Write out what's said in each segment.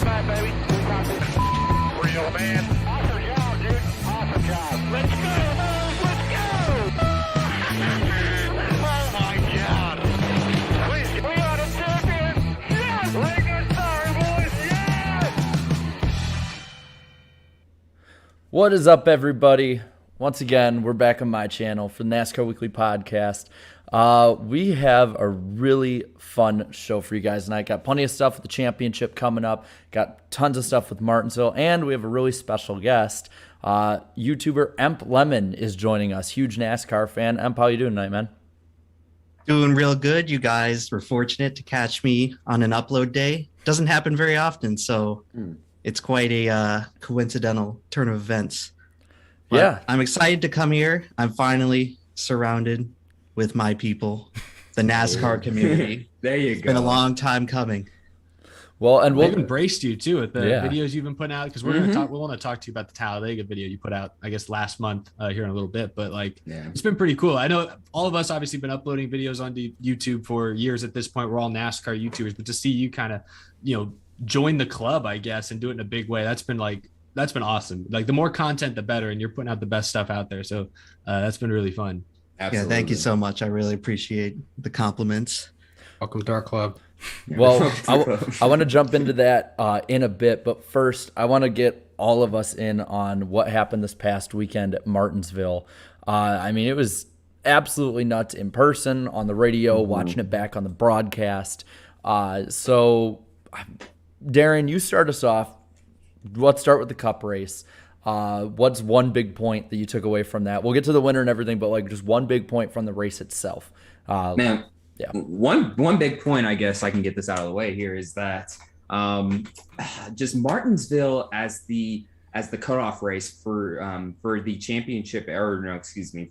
5, baby. Real man. Awesome job, dude. Awesome job. Let's go, boys. Let's go. Oh, my God. We are the champions. Yes. Lincoln, sorry, boys. Yes. What is up, everybody? Once again, we're back on my channel for the NASCAR Weekly Podcast. We have a really fun show for you guys tonight. Got plenty of stuff with the championship coming up. Got tons of stuff with Martinsville, and we have a really special guest. YouTuber EmpLemon is joining us. Huge NASCAR fan. Emp, how you doing tonight, man? Doing real good. You guys were fortunate to catch me on an upload day. Doesn't happen very often, so it's quite a coincidental turn of events. But yeah, I'm excited to come here. I'm finally surrounded with my people, the NASCAR community. There you It's go. been a long time coming. well, and They've we'll embraced you too with the Yeah. videos you've been putting out, because we're gonna talk. We want to talk to you about the Talladega video you put out, I guess last month here in a little bit. But like, it's been pretty cool. I know all of us obviously been uploading videos onto YouTube for years at this point. We're all NASCAR YouTubers, but to see you kind of, join the club, I guess, and do it in a big way, that's been awesome. Like, the more content, the better, and you're putting out the best stuff out there. So that's been really fun. Absolutely. Yeah, thank you so much. I really appreciate the compliments. Welcome to our club. Well, I want to jump into that in a bit, but first, I want to get all of us in on what happened this past weekend at Martinsville. I mean, it was absolutely nuts in person, on the radio, watching it back on the broadcast. So, Darren, you start us off. Let's start with the Cup race. What's one big point that you took away from that? We'll get to the winner and everything, but like just one big point from the race itself. Man, yeah. One big point, I guess I can get this out of the way here, is that just Martinsville as the cutoff race for the championship,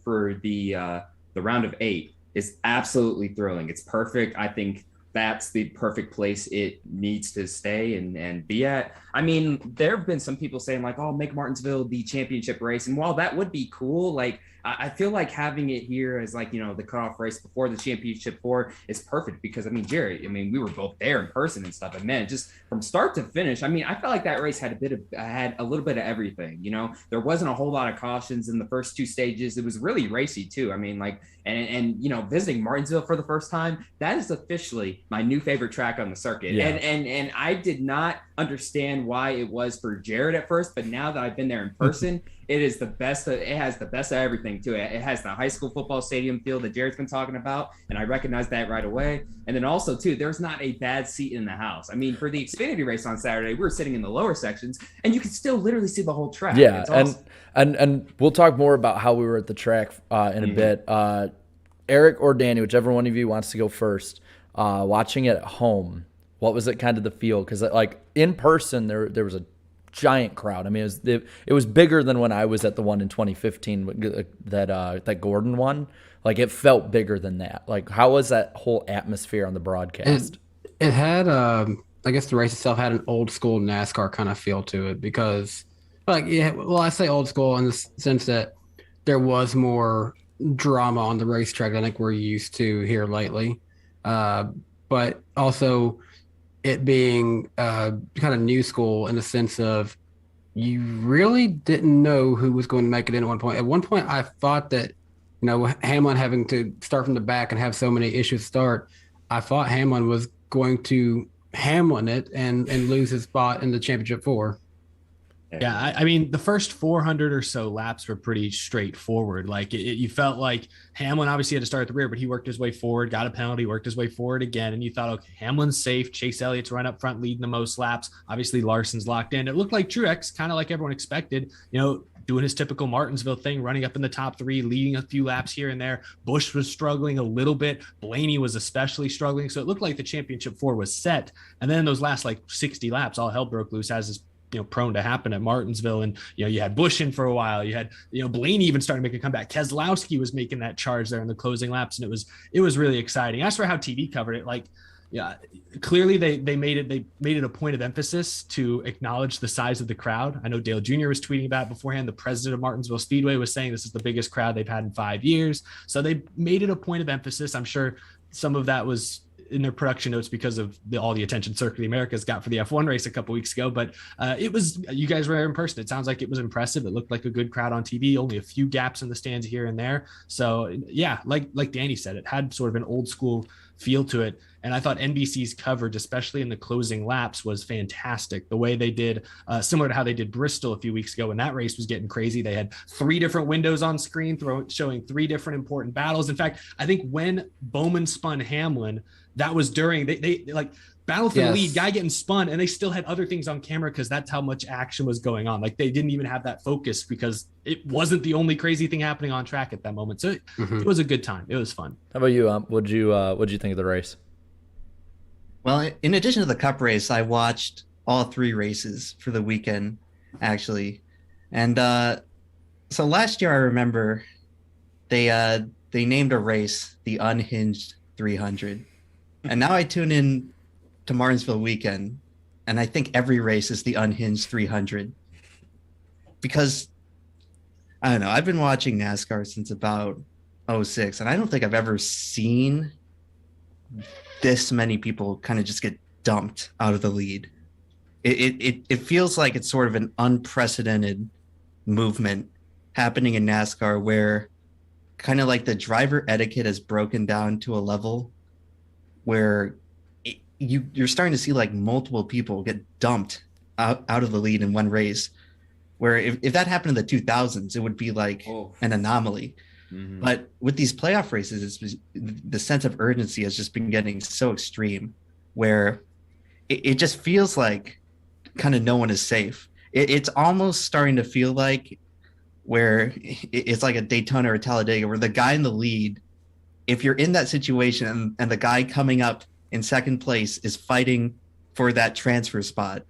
for the round of 8 is absolutely thrilling. It's perfect. I think that's the perfect place it needs to stay and be at. I mean, there have been some people saying like, oh, make Martinsville the championship race. And while that would be cool, like, I feel like having it here as like, the cutoff race before the championship 4 is perfect, because I mean, Jerry, we were both there in person and stuff, and man, just from start to finish, I felt like that race had a little bit of everything. There wasn't a whole lot of cautions in the first 2 stages. It was really racy too. Visiting Martinsville for the first time, that is officially my new favorite track on the circuit. Yeah. And I did not understand why it was for Jared at first, but now that I've been there in person, it is the best. It has the best of everything to it. It has the high school football stadium feel that Jared's been talking about, and I recognize that right away. And then also too, there's not a bad seat in the house. For the Xfinity race on Saturday, we were sitting in the lower sections, and you could still literally see the whole track. Yeah, It's awesome. and we'll talk more about how we were at the track in a bit. Eric or Danny, whichever one of you wants to go first, watching it at home, what was it kind of the feel? Because like in person, there was a giant crowd. It was bigger than when I was at the one in 2015 that Gordon won. Like, it felt bigger than that. Like, how was that whole atmosphere on the broadcast? It had, I guess the race itself had an old school NASCAR kind of feel to it, because, I say old school in the sense that there was more drama on the racetrack than I think we're used to here lately. But also it being kind of new school in the sense of you really didn't know who was going to make it in at one point. At one point, I thought that, Hamlin having to start from the back and have so many issues start, I thought Hamlin was going to Hamlin it and lose his spot in the championship 4. Yeah, the first 400 or so laps were pretty straightforward. Like, you felt like Hamlin obviously had to start at the rear, but he worked his way forward, got a penalty, worked his way forward again, and you thought, okay, Hamlin's safe. Chase Elliott's right up front, leading the most laps. Obviously, Larson's locked in. It looked like Truex, kind of like everyone expected, doing his typical Martinsville thing, running up in the top 3, leading a few laps here and there. Busch was struggling a little bit. Blaney was especially struggling. So it looked like the championship 4 was set. And then those last 60 laps, all hell broke loose, as is prone to happen at Martinsville. And, you had Busch in for a while. You had, Blaney even starting to make a comeback. Keselowski was making that charge there in the closing laps. And it was really exciting. As for how TV covered it, clearly they made it a point of emphasis to acknowledge the size of the crowd. I know Dale Jr. was tweeting about it beforehand. The president of Martinsville Speedway was saying this is the biggest crowd they've had in 5 years. So they made it a point of emphasis. I'm sure some of that was in their production notes because of all the attention Circuit of the Americas got for the F1 race a couple weeks ago. But you guys were there in person. It sounds like it was impressive. It looked like a good crowd on TV, only a few gaps in the stands here and there. So yeah, like Danny said, it had sort of an old school feel to it. And I thought NBC's coverage, especially in the closing laps, was fantastic. The way they did, similar to how they did Bristol a few weeks ago when that race was getting crazy. They had 3 different windows on screen showing 3 different important battles. In fact, I think when Bowman spun Hamlin, that was during they like battle for the lead, guy getting spun, and they still had other things on camera because that's how much action was going on. Like they didn't even have that focus because it wasn't the only crazy thing happening on track at that moment. So it was a good time. It was fun. How about you? What'd you think of the race? Well, in addition to the Cup race, I watched all 3 races for the weekend, actually. And so last year, I remember they named a race the Unhinged 300. And now I tune in to Martinsville weekend, and I think every race is the Unhinged 300. Because, I don't know, I've been watching NASCAR since about 06, and I don't think I've ever seen this many people kind of just get dumped out of the lead. It feels like it's sort of an unprecedented movement happening in NASCAR where kind of like the driver etiquette has broken down to a level where you're starting to see like multiple people get dumped out of the lead in one race, where if that happened in the 2000s, it would be like an anomaly. Mm-hmm. But with these playoff races, the sense of urgency has just been getting so extreme where it just feels like kind of no one is safe. It's almost starting to feel like where it's like a Daytona or Talladega, where the guy in the lead, if you're in that situation and the guy coming up in second place is fighting for that transfer spot,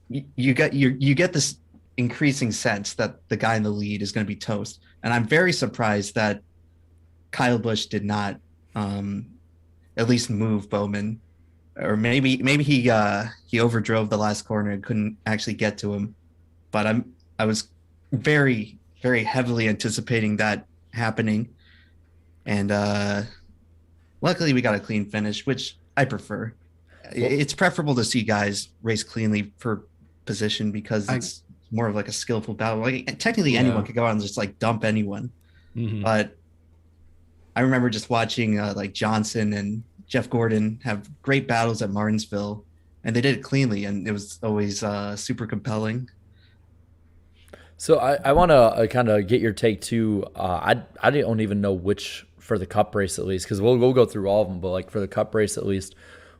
you get this increasing sense that the guy in the lead is going to be toast. And I'm very surprised that Kyle Busch did not at least move Bowman, or maybe he overdrove the last corner and couldn't actually get to him. But I was very, very heavily anticipating that happening. And luckily we got a clean finish, which I prefer. It's preferable to see guys race cleanly for position because it's more of like a skillful battle. Like technically anyone could go out and just like dump anyone. Mm-hmm. But I remember just watching like Johnson and Jeff Gordon have great battles at Martinsville, and they did it cleanly, and it was always super compelling. So I want to kind of get your take too. I don't even know which for the Cup race at least, because we'll go through all of them, but like for the Cup race at least,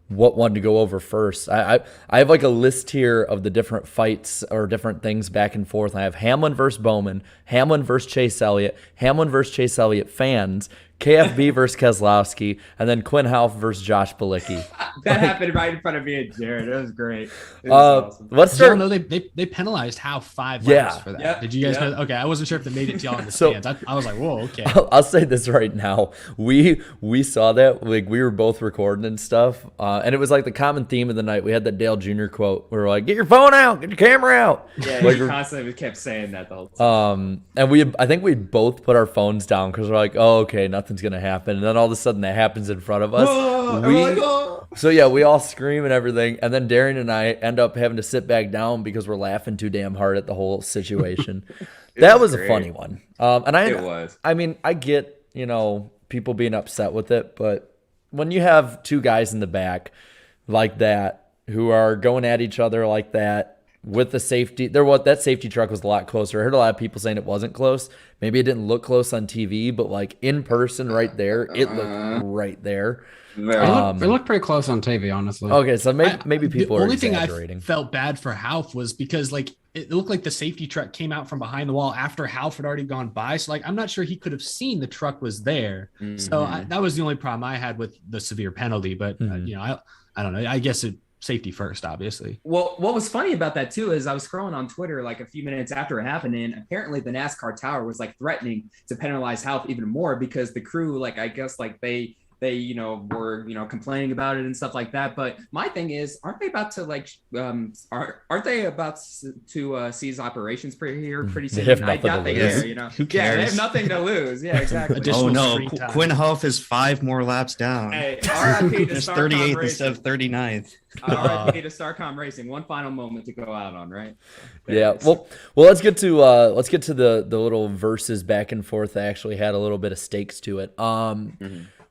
what one to go over first. I have like a list here of the different fights or different things back and forth. I have Hamlin versus Bowman, Hamlin versus Chase Elliott, Hamlin versus Chase Elliott fans, KFB versus Keselowski, and then Quinn Half versus Josh Bilicki. That happened right in front of me and Jared. It was great. It was awesome. Let's start. No, they penalized Half 5 laps for that. Yep. Did you guys know? Okay, I wasn't sure if they made it to y'all in the stands. I was like, whoa, okay. I'll say this right now. We saw that, like we were both recording and stuff, and it was like the common theme of the night. We had that Dale Jr. quote. We were like, "Get your phone out, get your camera out." Yeah, like, we constantly kept saying that the whole time. And I think we both put our phones down because we're like, "Oh, okay, nothing's gonna happen." And then all of a sudden, that happens in front of us. So yeah, we all scream and everything, and then Darian and I end up having to sit back down because we're laughing too damn hard at the whole situation. That was a funny one. It was. I mean, I get, people being upset with it, but when you have 2 guys in the back like that who are going at each other like that with the safety, that safety truck was a lot closer. I heard a lot of people saying it wasn't close. Maybe it didn't look close on TV, but like in person right there, it looked right there. It looked pretty close on TV, honestly. Okay, so maybe people are exaggerating. The only thing I felt bad for Half was because like it looked like the safety truck came out from behind the wall after Half had already gone by. So like I'm not sure he could have seen the truck was there. Mm-hmm. So that was the only problem I had with the severe penalty. But I don't know. I guess safety first, obviously. Well, what was funny about that too is I was scrolling on Twitter like a few minutes after it happened, and apparently the NASCAR tower was like threatening to penalize Half even more because the crew, like I guess like they they, were, complaining about it and stuff like that. But my thing is, aren't they about to aren't they about to cease operations pretty soon? They have I nothing doubt to they lose. are, Who Yeah, cares? they have nothing to lose. Yeah, exactly. Additional Oh no, screen time. Quinn Huff is 5 more laps down. Hey, RIP to There's Starcom 38th Racing. instead of 39th. RIP to Starcom Racing. One final moment to go out on, right? Yeah. Thanks. Well, let's get to the little verses back and forth that actually had a little bit of stakes to it.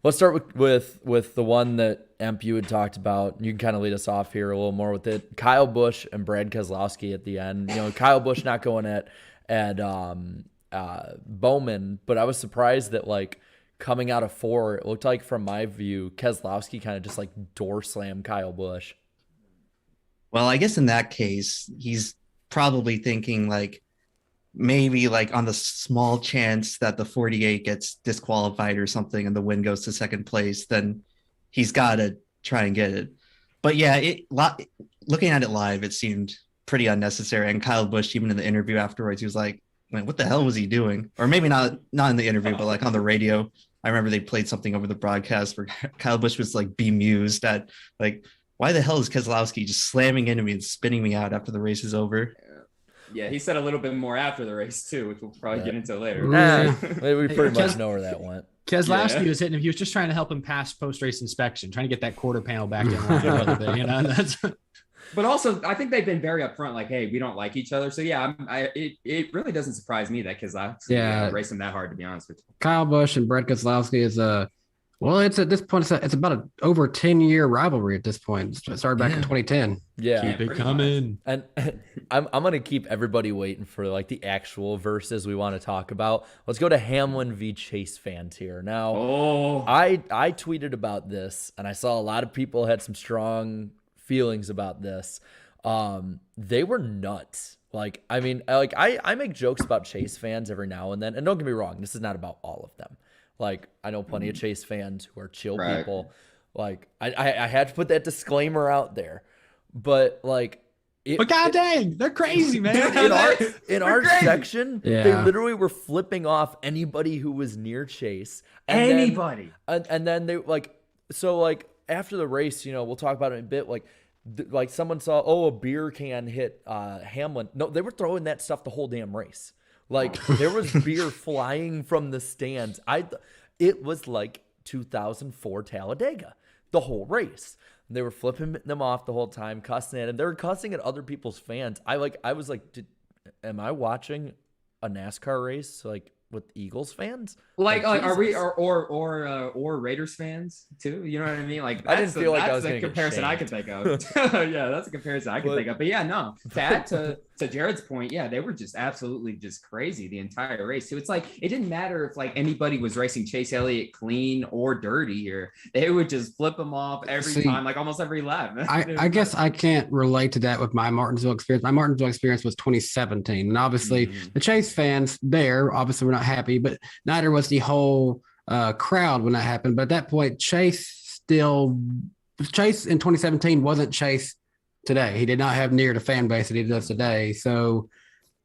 Let's start with the one that you had talked about. You can kind of lead us off here a little more with it. Kyle Busch and Brad Keselowski at the end. Kyle Busch not going at Bowman, but I was surprised that coming out of 4, it looked like from my view, Keselowski kind of just door slammed Kyle Busch. Well, I guess in that case, he's probably thinking maybe on the small chance that the 48 gets disqualified or something and the win goes to second place, then he's got to try and get it. But yeah, looking at it live, it seemed pretty unnecessary. And Kyle Busch, even in the interview afterwards, he was like, man, what the hell was he doing? Or maybe not in the interview, but on the radio. I remember they played something over the broadcast where Kyle Busch was bemused at why the hell is Keselowski just slamming into me and spinning me out after the race is over? Yeah, he said a little bit more after the race too, which we'll probably get into later. We pretty much know where that went. Keselowski was hitting him. He was just trying to help him pass post-race inspection, trying to get that quarter panel back in line a little bit. That's. But also, I think they've been very upfront, hey, we don't like each other. So yeah, it really doesn't surprise me that Keselowski raced him that hard, to be honest with you. Kyle Busch and Brad Keselowski is it's at this point it's about over 10-year rivalry at this point. It started back in 2010. Yeah, keep it coming. And I'm gonna keep everybody waiting for the actual verses we want to talk about. Let's go to Hamlin v Chase fans here. Now, I tweeted about this, and I saw a lot of people had some strong feelings about this. They were nuts. I make jokes about Chase fans every now and then, and don't get me wrong, this is not about all of them. I know plenty of Chase fans who are chill people. I had to put that disclaimer out there, but but god dang, they're crazy, man. in our section, they literally were flipping off anybody who was near Chase. And then they after the race, we'll talk about it in a bit. Someone saw, a beer can hit Hamlin. No, they were throwing that stuff the whole damn race. There was beer flying from the stands. It was 2004 Talladega, the whole race. They were flipping them off the whole time, cussing at him. They were cussing at other people's fans. I was am I watching a NASCAR race with Eagles fans? Are we or Raiders fans too? You know what I mean? I didn't feel I was the going to comparison I could think of. Yeah, that's a comparison I could think of. But yeah, no. To add to Jared's point, yeah, they were just absolutely just crazy the entire race. So it's it didn't matter if anybody was racing Chase Elliott clean or dirty here. They would just flip them off every time, almost every lap. I guess I can't relate to that with my Martinsville experience. My Martinsville experience was 2017, and obviously the Chase fans there obviously were not happy, but neither was the whole crowd when that happened. But at that point, Chase in 2017 wasn't Chase today. He did not have near the fan base that he does today. So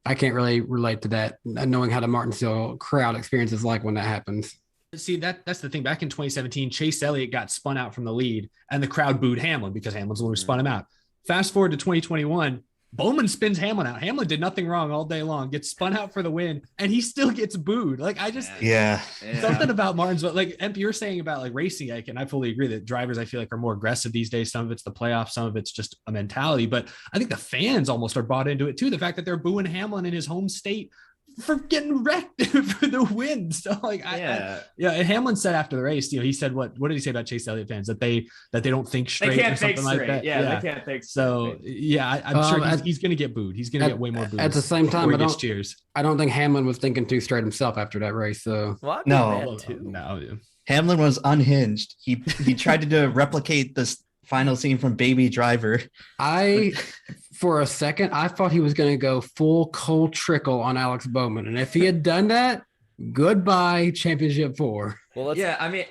I can't really relate to that, knowing how the Martinsville crowd experience is when that happens. See, that's the thing. Back in 2017, Chase Elliott got spun out from the lead, and the crowd booed Hamlin because Hamlin's the one who spun him out. Fast forward to 2021, Bowman spins Hamlin out. Hamlin did nothing wrong all day long, gets spun out for the win, and he still gets booed. Something about Martinsville, Emp, you're saying about racing, and I fully agree that drivers, I feel are more aggressive these days. Some of it's the playoffs, some of it's just a mentality, but I think the fans almost are bought into it too. The fact that they're booing Hamlin in his home state for getting wrecked for the win. So and Hamlin said after the race, he said, what did he say about Chase Elliott fans? That they don't think straight or something like that. Yeah, they can't think straight. So I'm sure he's going to get booed. He's going to get way more booed. At the same time, cheers. I don't think Hamlin was thinking too straight himself after that race. So no. Hamlin was unhinged. He tried to replicate this final scene from Baby Driver. For a second, I thought he was going to go full cold trickle on Alex Bowman. And if he had done that, goodbye championship 4. Well,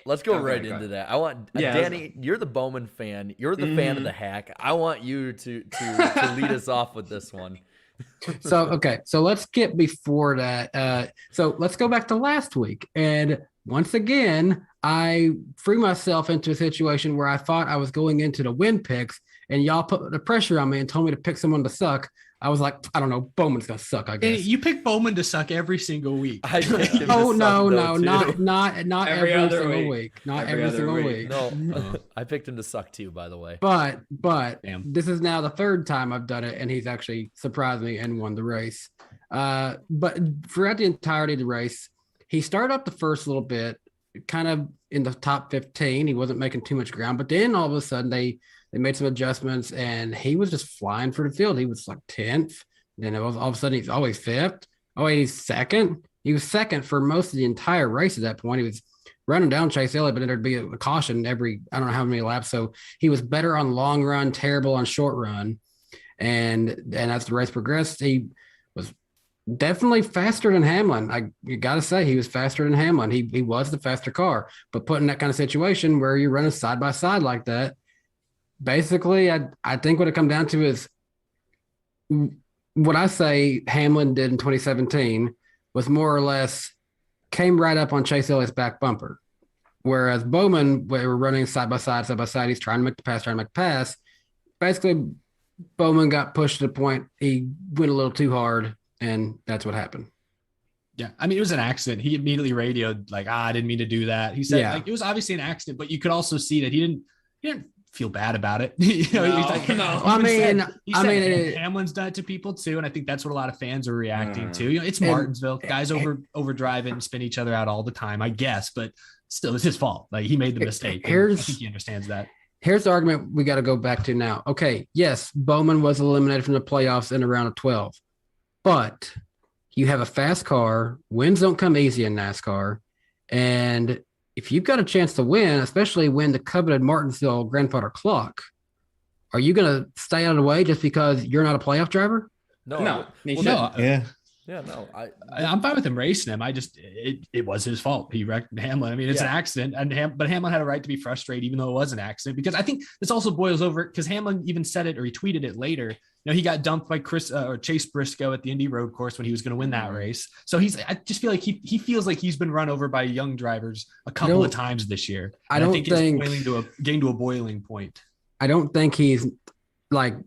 let's go right into that. I want Danny, you're the Bowman fan. You're the fan of the hack. I want you to lead us off with this one. So let's get before that. So let's go back to last week. And once again, I threw myself into a situation where I thought I was going into the win picks, and y'all put the pressure on me and told me to pick someone to suck. I was like, I don't know, Bowman's gonna suck, I guess. You pick Bowman to suck every single week. I picked him to Oh suck, no, though, no, too. not Every every other single week. week. Not Every every other single week. week. No, I picked him to suck too, by the way. But Damn. this is now the third time I've done it, and he's actually surprised me and won the race. But throughout the entirety of the race, he started up the first little bit, kind of in the top 15. He wasn't making too much ground, but then all of a sudden they made some adjustments, and he was just flying for the field. He was like 10th. Then it was all of a sudden he's always 5th. Oh, wait, he's 2nd. He was 2nd for most of the entire race at that point. He was running down Chase Elliott, but then there'd be a caution every, I don't know how many laps. So he was better on long run, terrible on short run. And as the race progressed, he was definitely faster than Hamlin. You got to say he was faster than Hamlin. He was the faster car, but put in that kind of situation where you're running side by side like that, basically, I think what it comes down to is what I say Hamlin did in 2017 was more or less came right up on Chase Elliott's back bumper. Whereas Bowman, we were running side by side, he's trying to make the pass. Basically, Bowman got pushed to the point he went a little too hard, and that's what happened. Yeah, I mean, it was an accident. He immediately radioed like, I didn't mean to do that. He said like it was obviously an accident, but you could also see that he didn't feel bad about it. Hamlin's done it to people too, and I think that's what a lot of fans are reacting to. It's Martinsville. Guys overdrive it and spin each other out all the time, I guess, but still, it's his fault. Like he made the mistake. I think he understands that. Here's the argument we got to go back to now. Okay, yes, Bowman was eliminated from the playoffs in a round of 12, but you have a fast car. Wins don't come easy in NASCAR, and if you've got a chance to win, especially win the coveted Martinsville grandfather clock, are you going to stay out of the way just because you're not a playoff driver? No. I'm fine with him racing him. It was his fault. He wrecked Hamlin. I mean, it's an accident, but Hamlin had a right to be frustrated, even though it was an accident, because I think this also boils over because Hamlin even said it or he tweeted it later. He got dumped by Chase Briscoe at the Indy Road Course when he was going to win that race. So I just feel like he feels like he's been run over by young drivers a couple of times this year. I think it's getting to a boiling point. I don't think he's like,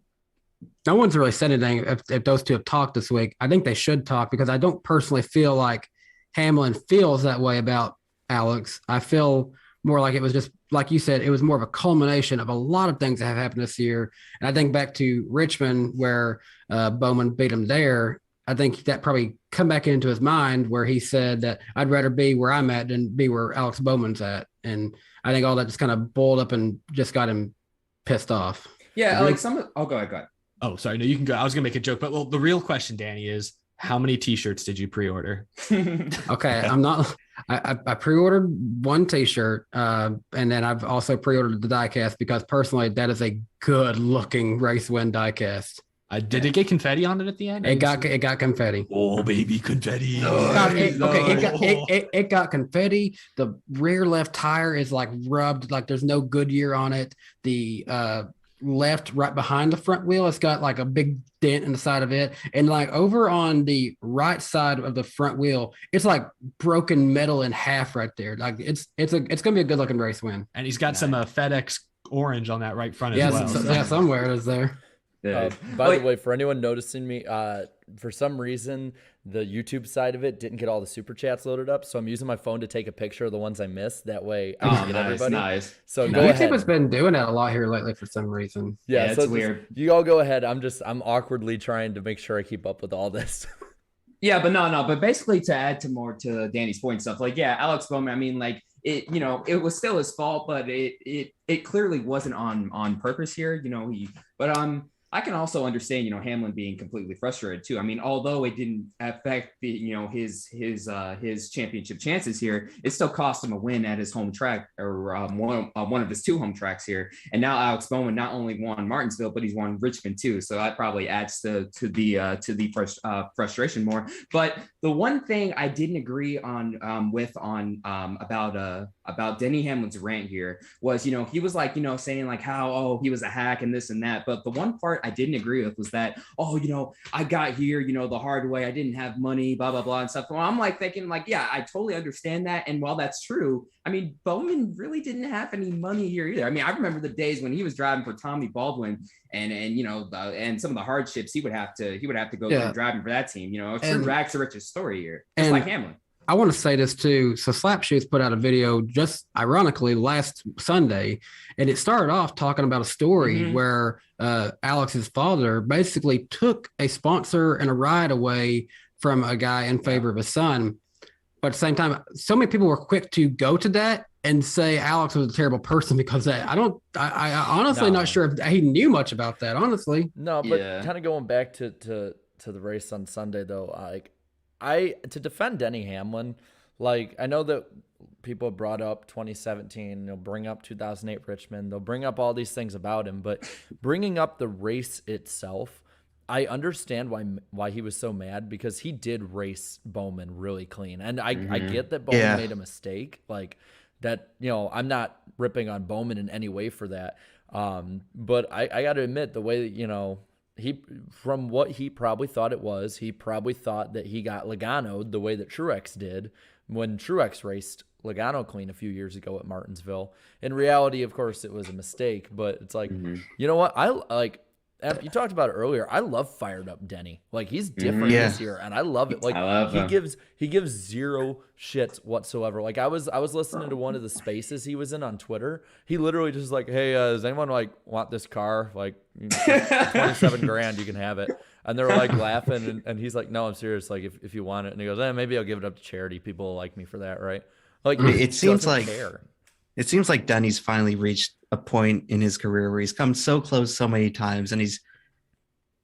no one's really said anything if those two have talked this week. I think they should talk because I don't personally feel like Hamlin feels that way about Alex. I feel more like it was just, like you said, it was more of a culmination of a lot of things that have happened this year. And I think back to Richmond where Bowman beat him there. I think that probably come back into his mind where he said that I'd rather be where I'm at than be where Alex Bowman's at. I think all that just kind of boiled up and just got him pissed off. Yeah, like go ahead. Oh, sorry. No, you can go. I was going to make a joke, but the real question, Danny, is how many T-shirts did you pre-order? Okay, I pre-ordered one T-shirt, and then I've also pre-ordered the diecast because personally, that is a good-looking race win diecast. Did it get confetti on it at the end? It got confetti. Oh, baby, confetti. It got confetti. The rear left tire is like rubbed, like there's no Goodyear on it. The left right behind the front wheel, it's got like a big dent in the side of it. And like over on the right side of the front wheel, it's like broken metal in half right there. Like it's gonna be a good looking race win. And he's got some FedEx orange on that right front as well. Yeah, somewhere it is there. By the way, for anyone noticing me, for some reason, the YouTube side of it didn't get all the super chats loaded up. So I'm using my phone to take a picture of the ones I missed. That way I can get everybody. Nice. So go ahead. YouTube has been doing that a lot here lately for some reason. Yeah, so it's weird. You all go ahead. I'm awkwardly trying to make sure I keep up with all this. Yeah, but but basically to add to Danny's point stuff, like, yeah, Alex Bowman, I mean, like, it was still his fault, but it clearly wasn't on purpose here, I can also understand, Hamlin being completely frustrated too. I mean, although it didn't affect his championship chances here, it still cost him a win at his home track or one of his two home tracks here. And now Alex Bowman not only won Martinsville, but he's won Richmond too. So that probably adds to the frustration more. But the one thing I didn't agree on about about Denny Hamlin's rant here was, he was like, saying like how, oh, he was a hack and this and that. But the one part I didn't agree with was that, oh, I got here, the hard way. I didn't have money, blah, blah, blah, and stuff. Well, I'm like thinking like, yeah, I totally understand that. And while that's true, I mean, Bowman really didn't have any money here either. I mean, I remember the days when he was driving for Tommy Baldwin and some of the hardships he would have to go through driving for that team. It's true rags to riches story here, just like Hamlin. I want to say this too. So Slapshoes put out a video just ironically last Sunday, and it started off talking about a story where Alex's father basically took a sponsor and a ride away from a guy in favor of his son. But at the same time, so many people were quick to go to that and say Alex was a terrible person because I honestly not sure if he knew much about that, honestly. No, but kind of going back to the race on Sunday though, to defend Denny Hamlin, like I know that people brought up 2017, they'll bring up 2008 Richmond, they'll bring up all these things about him, but bringing up the race itself, I understand why he was so mad, because he did race Bowman really clean, and I get that Bowman made a mistake, like that. I'm not ripping on Bowman in any way for that, but I got to admit the way that he, from what he probably thought it was, he probably thought that he got Logano'd the way that Truex did when Truex raced Logano clean a few years ago at Martinsville. In reality, of course, it was a mistake, but it's like, you know what? You talked about it earlier. I love fired up Denny. Like he's different this year, and I love it. Like he gives zero shits whatsoever. Like I was listening to one of the spaces he was in on Twitter. He literally just like, hey, does anyone like want this car? Like $27,000, you can have it. And they were like laughing, and he's like, no, I'm serious. Like if you want it, and he goes, maybe I'll give it up to charity. People will like me for that, right? Like it seems like Denny's finally reached a point in his career where he's come so close so many times, and he's,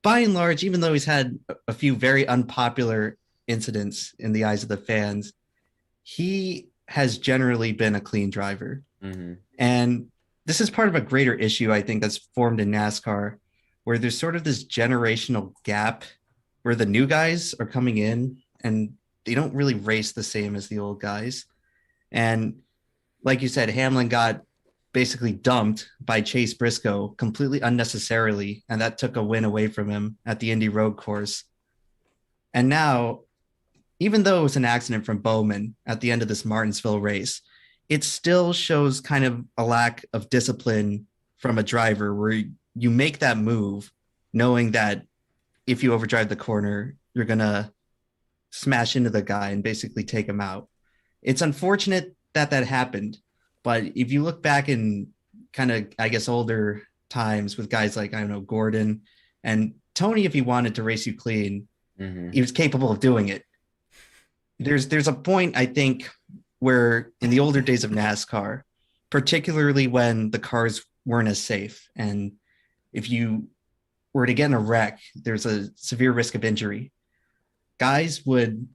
by and large, even though he's had a few very unpopular incidents in the eyes of the fans, he has generally been a clean driver. And this is part of a greater issue, I think, that's formed in NASCAR, where there's sort of this generational gap where the new guys are coming in and they don't really race the same as the old guys. And like you said, Hamlin got basically dumped by Chase Briscoe completely unnecessarily, and that took a win away from him at the Indy Road Course. And now, even though it was an accident from Bowman at the end of this Martinsville race, it still shows kind of a lack of discipline from a driver, where you make that move knowing that if you overdrive the corner, you're going to smash into the guy and basically take him out. It's unfortunate that happened. But if you look back in kind of, I guess, older times with guys like, I don't know, Gordon and Tony, if he wanted to race you clean, he was capable of doing it. There's a point, I think, where in the older days of NASCAR, particularly when the cars weren't as safe, and if you were to get in a wreck, there's a severe risk of injury, guys would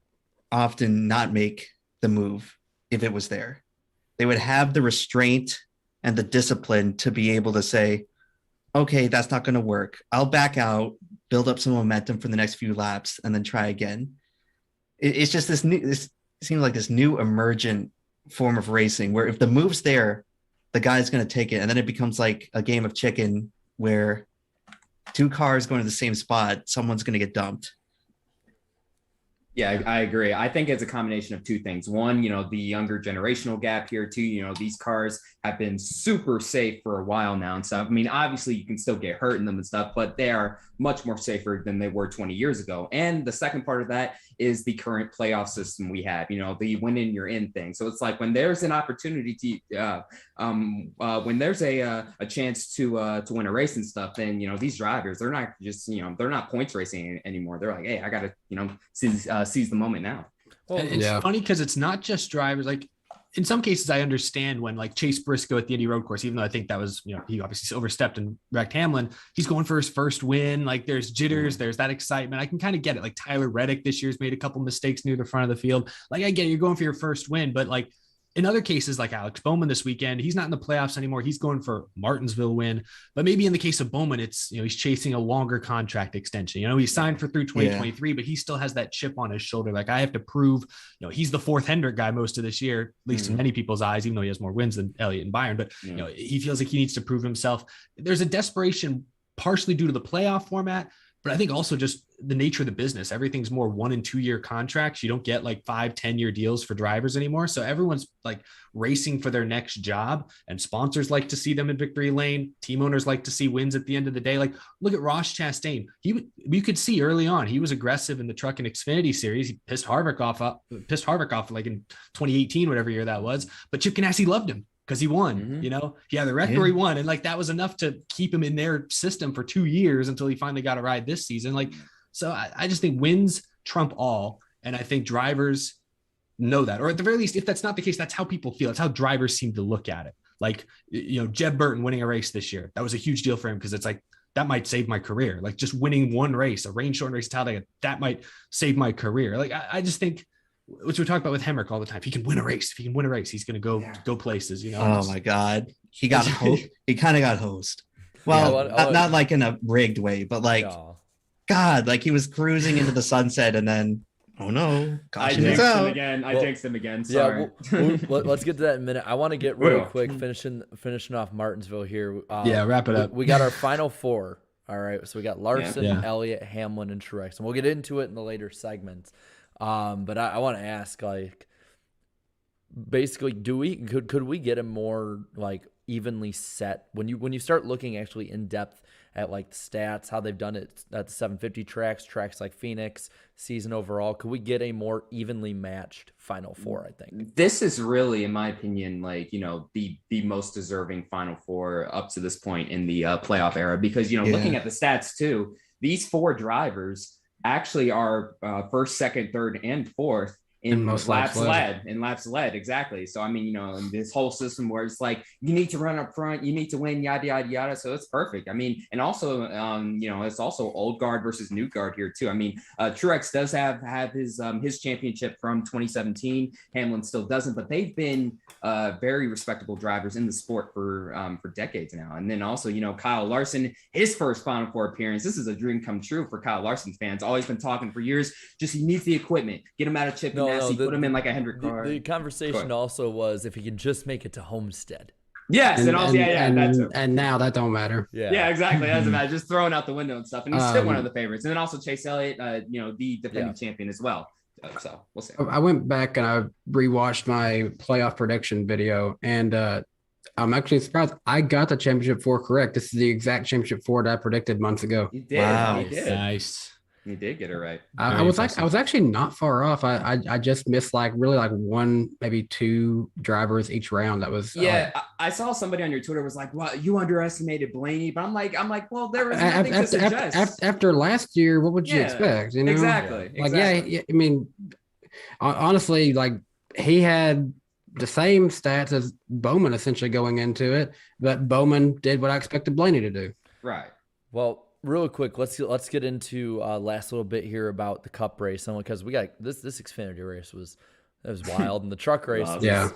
often not make the move if it was there. They would have the restraint and the discipline to be able to say, okay, that's not going to work. I'll back out, build up some momentum for the next few laps, and then try again. It's just this seems like this new emergent form of racing where if the move's there, the guy's going to take it. And then it becomes like a game of chicken where two cars going to the same spot, someone's going to get dumped. Yeah, I agree. I think it's a combination of two things. One, the younger generational gap here. Two, these cars have been super safe for a while now and stuff. I mean, obviously you can still get hurt in them and stuff, but they are much more safer than they were 20 years ago. And the second part of that is the current playoff system we have, the win in, you're in thing. So it's like when there's an opportunity to, when there's a chance to win a race and stuff, then, these drivers, they're not just, they're not points racing anymore. They're like, hey, I got to, seize the moment now. Well, it's funny because it's not just drivers. Like in some cases, I understand when like Chase Briscoe at the Indy Road Course, even though I think that was, he obviously overstepped and wrecked Hamlin. He's going for his first win. Like there's jitters, there's that excitement. I can kind of get it. Like Tyler Reddick this year's made a couple mistakes near the front of the field. Like I get it, you're going for your first win, but like in other cases, like Alex Bowman this weekend, he's not in the playoffs anymore. He's going for Martinsville win. But maybe in the case of Bowman, it's, he's chasing a longer contract extension. He signed for through 2023, but he still has that chip on his shoulder. Like, I have to prove, he's the fourth Hendrick guy most of this year, at least in many people's eyes, even though he has more wins than Elliott and Byron. But, he feels like he needs to prove himself. There's a desperation partially due to the playoff format, but I think also just the nature of the business. Everything's more 1 and 2 year contracts. You don't get like 5-10 year deals for drivers anymore. So everyone's like racing for their next job, and sponsors like to see them in victory lane. Team owners like to see wins at the end of the day. Like, look at Ross Chastain. You could see early on, he was aggressive in the truck and Xfinity series. He pissed Harvick off like in 2018, whatever year that was. But Chip Ganassi loved him because he won. He had the record where he won, and like that was enough to keep him in their system for 2 years until he finally got a ride this season. Like, so I just think wins trump all, and I think drivers know that, or at the very least, if that's not the case, that's how people feel. It's how drivers seem to look at it. Like, Jeb Burton winning a race this year, that was a huge deal for him because it's like, that might save my career. Like, just winning one race, a rain shortened race, that might save my career. Like, I just think, which we talk about with Hemric all the time. If he can win a race, he's going to go places. Oh my God, he got he kind of got hosed. Well, not like in a rigged way, but like, God, like he was cruising into the sunset, and then, oh no, I jinxed him again. I jinxed him again. Sorry. Yeah, let's get to that in a minute. I want to get really quick finishing off Martinsville here. Wrap it up. We got our final four. All right, so we got Larson, Elliott, Hamlin, and Truex, and we'll get into it in the later segments. But I want to ask, like, basically, could we get a more like evenly set when you start looking actually in depth at like the stats, how they've done it at the 750 tracks like Phoenix, season overall? Could we get a more evenly matched Final Four? I think this is really, in my opinion, like, the most deserving Final Four up to this point in the playoff era, because looking at the stats too, these four drivers actually are first, second, third, and fourth in laps led. Exactly. So, I mean, in this whole system where it's like, you need to run up front, you need to win, yada, yada, yada. So it's perfect. I mean, and also, it's also old guard versus new guard here too. I mean, Truex does have his championship from 2017. Hamlin still doesn't, but they've been very respectable drivers in the sport for decades now. And then also, Kyle Larson, his first Final Four appearance. This is a dream come true for Kyle Larson fans. Always been talking for years. Just, he needs the equipment. Get him out of Chip put him in like a Hendrick car. The conversation also was if he can just make it to Homestead. Yes, and now that don't matter. Yeah, exactly. That doesn't matter. Just throwing out the window and stuff. And he's still one of the favorites. And then also Chase Elliott, the defending champion as well. So we'll see. I went back and I rewatched my playoff prediction video, and I'm actually surprised I got the championship 4 correct. This is the exact championship 4 that I predicted months ago. You did. Wow. You did. Nice. You did get it right. I was actually not far off. I just missed like one, maybe 2 drivers each round. That was I saw somebody on your Twitter was like, "Well, you underestimated Blaney," but I'm like, well, there was nothing to suggest. After last year, what would you expect? Exactly. Like, yeah, I mean, honestly, like he had the same stats as Bowman essentially going into it, but Bowman did what I expected Blaney to do. Right. Well, real quick, let's get into last little bit here about the Cup race, and because we got this Xfinity race was wild, and the truck race was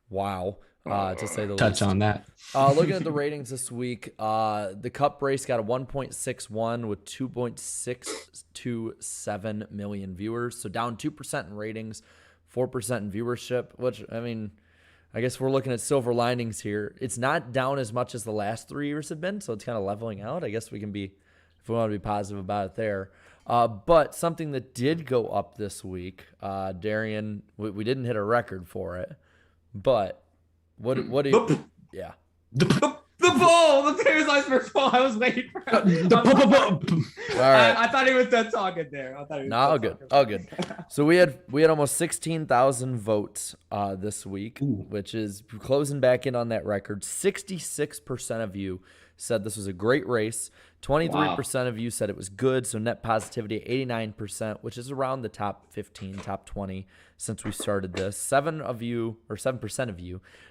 wow, to say the least. Touch on that. Looking at the ratings this week, the Cup race got a 1.61 with 2.627 million viewers, so down 2% in ratings, 4% in viewership, which, I mean, I guess we're looking at silver linings here. It's not down as much as the last 3 years have been, so it's kind of leveling out. I guess we can be, if we want to be positive about it there. But something that did go up this week, Darian, we didn't hit a record for it, but what do you, yeah. The ball, the famous Iceberg ball. I was waiting for him. All right. I thought he was done talking there. All good. So we had almost 16,000 votes this week, which is closing back in on that record. 66% of you said this was a great race. 23% of you said it was good. So net positivity 89%, which is around the top 15, top 20 since we started this. 7% of you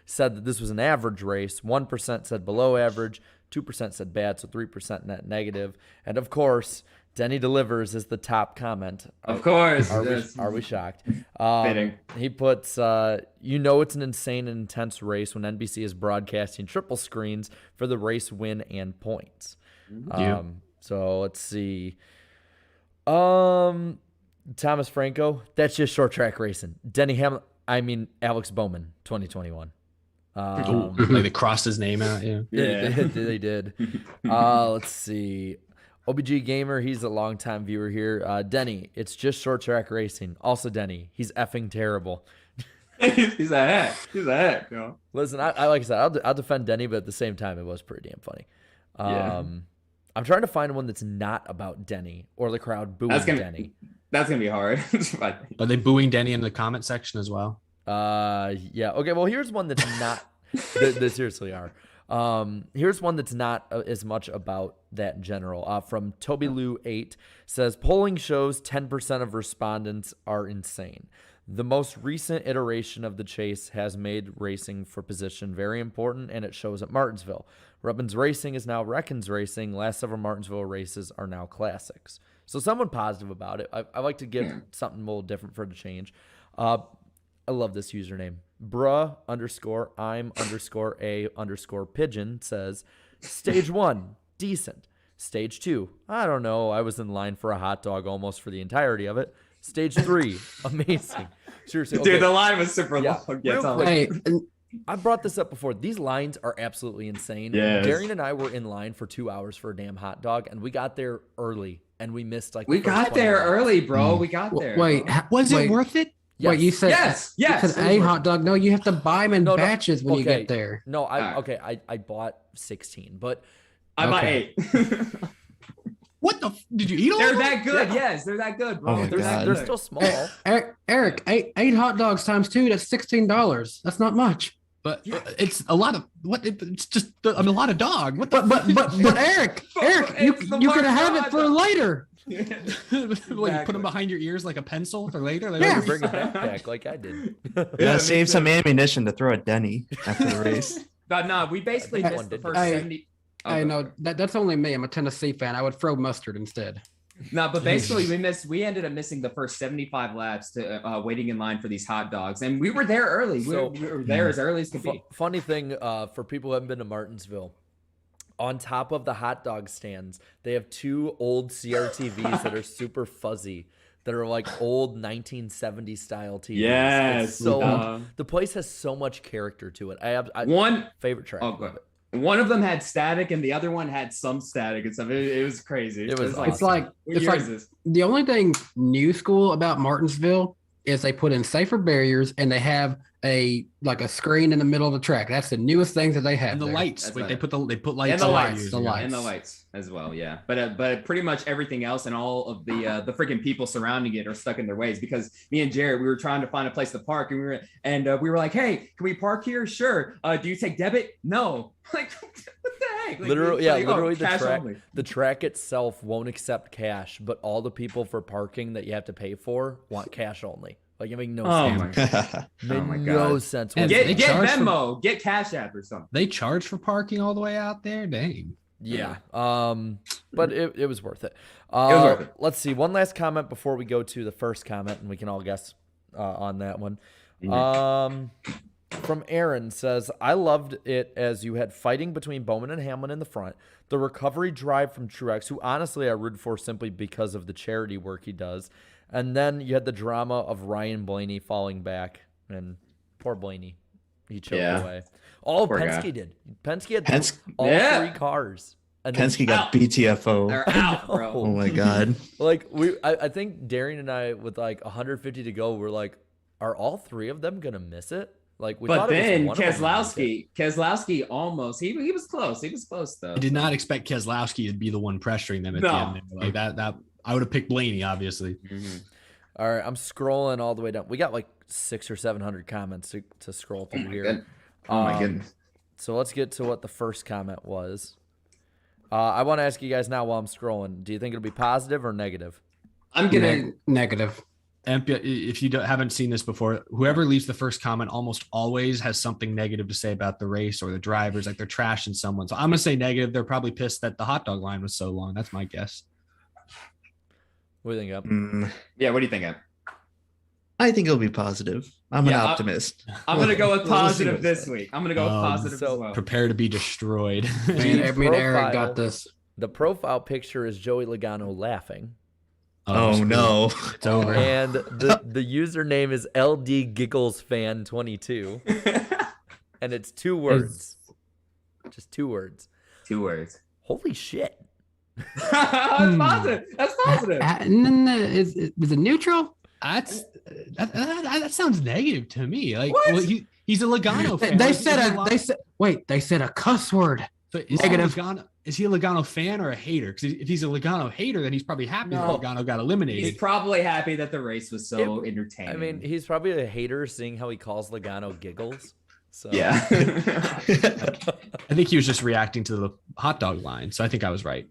said that this was an average race. 1% said below average. 2% said bad. So 3% net negative. And of course, Denny delivers is the top comment. Of course. Are we shocked? Fitting. He puts, it's an insane and intense race when NBC is broadcasting triple screens for the race win and points. So let's see. Thomas Franco, that's just short track racing. Alex Bowman, 2021. Like they crossed his name out. Yeah. They did. Let's see. OBG Gamer, he's a longtime viewer here. Denny, it's just short track racing. Also, Denny, he's effing terrible. He's a heck. No. Listen, I like I said, I'll defend Denny, but at the same time, it was pretty damn funny. I'm trying to find one that's not about Denny or the crowd booing Denny. That's gonna be hard. Are they booing Denny in the comment section as well? Yeah. Okay. Well, here's one that's not. They seriously are. Here's one that's not as much about that in general. From Toby Lou 8 says polling shows 10% of respondents are insane. The most recent iteration of the chase has made racing for position very important, and it shows at Martinsville. Rubbins Racing is now Reckons Racing. Last several Martinsville races are now classics. So someone positive about it. I like to give something a little different for the change. I love this username. Bruh_I'm_A_pigeon says, Stage 1, decent. Stage 2, I don't know. I was in line for a hot dog almost for the entirety of it. Stage 3, amazing. Seriously. Okay. Dude, the line was super long. Hey, I brought this up before. These lines are absolutely insane. Yes. Darian and I were in line for 2 hours for a damn hot dog, and we got there early, and we missed We got there early, bro. We got there. Wait, Was it worth it? Yes. Wait, you said Yes. You said a hot dog. No, you have to buy them in No, batches when you okay. get there. No, Alright. I bought 16, but I bought Okay. 8. What the? Did you eat all? They're of them? that good. Yes, they're that good, bro. Oh my they're that God. they're good. still small. Eric, eight hot dogs times 2. That's $16. That's not much. But it's a lot of what? It's just a lot of dog. What the? But Eric, you It's the could have Mark it for dog. later. Like you put them behind your ears like a pencil for later. Like, Yeah. Bring a backpack like I did. Yeah, save some ammunition to throw at Denny after the race. But no, we basically I missed the did. first 70. I know that's only me. I'm a Tennessee fan. I would throw mustard instead. No, but basically we ended up missing the first 75 laps to waiting in line for these hot dogs, and we were there early. We were there as early as could be. Funny thing, for people who haven't been to Martinsville, on top of the hot dog stands, they have 2 old CRTVs that are super fuzzy, that are like old 1970 style TVs. Yes. It's so the place has so much character to it. One favorite track. Oh, good. One of them had static, and the other one had some static and stuff. It was crazy. It was like, It's like what it's year like is this? the only thing new school about Martinsville is they put in safer barriers and they have a screen in the middle of the track. That's the newest things that they have. and the there. lights. That's Wait, right. they put lights. And the on lights, you. the lights. and the lights as well, yeah. But pretty much everything else and all of the freaking people surrounding it are stuck in their ways, because me and Jared, we were trying to find a place to park, and we were like, hey, can we park here? Sure. Do you take debit? No. Like, what the heck? Like, Literally, it's yeah, like, literally cash the only. track itself won't accept cash, but all the people for parking that you have to pay for want cash only. Like, it makes no Oh sense. my god. Made oh my no God. sense. And whatsoever. they Get charge for- Venmo, get Cash App or something. They charge for parking all the way out there. Dang. Yeah. But it was worth it. was worth it. Let's see. One last comment before we go to the first comment, and we can all guess on that one. From Aaron says, I loved it as you had fighting between Bowman and Hamlin in the front, the recovery drive from Truex, who honestly I root for simply because of the charity work he does, and then you had the drama of Ryan Blaney falling back, and poor Blaney, he choked away. All Poor Penske guy. did. Penske had all Penske- 3 cars. And then- Penske got Out. BTFO. They're out, know. bro. Oh my God. Like I think Darian and I, with like 150 to go, we're like, are all 3 of them gonna miss it? Like, we But thought it was then one of them that missed it. Keselowski almost he was close. He was close though. I did not expect Keselowski to be the one pressuring them at No. the end. Like that I would have picked Blaney, obviously. Mhm. All right, I'm scrolling all the way down. We got like 600 or 700 comments to scroll through here. Oh my goodness. So let's get to what the first comment was. I want to ask you guys now while I'm scrolling. Do you think it'll be positive or negative? I'm gonna Negative. If you haven't seen this before, whoever leaves the first comment almost always has something negative to say about the race or the drivers, like they're trashing someone. So I'm gonna say negative. They're probably pissed that the hot dog line was so long. That's my guess. What do you think, Up? Yeah, what do you think, Em? I think it'll be positive. I'm an Yeah, optimist. I'm gonna go with We'll see positive what's this there. week. I'm gonna go with positive so as well. Prepare to be destroyed. Me and Eric got this. The profile picture is Joey Logano laughing. Oh no. It's over. And the username is LD Giggles Fan 22. And it's 2 words. Just 2 words. 2 words. Holy shit. That's positive. That's positive. Is it neutral? That sounds negative to me. Like, What? well, he's a Logano fan. They Like, said a cuss word. so is negative. Is he a Logano fan or a hater? Because if he's a Logano hater, then he's probably happy that No. Logano got eliminated. He's probably happy that the race was so entertaining. I mean, he's probably a hater seeing how he calls Logano Giggles. So yeah. I think he was just reacting to the hot dog line. So I think I was right.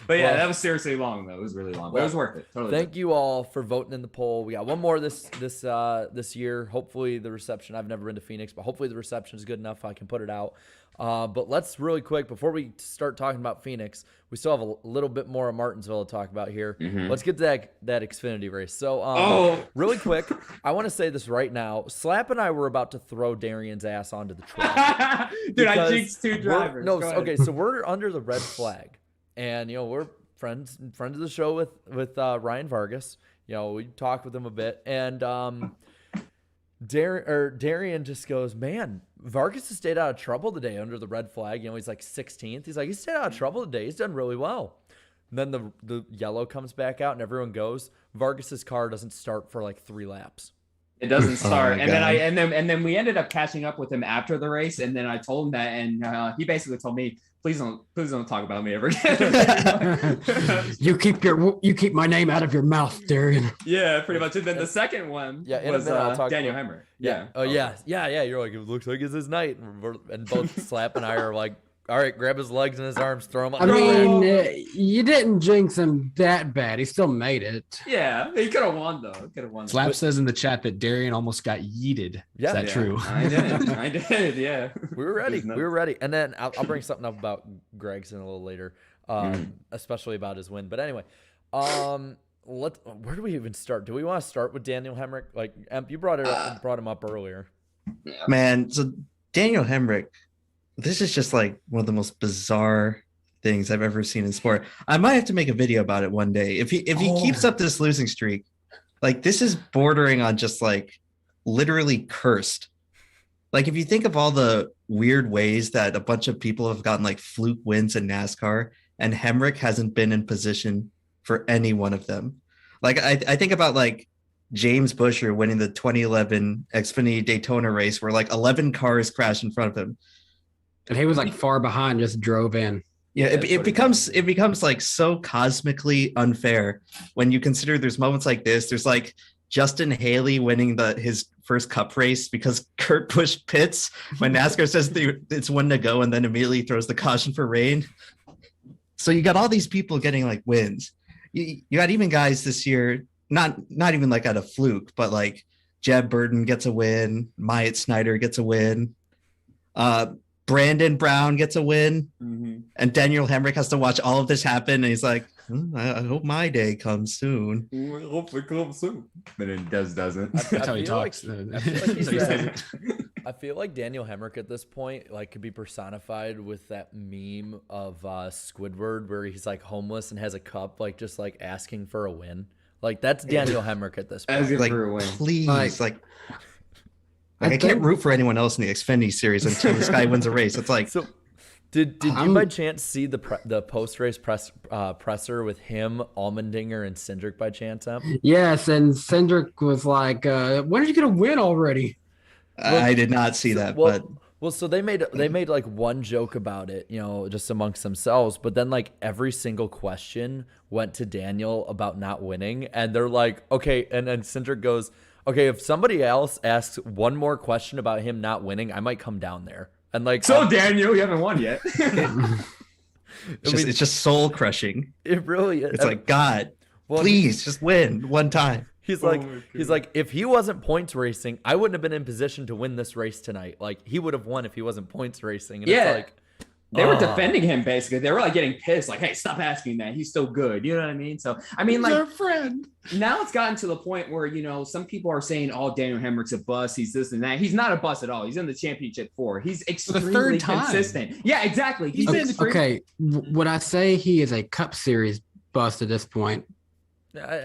But yeah, Well- that was seriously long though. It was really long, but it was worth it. Totally. Thank you all for voting in the poll. We got one more this year. Hopefully the reception. I've never been to Phoenix, but hopefully the reception is good enough I can put it out. But let's really quick before we start talking about Phoenix, we still have a little bit more of Martinsville to talk about here. Let's get to that Xfinity race. So really quick, I want to say this right now. Slap and I were about to throw Darian's ass onto the track. Dude, I Because jinxed 2 drivers. No, Go ahead. okay, so we're under the red flag, and we're friends of the show with Ryan Vargas. We talked with him a bit, and Darian just goes, man, Vargas has stayed out of trouble today under the red flag. He's like 16th. He's like, he stayed out of trouble today. He's done really well. And then the yellow comes back out, and everyone goes. Vargas's car doesn't start for like 3 laps. It doesn't start, my and then God. and then we ended up catching up with him after the race, and then I told him that, and he basically told me, please don't talk about me ever again. You keep my name out of your mouth, Darian. Yeah, pretty much. And then the second one Yeah, in a was minute I'll talk Daniel about- Hemric. Yeah. Oh, yeah. You're like, it looks like it's his night. And both Slap and I are like, all right, grab his legs and his arms, throw him I on. mean, you didn't jinx him that bad. He still made it. Yeah, he could have won though. Slap says in the chat that Darian almost got yeeted. Yeah. Is that true? I did. Yeah. We were ready. There's no- We were ready. And then I'll bring something up about Gragson a little later, especially about his win. But anyway, where do we even start? Do we want to start with Daniel Hemric? Like, Emp, you brought him up earlier. Man, so Daniel Hemric, this is just like one of the most bizarre things I've ever seen in sport. I might have to make a video about it one day. If he keeps up this losing streak, like this is bordering on just like literally cursed. Like if you think of all the weird ways that a bunch of people have gotten like fluke wins in NASCAR, and Hemric hasn't been in position for any one of them. Like I think about like James Busher winning the 2011 Xfinity Daytona race where like 11 cars crashed in front of him. And he was like far behind, just drove in. Yeah, That's it what becomes like so cosmically unfair when you consider there's moments like this. There's like Justin Haley winning his first Cup race because Kurt Busch pits when NASCAR says it's 1 to go and then immediately throws the caution for rain. So you got all these people getting like wins. You got even guys this year, not even like out of fluke, but like Jeb Burton gets a win, Myatt Snyder gets a win. Brandon Brown gets a win, and Daniel Hemric has to watch all of this happen, and he's like, I hope my day comes soon. Hopefully come soon. But it doesn't. That's how he feel like- talks. I feel like he's So he says right. it. I feel like Daniel Hemric at this point like could be personified with that meme of Squidward where he's like homeless and has a cup, like just like asking for a win. Like that's Daniel Hemric at this point. Asking Like, for a win. please, Like- I can't think- root for anyone else in the Xfinity series until this guy wins a race. It's like, So, did you I'm- by chance see the post race presser with him, Allmendinger, and Cindric by chance? Em? Yes, and Cindric was like, when are you going to win already? I did not see that, but So they made like one joke about it, just amongst themselves. But then like every single question went to Daniel about not winning, and they're like, okay, and then Cindric goes, okay, if somebody else asks one more question about him not winning, I might come down there. And like, So Daniel, you haven't won yet. it's just soul crushing. it really is. It's like, God, Well, please just win one time. He's Oh like, my he's like, if he wasn't points racing, I wouldn't have been in position to win this race tonight. Like he would have won if he wasn't points racing. And Yeah. it's like, They were defending him basically. They were like getting pissed, like, "Hey, stop asking that. He's still good." You know what I mean? So I mean, He's like, our friend. now it's gotten to the point where some people are saying, "Oh, Daniel Hemric's a bust. He's this and that." He's not a bust at all. He's in the championship 4. He's extremely third time. consistent. Yeah, exactly. He's Okay, Okay, would I say he is a Cup Series bust at this point?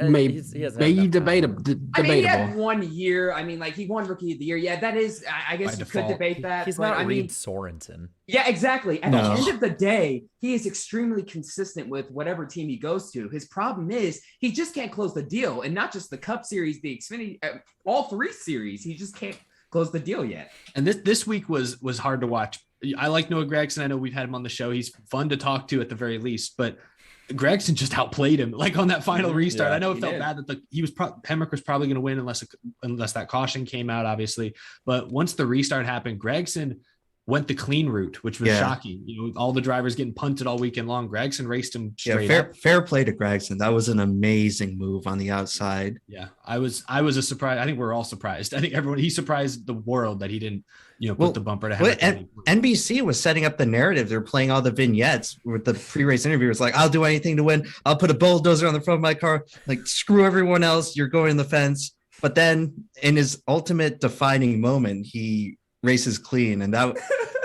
Maybe he hasn't had enough debatable. time. I mean, he had 1 year. I mean, like, he won Rookie of the Year. Yeah, that is. I guess By you default. could debate that. He's but not I mean, Reed Sorensen. yeah, exactly. At No. the end of the day, he is extremely consistent with whatever team he goes to. His problem is he just can't close the deal, and not just the Cup Series, the Xfinity, all 3 series. He just can't close the deal yet. And this week was hard to watch. I like Noah Gragson. I know we've had him on the show. He's fun to talk to at the very least, but Gragson just outplayed him, like on that final restart. Yeah, I know it he felt did. bad that Hemric was probably going to win unless that caution came out, obviously. But once the restart happened, Gragson went the clean route, which was shocking. All the drivers getting punted all weekend long. Gragson raced him straight up. Fair play to Gragson. That was an amazing move on the outside. Yeah, I was a surprise. I think we're all surprised. I think he surprised the world that he didn't, put the bumper to Hemric. NBC was setting up the narrative. They're playing all the vignettes with the pre-race interviewers. Like, I'll do anything to win. I'll put a bulldozer on the front of my car. Like, screw everyone else. You're going the fence. But then in his ultimate defining moment, he races clean. And that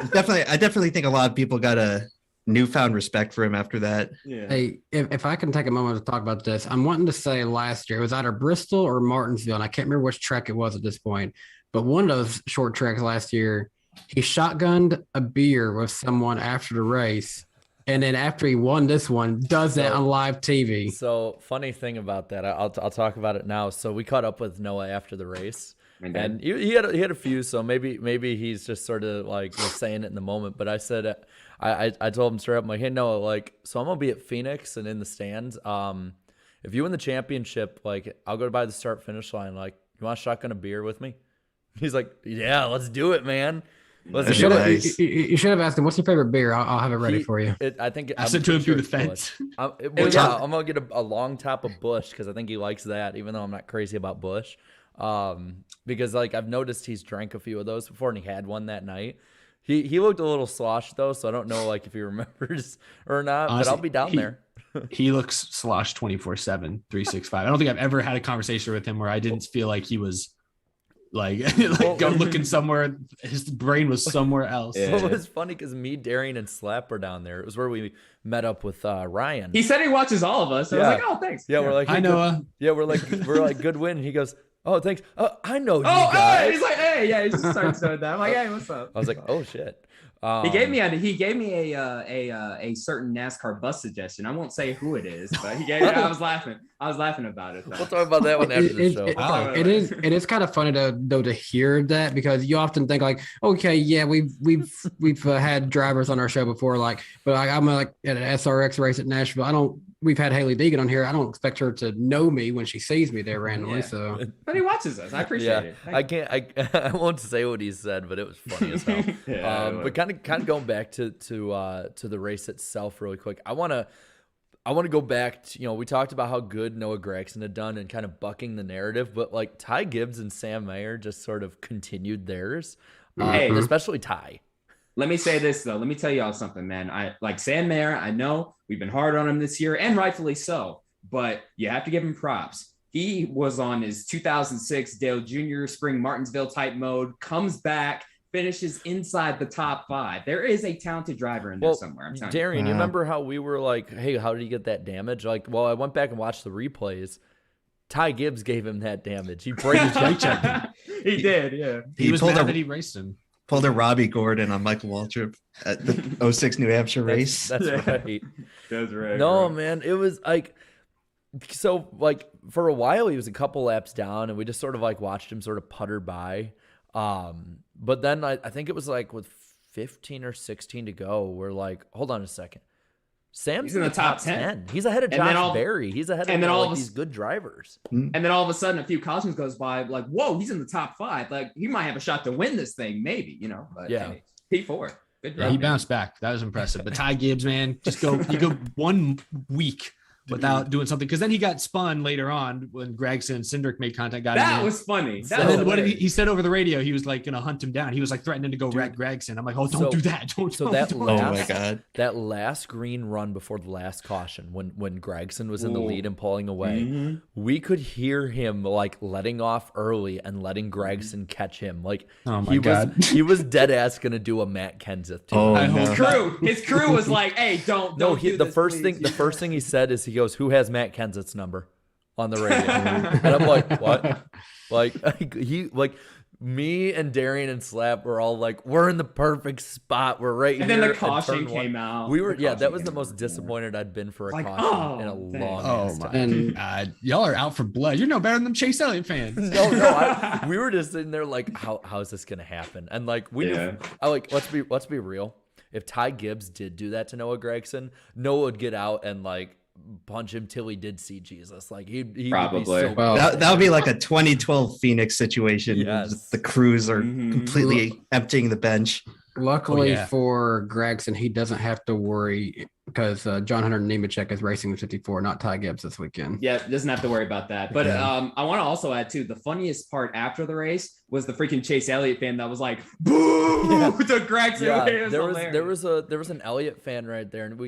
I definitely think a lot of people got a newfound respect for him after that. Yeah. Hey, if I can take a moment to talk about this, I'm wanting to say last year it was either Bristol or Martinsville, and I can't remember which track it was at this point. But one of those short tracks last year, he shotgunned a beer with someone after the race, and then after he won this one, does that on live TV. So funny thing about that, I'll talk about it now. So we caught up with Noah after the race, and he had a few. So maybe he's just sort of like was saying it in the moment. But I said I told him straight up, I'm like, hey Noah, like, so I'm gonna be at Phoenix and in the stands. If you win the championship, like, I'll go by the start finish line. Like, you want to shotgun a beer with me? He's like, yeah, let's do it, man. That'd You be should, have, nice. you should have asked him, what's your favorite beer? I'll have it ready for you. I think I said to him through the fence. I'm gonna get a long top of Bush because I think he likes that, even though I'm not crazy about Bush. Because like I've noticed he's drank a few of those before, and he had one that night. He looked a little sloshed though, so I don't know like if he remembers or not. Honestly, but I'll be down there. He looks sloshed 24/7, 365. I don't think I've ever had a conversation with him where I didn't feel like he was like go looking somewhere. His brain was somewhere else. Yeah. Well, it was funny because me, Darian, and Slap were down there. It was where we met up with Ryan. He said he watches all of us. So I was like, oh, thanks. Yeah, we're like, I hey, know. Yeah, we're like, good win. And he goes, oh, thanks. I know you Oh, guys. hey, he's like, hey, yeah, he just started doing that. I'm like, hey, what's up? I was like, oh shit. He gave me a certain NASCAR bus suggestion. I won't say who it is, but he gave me. I was laughing about it. Though. We'll talk about that one after the show. It is kind of funny to hear that, because you often think like, okay, yeah, we've had drivers on our show before, like, but I'm like at an SRX race at Nashville. We've had Haley Deegan on here. I don't expect her to know me when she sees me there randomly. Yeah. So, but he watches us. I appreciate it. I won't say what he said, but it was funny as hell. But kind of going back to the race itself really quick. I want to go back to, we talked about how good Noah Gragson had done and kind of bucking the narrative, but like Ty Gibbs and Sam Mayer just sort of continued theirs. Especially Ty. Let me say this though. Let me tell y'all something, man. I like Sam Mayer. I know we've been hard on him this year, and rightfully so. But you have to give him props. He was on his 2006 Dale Jr. Spring Martinsville type mode. Comes back, finishes inside the top 5. There is a talented driver in there somewhere. I'm telling you. Darian, you remember how we were like, "Hey, how did he get that damage?" Like, well, I went back and watched the replays. Ty Gibbs gave him that damage. He brake checked. He did, yeah. He was mad that he raced him. Pulled a Robbie Gordon on Michael Waltrip at the 06 New Hampshire race. That's right. That's right. No, man, it was like, so like for a while he was a couple laps down, and we just sort of like watched him sort of putter by. But then I think it was like with 15 or 16 to go, we're like, hold on a second. Sam's in the top 10. He's ahead of Josh Berry. He's ahead of these good drivers. And then all of a sudden, a few cautions goes by, like, whoa, he's in the top 5. Like, he might have a shot to win this thing, maybe, But yeah, P4. Good job, he bounced back. That was impressive. But Ty Gibbs, man, you go 1 week without doing something. Because then he got spun later on when Gragson and Cindric made contact. That was funny. And then what did he said over the radio? He was like going to hunt him down. He was like threatening to go wreck Gragson. I'm like, oh, don't do that. Don't. Oh my God. That last green run before the last caution, when Gragson was in the lead and pulling away, we could hear him like letting off early and letting Gragson catch him. Like he was dead ass gonna do a Matt Kenseth too. Oh, His crew was like, hey, don't do the this, first please. the first thing he said is, he goes, "Who has Matt Kenseth's number?" on the radio. And I'm like, what? Me and Darian and Slap were all like, we're in the perfect spot. We're right and here. And then the caution came out. That was the most disappointed I'd been for a caution in a long ass time. And y'all are out for blood. You're no better than them Chase Elliott fans. No, we were just sitting there like, how is this gonna happen? And like let's be real. If Ty Gibbs did do that to Noah Gragson, Noah would get out and like punch him till he did see Jesus. Like he probably would be so that would be like a 2012 Phoenix situation. Yes. The crews are completely emptying the bench. Luckily for Gragson, he doesn't have to worry because John Hunter Nemechek is racing the 54, not Ty Gibbs this weekend. Yeah, doesn't have to worry about that. But I want to also add too, the funniest part after the race was the freaking Chase Elliott fan that was like, "Boo!" to Gragson. Yeah, there was an Elliott fan right there, and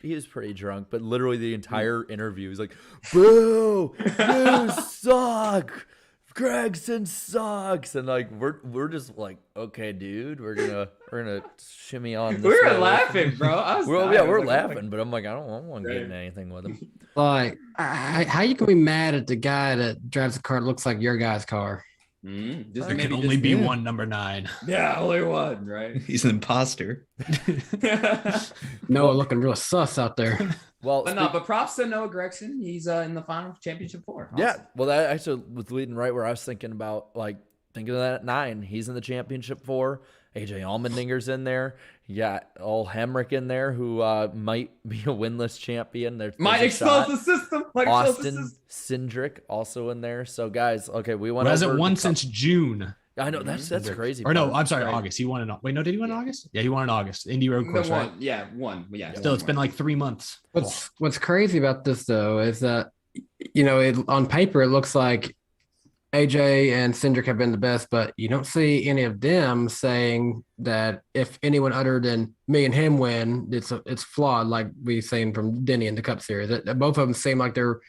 he was pretty drunk, but literally the entire interview was like, "Boo! You suck! Gragson sucks!" And like we're just like, okay, dude, we're gonna shimmy on. This we were laughing, bro. We're laughing, but I'm like, I don't want to get into anything with him. Like, how you can be mad at the guy that drives a car that looks like your guy's car? There can only be one number 9. Yeah, only one, right? He's an imposter. Noah looking real sus out there. Well, but props to Noah Gragson. He's in the final championship 4. Awesome. Yeah, well, that actually was leading right where I was thinking about, like, thinking of that at 9. He's in the championship 4. AJ Allmendinger's in there. You got old Hemric in there, who might be a winless champion. Might expose the system. Austin Cindric also in there. So, guys, okay, we went. Hasn't won since June. I know that's crazy. Or no, I'm sorry, August. He won in did he win in August? Yeah, he won in August. Indy Road Course, right? Yeah, one. Yeah. Still, it's been like 3 months. What's crazy about this though is that on paper it looks like AJ and Cindric have been the best, but you don't see any of them saying that if anyone other than me and him win, it's flawed, like we seen from Denny in the Cup Series. Both of them seem like they're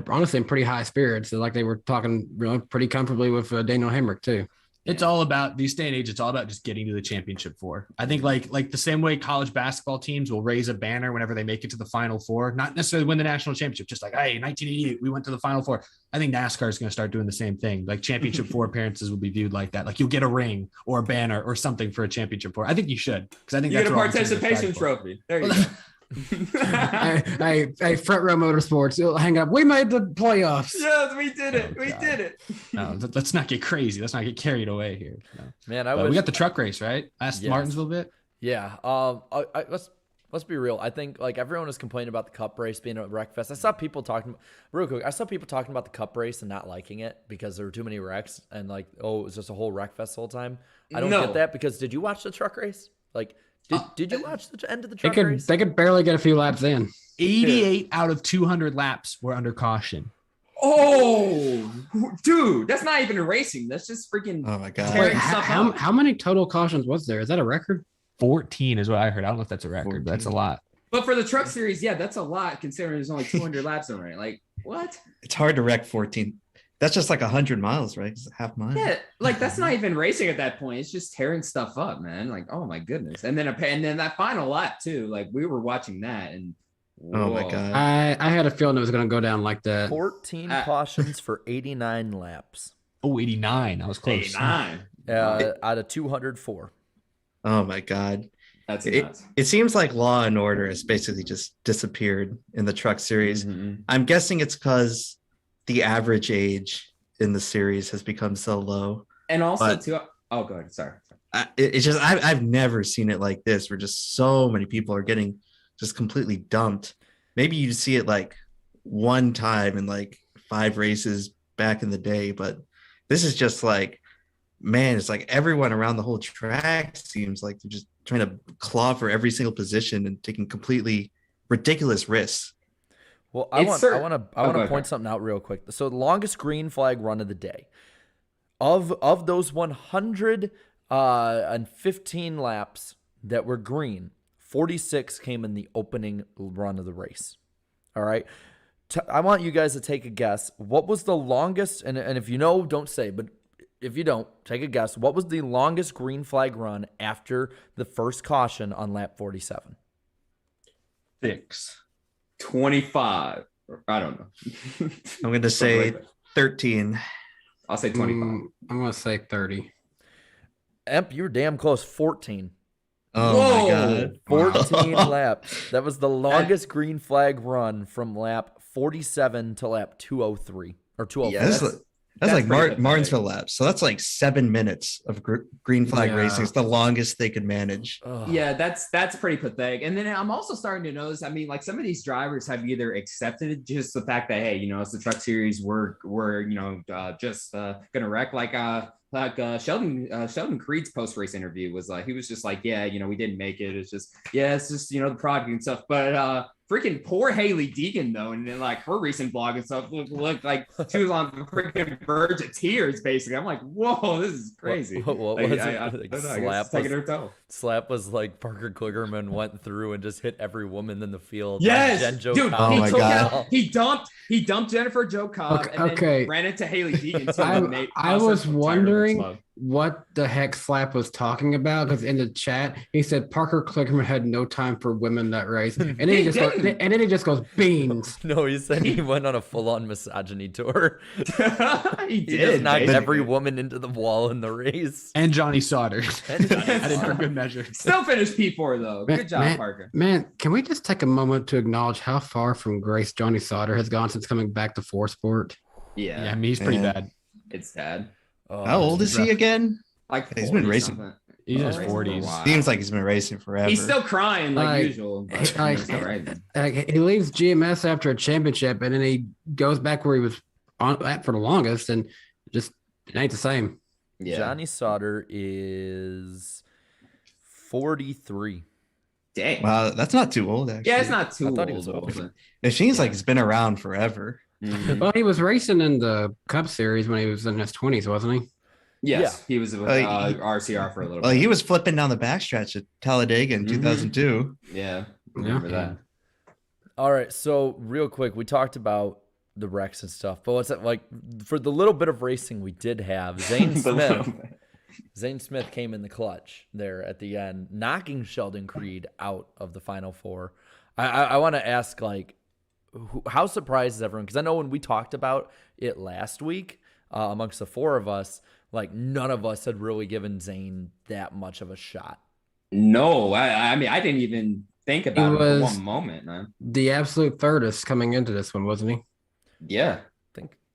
honestly in pretty high spirits. Like they were talking pretty comfortably with Daniel Hemric too. It's all about these day and age. It's all about just getting to the championship 4. I think like the same way college basketball teams will raise a banner whenever they make it to the Final 4, not necessarily win the national championship, just like, hey, 1988, we went to the Final 4. I think NASCAR is going to start doing the same thing. Like championship 4 appearances will be viewed like that. Like you'll get a ring or a banner or something for a championship 4. I think you should, because I think you that's get a participation trophy. There you go. hey, Front Row Motorsports, hang up. We made the playoffs. Yes, we did it. We did it. No, let's not get crazy. Let's not get carried away here. No. Man, we got the truck race, right? Martinsville bit. Yeah. Let's be real. I think like everyone is complaining about the Cup race being a wreck fest. I saw people talking about the Cup race and not liking it because there were too many wrecks and like, oh, it was just a whole wreck fest the whole time. I don't get that, because did you watch the truck race? Like, did you watch the end of the truck race? They could barely get a few laps in. 88 out of 200 laps were under caution. Oh, dude, that's not even racing. That's just freaking. Oh my God. Wait, how many total cautions was there? Is that a record? 14 is what I heard. I don't know if that's a record, but that's a lot. But for the truck series, yeah, that's a lot considering there's only 200 laps in it. Like, what? It's hard to wreck 14. That's just like 100 miles, right? It's a half mile. Yeah, like that's not even racing at that point. It's just tearing stuff up, man. Like, oh my goodness. And then that final lap too. Like we were watching that, and whoa. Oh my God. I had a feeling it was going to go down like that. 14 cautions for 89 laps. Oh, 89. I was close. 89. Out of 204. Oh my God. That's nuts. It seems like Law and Order has basically just disappeared in the truck series. Mm-hmm. I'm guessing it's because the average age in the series has become so low. And also too. Oh, go ahead. Sorry. It's just I've never seen it like this, where just so many people are getting just completely dumped. Maybe you see it like one time in like 5 races back in the day, but this is just like, man, it's like everyone around the whole track seems like they're just trying to claw for every single position and taking completely ridiculous risks. Well, I want to go point something out real quick. So the longest green flag run of the day, of those 115 laps that were green, 46 came in the opening run of the race. All right. I want you guys to take a guess. What was the longest, and if you know, don't say, but if you don't, take a guess. What was the longest green flag run after the first caution on lap 47? 25. I don't know. I'm going to say 13. I'll say 25. I'm going to say 30. Emp, you were damn close. 14. Oh Whoa. my God. 14 laps. That was the longest green flag run from lap 47 to lap 203 or 204. Yeah, That's like pretty pathetic. Martinsville laps. So that's like 7 minutes of green flag racing. It's the longest they could manage. Yeah, that's pretty pathetic. And then I'm also starting to notice, I mean, like some of these drivers have either accepted just the fact that, hey, you know, it's the truck series, we're just gonna wreck, like Sheldon Creed's post-race interview was like, he was just like, yeah, you know, we didn't make it. It's just, you know, the product and stuff. But freaking poor Haley Deegan though, and then like her recent blog and stuff looked like she was on the freaking verge of tears. Basically, I'm like, whoa, this is crazy. What Like, was it? I Like, don't know, I guess it's taking her toe. Slap was like Parker Kligerman went through and just hit every woman in the field. Yes, Jen Jo dude. Cobb. Oh He my took God. out. He dumped Jennifer Jo Cobb and then ran into Haley Deegan. I was wondering what the heck Slap was talking about, because in the chat he said Parker Kligerman had no time for women that race, and then he just goes beans. No, he said he went on a full-on misogyny tour. He He did. just knocked basically. every woman into the wall in the race. And Johnny Sauter. And Added for good measure. Still finished P4 though. Good job, Parker. Man, can we just take a moment to acknowledge how far from grace Johnny Sauter has gone since coming back to four sport? Yeah, I Yeah, mean, he's pretty Man. bad. it's sad. Oh, How old is he again? Like He's been 40 racing. something. He's in his Racing for a 40s. while. Seems like he's been racing forever. He's still crying like Like, usual. But like- he's still racing. Like, he leaves GMS after a championship, and then he goes back where he was at for the longest, and just it ain't the same. Yeah. Johnny Sauter is 43. Dang. Wow, that's not too old, actually. Yeah, it's not too I old. thought he was though, old. but- It seems like it's been around forever. Mhm. Well, he was racing in the Cup Series when he was in his 20s, wasn't he? Yes, he was with RCR for a little Well, bit. he was flipping down the backstretch at Talladega in 2002. Yeah, remember that. All right, so real quick, we talked about the wrecks and stuff, but what's that like for the little bit of racing we did have? Zane Smith came in the clutch there at the end, knocking Sheldon Creed out of the final four. I want to ask, like, how surprised is everyone? Because I know when we talked about it last week amongst the four of us, like none of us had really given Zane that much of a shot. No, I mean, I didn't even think about it for was- one moment, man. The absolute thirdest coming into this one, wasn't he? Yeah.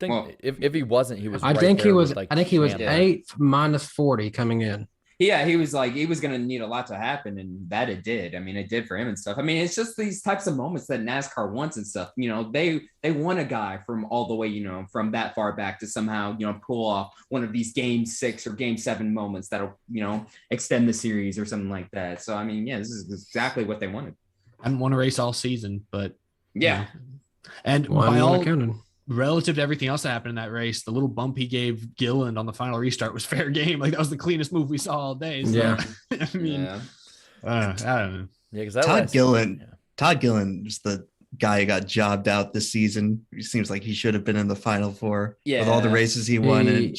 Think Well, if he wasn't, he was. I right think he there was. with, like, I think he was Hannah. 8th minus 40 coming in. Yeah, he was going to need a lot to happen, and that it did. I mean, it did for him and stuff. I mean, it's just these types of moments that NASCAR wants and stuff. You know, they want a guy from all the way, you know, from that far back to somehow, you know, pull off one of these game 6 or game 7 moments that'll, you know, extend the series or something like that. So, I mean, yeah, this is exactly what they wanted. I didn't want to race all season, but Yeah. And One by all counted. relative to everything else that happened in that race, the little bump he gave Gilland on the final restart was fair game. Like that was the cleanest move we saw all day. So, Yeah. I mean, Yeah. I don't know. Yeah, because that Todd last- Gillen. yeah. Todd Gillen is the guy who got jobbed out this season. He seems like he should have been in the final four with all the Yeah. races he won, and He-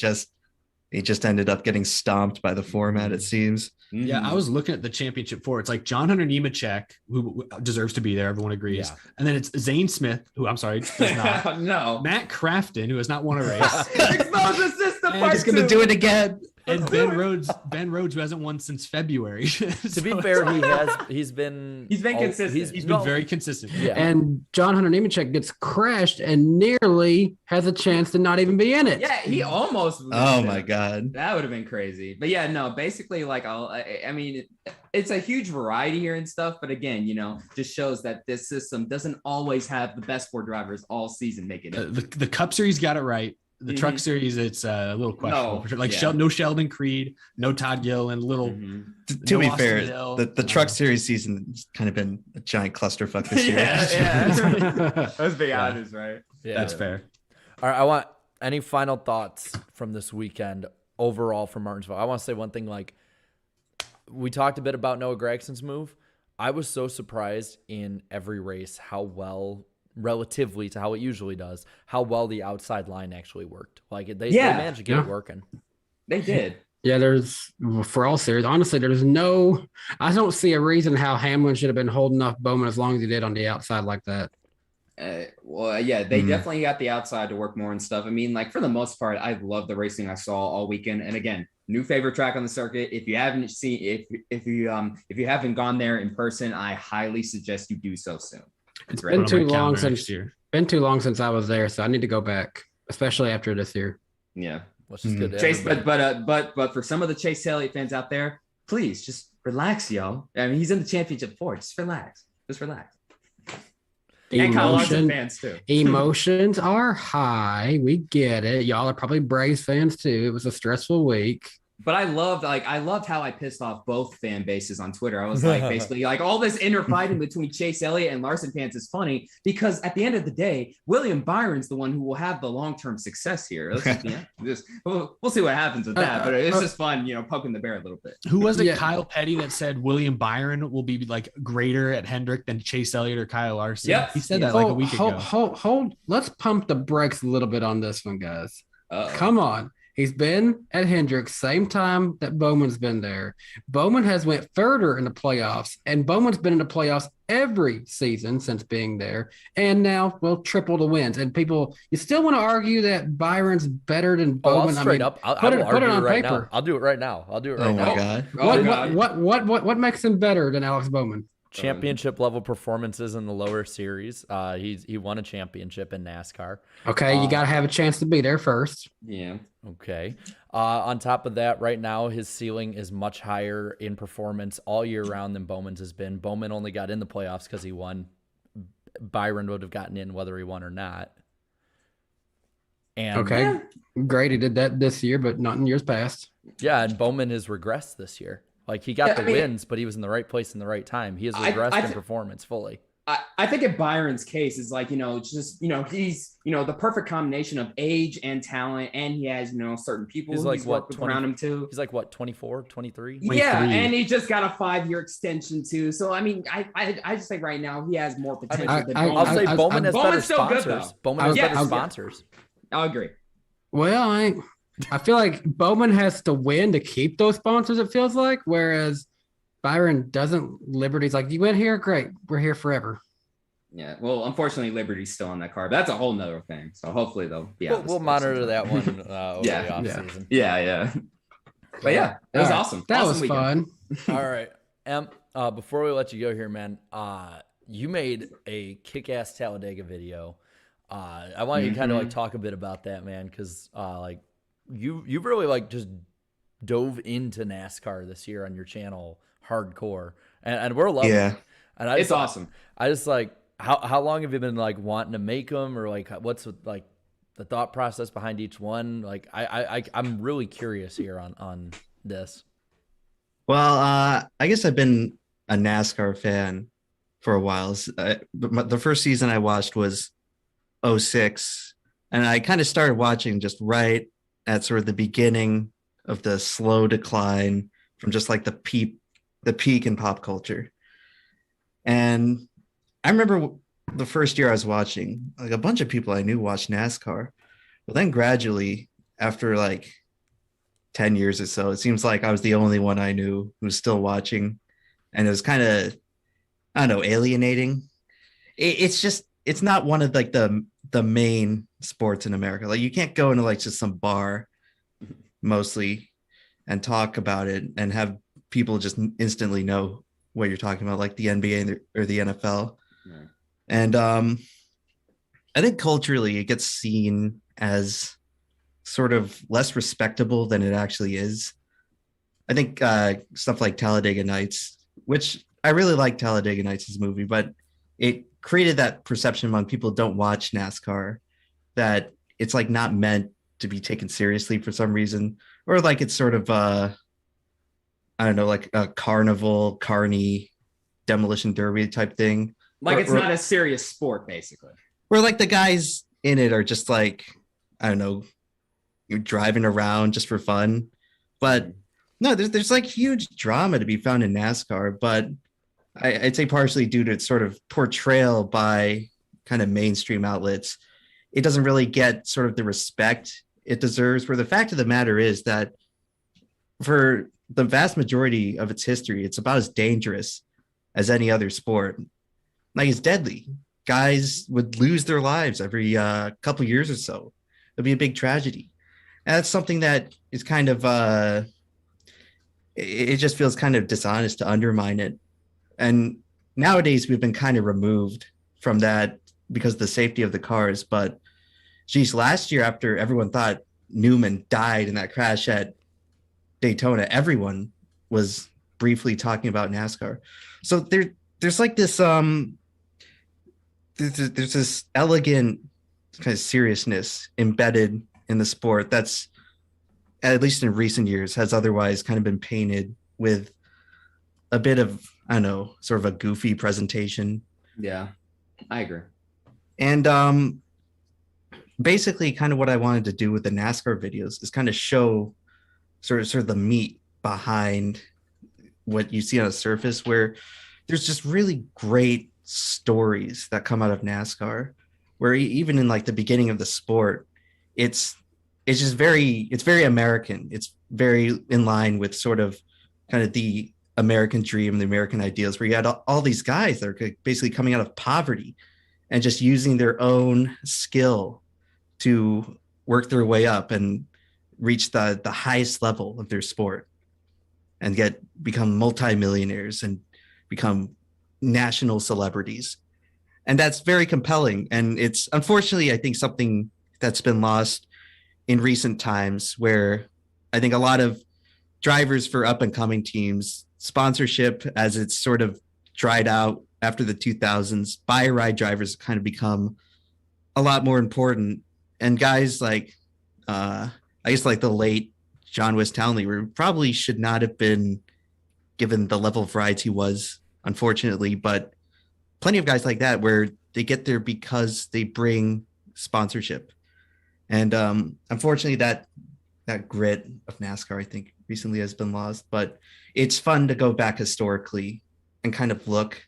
he just ended up getting stomped by the format, it seems. Yeah, I was looking at the championship four. It's like John Hunter Nemechek, who deserves to be there. Everyone agrees. Yeah. And then it's Zane Smith, who I'm sorry, does not. No. Matt Crafton, who has not won a race. Expose the system And part he's Gonna 2. do it again. And Ben Rhodes, who hasn't won since February. To be So fair, he's been consistent. he's been very consistent. yeah. And John Hunter Nemechek gets crashed and nearly has a chance to not even be in it. Yeah, he almost. Oh my God. That would have been crazy. But yeah, no, basically, like, I mean, it's a huge variety here and stuff. But again, you know, just shows that this system doesn't always have the best 4 drivers all season making it. The Cup Series got it right. The truck series, it's a little questionable. No, For sure. Like yeah. no Sheldon Creed, no Todd Gilliland, little. To no be Austin fair, Hill. the truck series season has kind of been a giant clusterfuck this year. yeah. Let's be honest, right? Yeah. That's fair. All right, I want any final thoughts from this weekend overall from Martinsville. I want to say one thing. Like, we talked a bit about Noah Gragson's move. I was so surprised in every race how well, relatively to how it usually does, how well the outside line actually worked. Like they managed to get it working. They did. Yeah, for all series, honestly, I don't see a reason how Hamlin should have been holding off Bowman as long as he did on the outside like that. They definitely got the outside to work more and stuff. I mean, like for the most part, I love the racing I saw all weekend. And again, new favorite track on the circuit. If you haven't seen, if you haven't gone there in person, I highly suggest you do so soon. It's been too long since I was there, so I need to go back, especially after this year. Yeah, which is good. Chase, but for some of the Chase Elliott fans out there, please just relax, y'all. I mean, he's in the championship four. Just relax. And Kyle Larson fans too. Emotions are high. We get it. Y'all are probably Braves fans too. It was a stressful week. But I loved how I pissed off both fan bases on Twitter. I was like, basically, like all this inner fighting between Chase Elliott and Larson fans is funny because at the end of the day, William Byron's the one who will have the long-term success here. We'll see what happens with that. But it's just fun, poking the bear a little bit. Who was it? Kyle Petty that said William Byron will be like greater at Hendrick than Chase Elliott or Kyle Larson. Yep. He said that like a week ago. Hold. Let's pump the brakes a little bit on this one, guys. Come on. He's been at Hendrick same time that Bowman's been there. Bowman has went further in the playoffs, and Bowman's been in the playoffs every season since being there, and now will triple the wins. And people, you still want to argue that Byron's better than Bowman? I'll straight up. Put it on right paper. Now. I'll do it right now. Oh my God. What makes him better than Alex Bowman? Championship level performances in the lower series. He won a championship in NASCAR. Okay, you got to have a chance to be there first. Yeah. Okay. On top of that, right now his ceiling is much higher in performance all year round than Bowman's has been. Bowman only got in the playoffs because he won. Byron would have gotten in whether he won or not. And okay, great. He did that this year, but not in years past. Yeah, and Bowman has regressed this year. Like he got wins, but he was in the right place in the right time. He has regressed in performance fully. I think in Byron's case is like, he's, the perfect combination of age and talent. And he has, certain people he's like what, around him too. He's like what, 24, 23? Yeah. And he just got a 5-year extension too. So, I mean, I just think right now he has more potential than Bowman. I'll say Bowman has better sponsors. Bowman has better sponsors. I'll agree. Well, I feel like Bowman has to win to keep those sponsors, it feels like, whereas Byron doesn't. Liberty's like, you went here, great. We're here forever. Yeah, well, unfortunately, Liberty's still on that card. But that's a whole nother thing. So hopefully they'll be out. We'll monitor that one over the offseason. Yeah. But yeah, it was awesome. That awesome was weekend. fun. All right. Before we let you go here, man, you made a kick-ass Talladega video. I want you to kind of like talk a bit about that, man, because you really like just dove into NASCAR this year on your channel hardcore, and we're loving it. And it's awesome. I just like how long have you been like wanting to make them, or like what's like the thought process behind each one? Like I'm really curious here on this. Well, I guess I've been a NASCAR fan for a while. The first season I watched was 2006, and I kind of started watching just right at sort of the beginning of the slow decline from just like the peak in pop culture. And I remember the first year I was watching, like a bunch of people I knew watched NASCAR, but then gradually after like 10 years or so, it seems like I was the only one I knew who was still watching. And it was kind of, I don't know, alienating. It's not one of like the main sports in America. Like you can't go into like just some bar mostly and talk about it and have people just instantly know what you're talking about, like the NBA or the NFL. Yeah. And I think culturally it gets seen as sort of less respectable than it actually is. I think stuff like Talladega Nights, which I really like Talladega Nights as a movie, but it created that perception among people who don't watch NASCAR that it's like not meant to be taken seriously for some reason, or like it's sort of I don't know, like a carnival, carny, demolition derby type thing. Like Or- it's or- not a serious sport, basically. Where like the guys in it are just like, I don't know, you're driving around just for fun. But no, there's like huge drama to be found in NASCAR, but I'd say partially due to its sort of portrayal by kind of mainstream outlets, it doesn't really get sort of the respect it deserves. Where the fact of the matter is that for the vast majority of its history, it's about as dangerous as any other sport. Like it's deadly. Guys would lose their lives every couple years or so. It'd be a big tragedy. And that's something that is kind of it just feels kind of dishonest to undermine it. And nowadays we've been kind of removed from that because of the safety of the cars. But geez, last year after everyone thought Newman died in that crash at Daytona, everyone was briefly talking about NASCAR. So there's like this there's this elegant kind of seriousness embedded in the sport that's, at least in recent years, has otherwise kind of been painted with a bit of, I don't know, sort of a goofy presentation. Yeah, I agree. And basically kind of what I wanted to do with the NASCAR videos is kind of show sort of the meat behind what you see on the surface, where there's just really great stories that come out of NASCAR, where even in like the beginning of the sport, it's very American. It's very in line with sort of kind of the American dream, the American ideals, where you had all these guys that are basically coming out of poverty and just using their own skill to work their way up and reach the highest level of their sport and become multimillionaires and become national celebrities. And that's very compelling. And it's unfortunately, I think, something that's been lost in recent times, where I think a lot of drivers for up and coming teams, sponsorship, as it's sort of dried out after the 2000s, buy ride drivers kind of become a lot more important. And guys like, I guess like the late John West Townley probably should not have been given the level of rides he was, unfortunately, but plenty of guys like that where they get there because they bring sponsorship. And unfortunately, that grit of NASCAR, I think, recently has been lost. But it's fun to go back historically and kind of look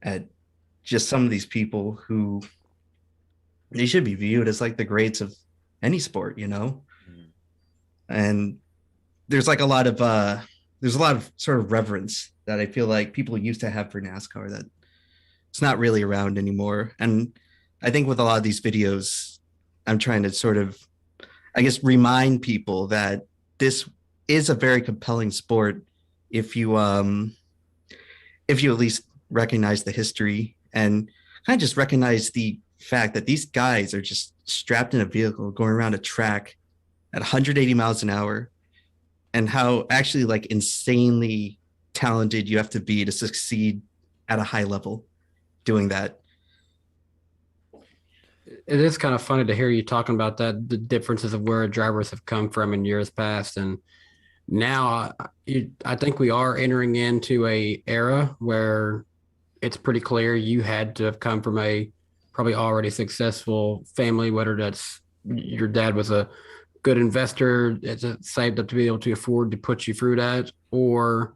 at just some of these people who they should be viewed as like the greats of any sport, you know? And there's like a lot of sort of reverence that I feel like people used to have for NASCAR that it's not really around anymore. And I think with a lot of these videos, I'm trying to sort of, I guess, remind people that this is a very compelling sport if you at least recognize the history and kind of just recognize the fact that these guys are just strapped in a vehicle going around a track at 180 miles an hour, and how actually like insanely talented you have to be to succeed at a high level doing that. It is kind of funny to hear you talking about that, the differences of where drivers have come from in years past. And now I think we are entering into a era where it's pretty clear you had to have come from a probably already successful family, whether that's your dad was a good investor, it's saved up to be able to afford to put you through that, or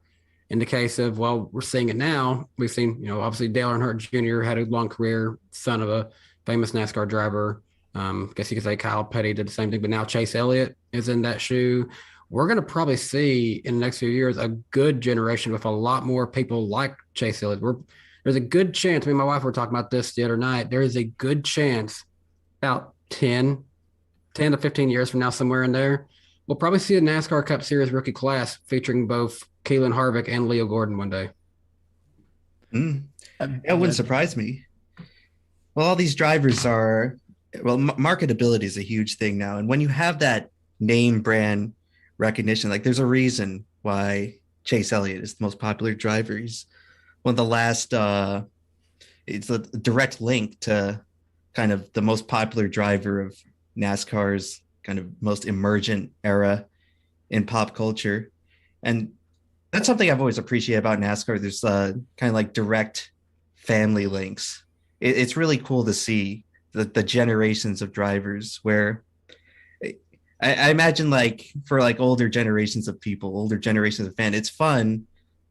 in the case of, well, we're seeing it now. We've seen, obviously Dale Earnhardt Jr. had a long career, son of a famous NASCAR driver. I guess you could say Kyle Petty did the same thing, but now Chase Elliott is in that shoe. We're going to probably see in the next few years a good generation with a lot more people like Chase Elliott. There's a good chance, me and my wife were talking about this the other night, there is a good chance about 10 to 15 years from now, somewhere in there, we'll probably see a NASCAR Cup Series rookie class featuring both Keelan Harvick and Leo Gordon one day. That wouldn't surprise me. Well, all these drivers are, marketability is a huge thing now. And when you have that name brand recognition, like there's a reason why Chase Elliott is the most popular driver. He's one of the last, it's a direct link to kind of the most popular driver of NASCAR's kind of most emergent era in pop culture. And that's something I've always appreciated about NASCAR. There's kind of like direct family links. It's really cool to see the generations of drivers where I imagine like for like older generations of people, older generations of fans, it's fun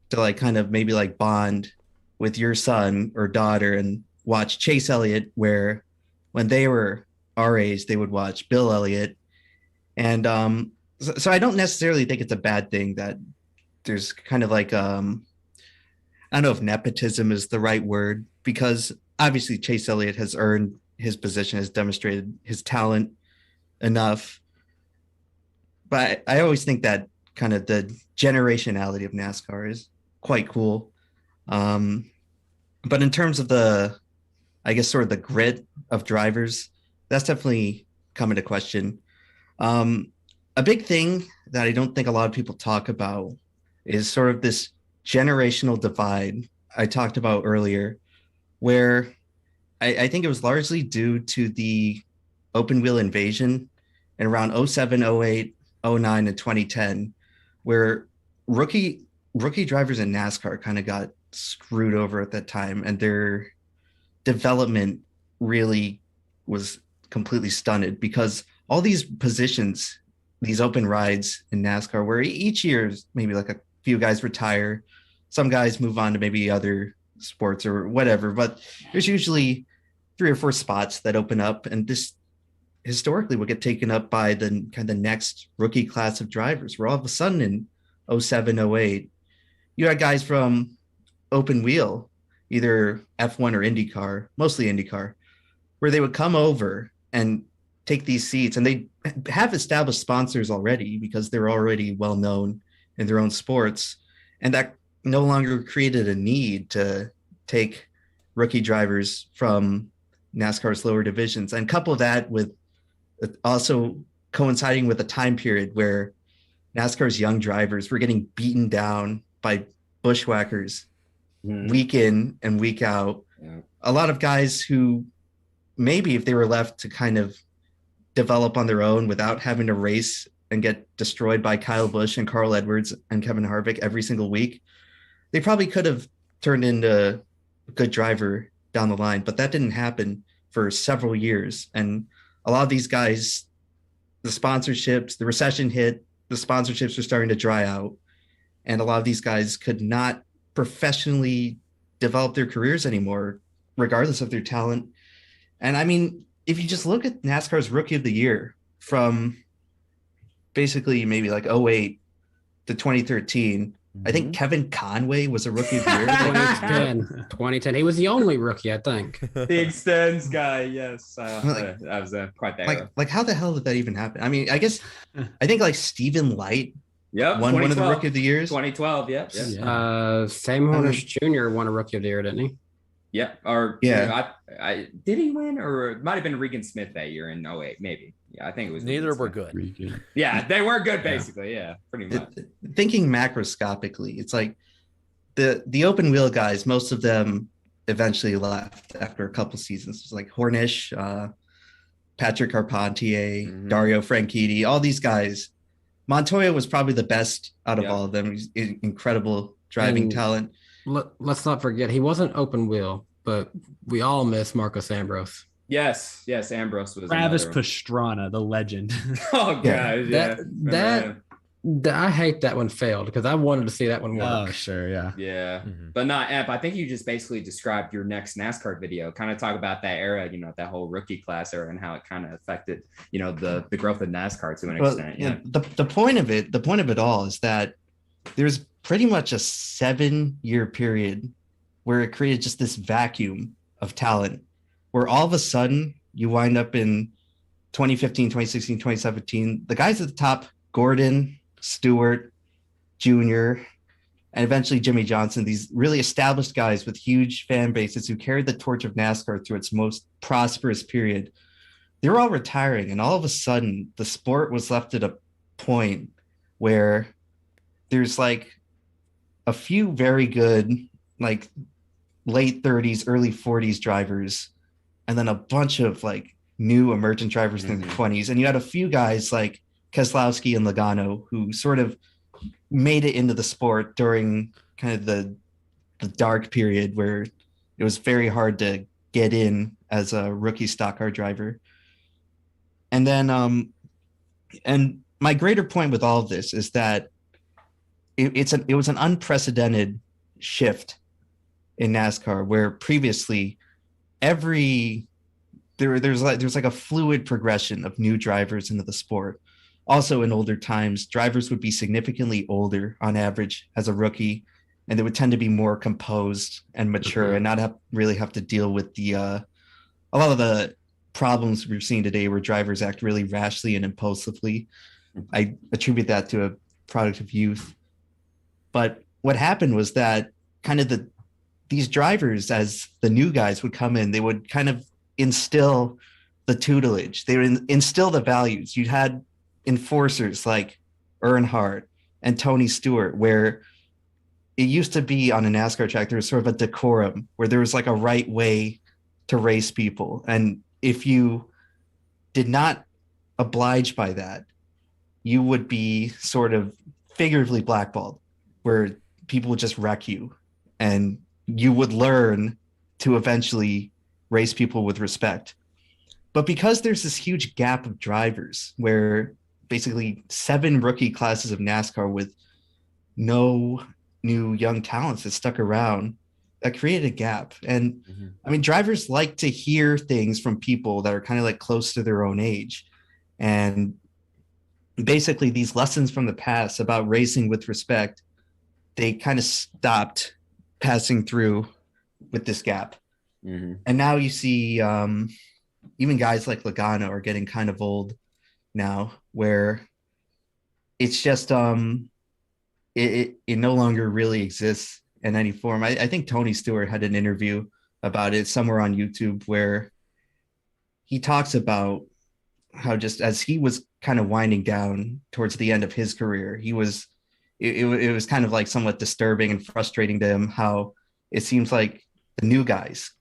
to like kind of maybe like bond with your son or daughter and watch Chase Elliott, where when they were our age, they would watch Bill Elliott. And so I don't necessarily think it's a bad thing that there's kind of like, I don't know if nepotism is the right word, because obviously Chase Elliott has earned his position, has demonstrated his talent enough. But I always think that kind of the generationality of NASCAR is quite cool. But in terms of the, I guess, sort of the grit of drivers, that's definitely come into question. A big thing that I don't think a lot of people talk about is sort of this generational divide I talked about earlier, where I think it was largely due to the open wheel invasion in around 07, 08, 09, and 2010, where rookie drivers in NASCAR kind of got screwed over at that time, and their development really was completely stunted because all these positions, these open rides in NASCAR, where each year maybe like a few guys retire, some guys move on to maybe other sports or whatever, but there's usually 3 or 4 spots that open up, and this historically would get taken up by the kind of next rookie class of drivers, where all of a sudden in 07, 08, you had guys from open wheel, either F1 or IndyCar, mostly IndyCar, where they would come over and take these seats, and they have established sponsors already because they're already well known in their own sports, and that no longer created a need to take rookie drivers from NASCAR's lower divisions. And couple that with also coinciding with a time period where NASCAR's young drivers were getting beaten down by bushwhackers week in and week out. Yeah. A lot of guys who maybe if they were left to kind of develop on their own without having to race and get destroyed by Kyle Busch and Carl Edwards and Kevin Harvick every single week, they probably could have turned into a good driver down the line, but that didn't happen for several years. And a lot of these guys, the sponsorships, the recession hit, the sponsorships were starting to dry out, and a lot of these guys could not professionally develop their careers anymore, regardless of their talent. And I mean, if you just look at NASCAR's Rookie of the Year from basically maybe like 08 to 2013, I think Kevin Conway was a Rookie of the Year. 2010. He was the only rookie, I think. The extends guy, yes. That was quite the like how the hell did that even happen? I mean, I guess I think like Stephen Light won one of the Rookie of the Years. 2012, yep. Sam Hornish Jr. won a Rookie of the Year, didn't he? Yeah, or yeah. I did he win, or it might have been Regan Smith that year in 08, maybe. Yeah, I think it was. Neither were Smith. good. Yeah, they were good, basically. Yeah, pretty much. Thinking macroscopically, it's like the open wheel guys, most of them eventually left after a couple seasons. It's like Hornish, Patrick Carpentier, Dario Franchitti, all these guys. Montoya was probably the best out of all of them. He's incredible driving talent. Let's not forget, he wasn't open wheel, but we all miss Marcos Ambrose. Yes, Ambrose was Travis Pastrana, the legend. Oh god, yeah. That I hate that one failed because I wanted to see that one work. Oh, sure, yeah. Yeah. But not Emp. I think you just basically described your next NASCAR video. Kind of talk about that era, that whole rookie class era and how it kind of affected, the growth of NASCAR to an extent. Yeah. The point of it all is that there's pretty much a 7-year period where it created just this vacuum of talent, where all of a sudden you wind up in 2015, 2016, 2017, the guys at the top, Gordon, Stewart, Jr., and eventually Jimmy Johnson, these really established guys with huge fan bases who carried the torch of NASCAR through its most prosperous period. They were all retiring, and all of a sudden the sport was left at a point where there's like a few very good, like late 30s, early 40s drivers, and then a bunch of like new emergent drivers in their 20s. And you had a few guys like Keselowski and Logano who sort of made it into the sport during kind of the dark period where it was very hard to get in as a rookie stock car driver. And then, and my greater point with all of this is that it was an unprecedented shift in NASCAR where previously there's like a fluid progression of new drivers into the sport. Also in older times, drivers would be significantly older on average as a rookie, and they would tend to be more composed and mature and not really have to deal with a lot of the problems we're seeing today where drivers act really rashly and impulsively. I attribute that to a product of youth. But what happened was that kind of these drivers, as the new guys would come in, they would kind of instill the tutelage. They would instill the values. You had enforcers like Earnhardt and Tony Stewart, where it used to be on a NASCAR track, there was sort of a decorum where there was like a right way to race people. And if you did not oblige by that, you would be sort of figuratively blackballed, where people would just wreck you. And you would learn to eventually race people with respect. But because there's this huge gap of drivers where basically 7 rookie classes of NASCAR with no new young talents that stuck around, that created a gap. And I mean, drivers like to hear things from people that are kind of like close to their own age. And basically these lessons from the past about racing with respect, they kind of stopped passing through with this gap. And now you see even guys like Logano are getting kind of old now, where it's just it no longer really exists in any form. I think Tony Stewart had an interview about it somewhere on YouTube where he talks about how just as he was kind of winding down towards the end of his career, it was kind of like somewhat disturbing and frustrating to him how it seems like the new guys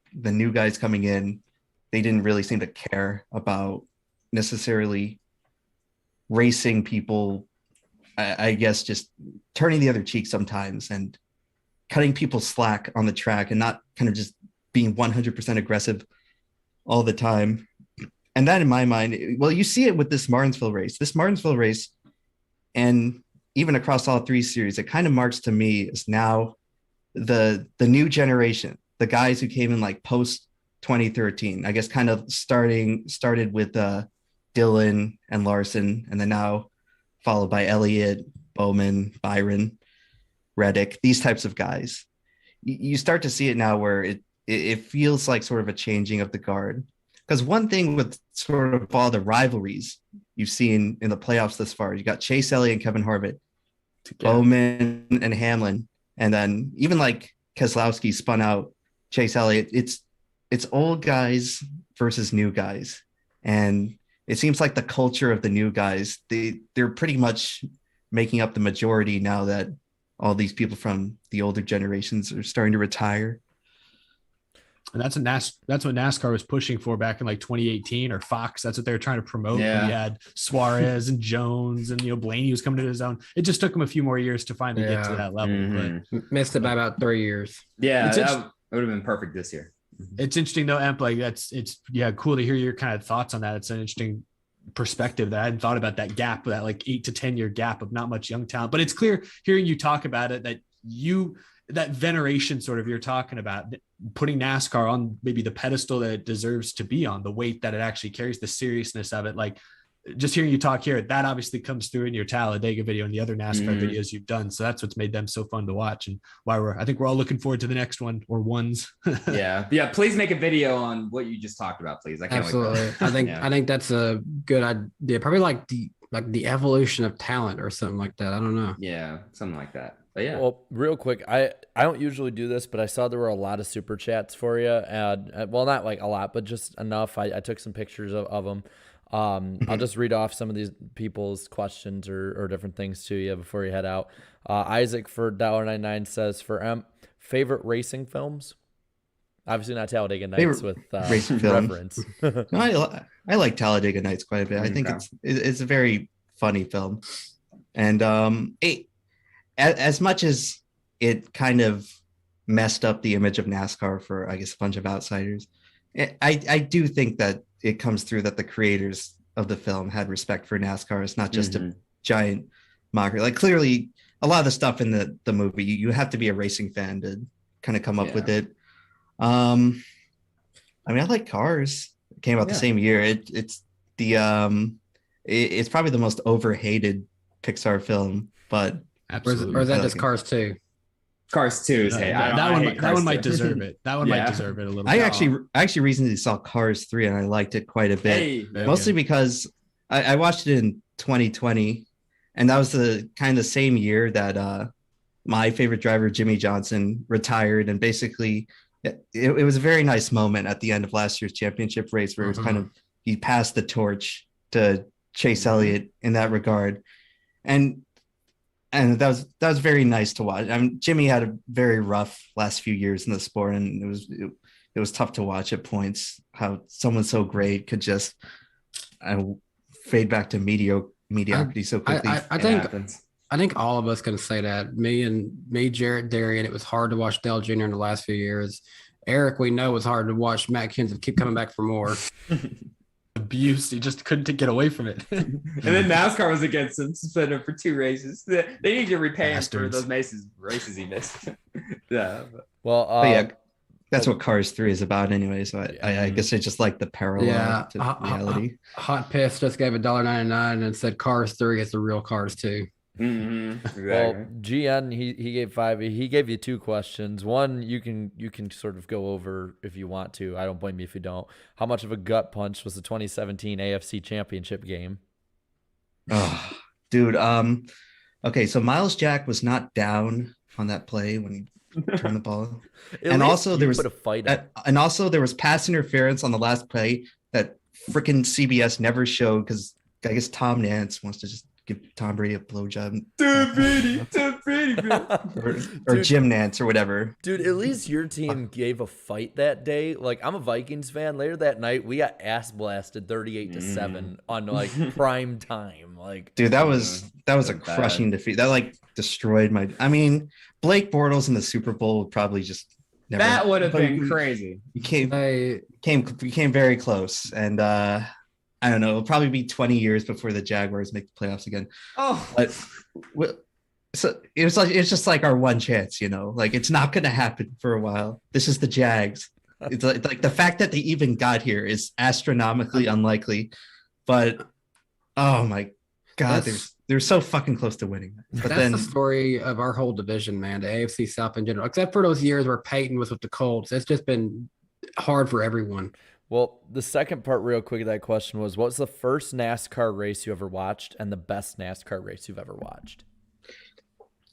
coming in, they didn't really seem to care about necessarily racing people. I guess just turning the other cheek sometimes and cutting people slack on the track and not kind of just being 100% aggressive all the time. And that in my mind, well, you see it with this Martinsville race, and even across all 3 series, it kind of marks to me as now the new generation, the guys who came in like post 2013, I guess kind of started with Dillon and Larson, and then now followed by Elliott, Bowman, Byron, Reddick, these types of guys. You start to see it now where it feels like sort of a changing of the guard. Because one thing with sort of all the rivalries you've seen in the playoffs thus far, you got Chase Elliott and Kevin Harvick, Bowman and Hamlin, and then even like Keselowski spun out Chase Elliott. It's old guys versus new guys. And it seems like the culture of the new guys, they're pretty much making up the majority now that all these people from the older generations are starting to retire. And that's what NASCAR was pushing for back in like 2018, or Fox. That's what they were trying to promote. Yeah. You had Suarez and Jones and, Blaney was coming to his own. It just took them a few more years to finally get to that level. But missed it by about 3 years. Yeah, that would have been perfect this year. It's interesting though, Emp, like it's cool to hear your kind of thoughts on that. It's an interesting perspective that I hadn't thought about, that gap, that like 8 to 10 year gap of not much young talent. But it's clear hearing you talk about it that veneration sort of you're talking about, putting NASCAR on maybe the pedestal that it deserves to be on, the weight that it actually carries, the seriousness of it. Like just hearing you talk here, that obviously comes through in your Talladega video and the other NASCAR videos you've done. So that's what's made them so fun to watch, and why I think we're all looking forward to the next one or ones. Yeah. Please make a video on what you just talked about, please. I can't Absolutely. wait for that. I think that's a good idea. Probably like the evolution of talent or something like that. I don't know. Yeah, something like that. But yeah. Well, real quick, I don't usually do this, but I saw there were a lot of super chats for you, and well, not like a lot, but just enough. I took some pictures of them. I'll just read off some of these people's questions or different things to you before you head out. Isaac for $1.99 says, for favorite racing films. Obviously not Talladega Nights with race film. reference. No, I like Talladega Nights quite a bit. I think it's a very funny film, and as much as it kind of messed up the image of NASCAR for, I guess, a bunch of outsiders, I do think that it comes through that the creators of the film had respect for NASCAR. It's not just a giant mockery. Like, clearly a lot of the stuff in the movie, you have to be a racing fan to kind of come up with it. I mean, I like Cars. It came out the same year. It's probably the most overhated Pixar film, but Absolutely. Or is that just Cars 2? Cars 2 is that one might deserve it. That one might deserve it a little bit. I actually recently saw Cars 3 and I liked it quite a bit. Mostly because I watched it in 2020, and that was the kind of the same year that my favorite driver, Jimmy Johnson, retired. And basically it was a very nice moment at the end of last year's championship race where it was kind of, he passed the torch to Chase Elliott in that regard. And that was very nice to watch. I mean, Jimmy had a very rough last few years in the sport, and it was tough to watch at points how someone so great could just fade back to mediocrity so quickly. I think all of us can say that. Me, Jarrett, Darian, it was hard to watch Dale Jr. in the last few years. Eric, we know it was hard to watch Matt Kenseth keep coming back for more. Abuse. He just couldn't get away from it. And then NASCAR was against him, suspended for 2 races. They need to repay him for those races he missed. Well, that's what Cars 3 is about anyway. So I guess I just like the parallel to reality. Hot Piss just gave $1.99 and said Cars 3 is the real Cars 2. Exactly. Well, GN he gave 5. He gave you 2 questions. One you can sort of go over if you want to. I don't blame you if you don't. How much of a gut punch was the 2017 AFC Championship game? Oh, dude. Okay, so Miles Jack was not down on that play when he turned the ball. And also there was put a fight and also there was pass interference on the last play that freaking CBS never showed because I guess Tom Nance wants to just give Tom Brady a blowjob. Tom Brady, or Jim Nance or whatever. Dude, at least your team gave a fight that day. Like, I'm a Vikings fan. Later that night, we got ass blasted 38-7 on like prime time. Like, dude, that was a crushing defeat. That like destroyed my. I mean, Blake Bortles in the Super Bowl would probably just never. That would have been crazy. We came very close, and I don't know. It'll probably be 20 years before the Jaguars make the playoffs again. But so it's just like our one chance, you know. Like, it's not going to happen for a while. This is the Jags. It's like the fact that they even got here is astronomically unlikely. But oh my God, they're so fucking close to winning. But that's the story of our whole division, man. The AFC South in general, except for those years where Peyton was with the Colts. It's just been hard for everyone. Well, the second part real quick of that question was, what's the first NASCAR race you ever watched and the best NASCAR race you've ever watched?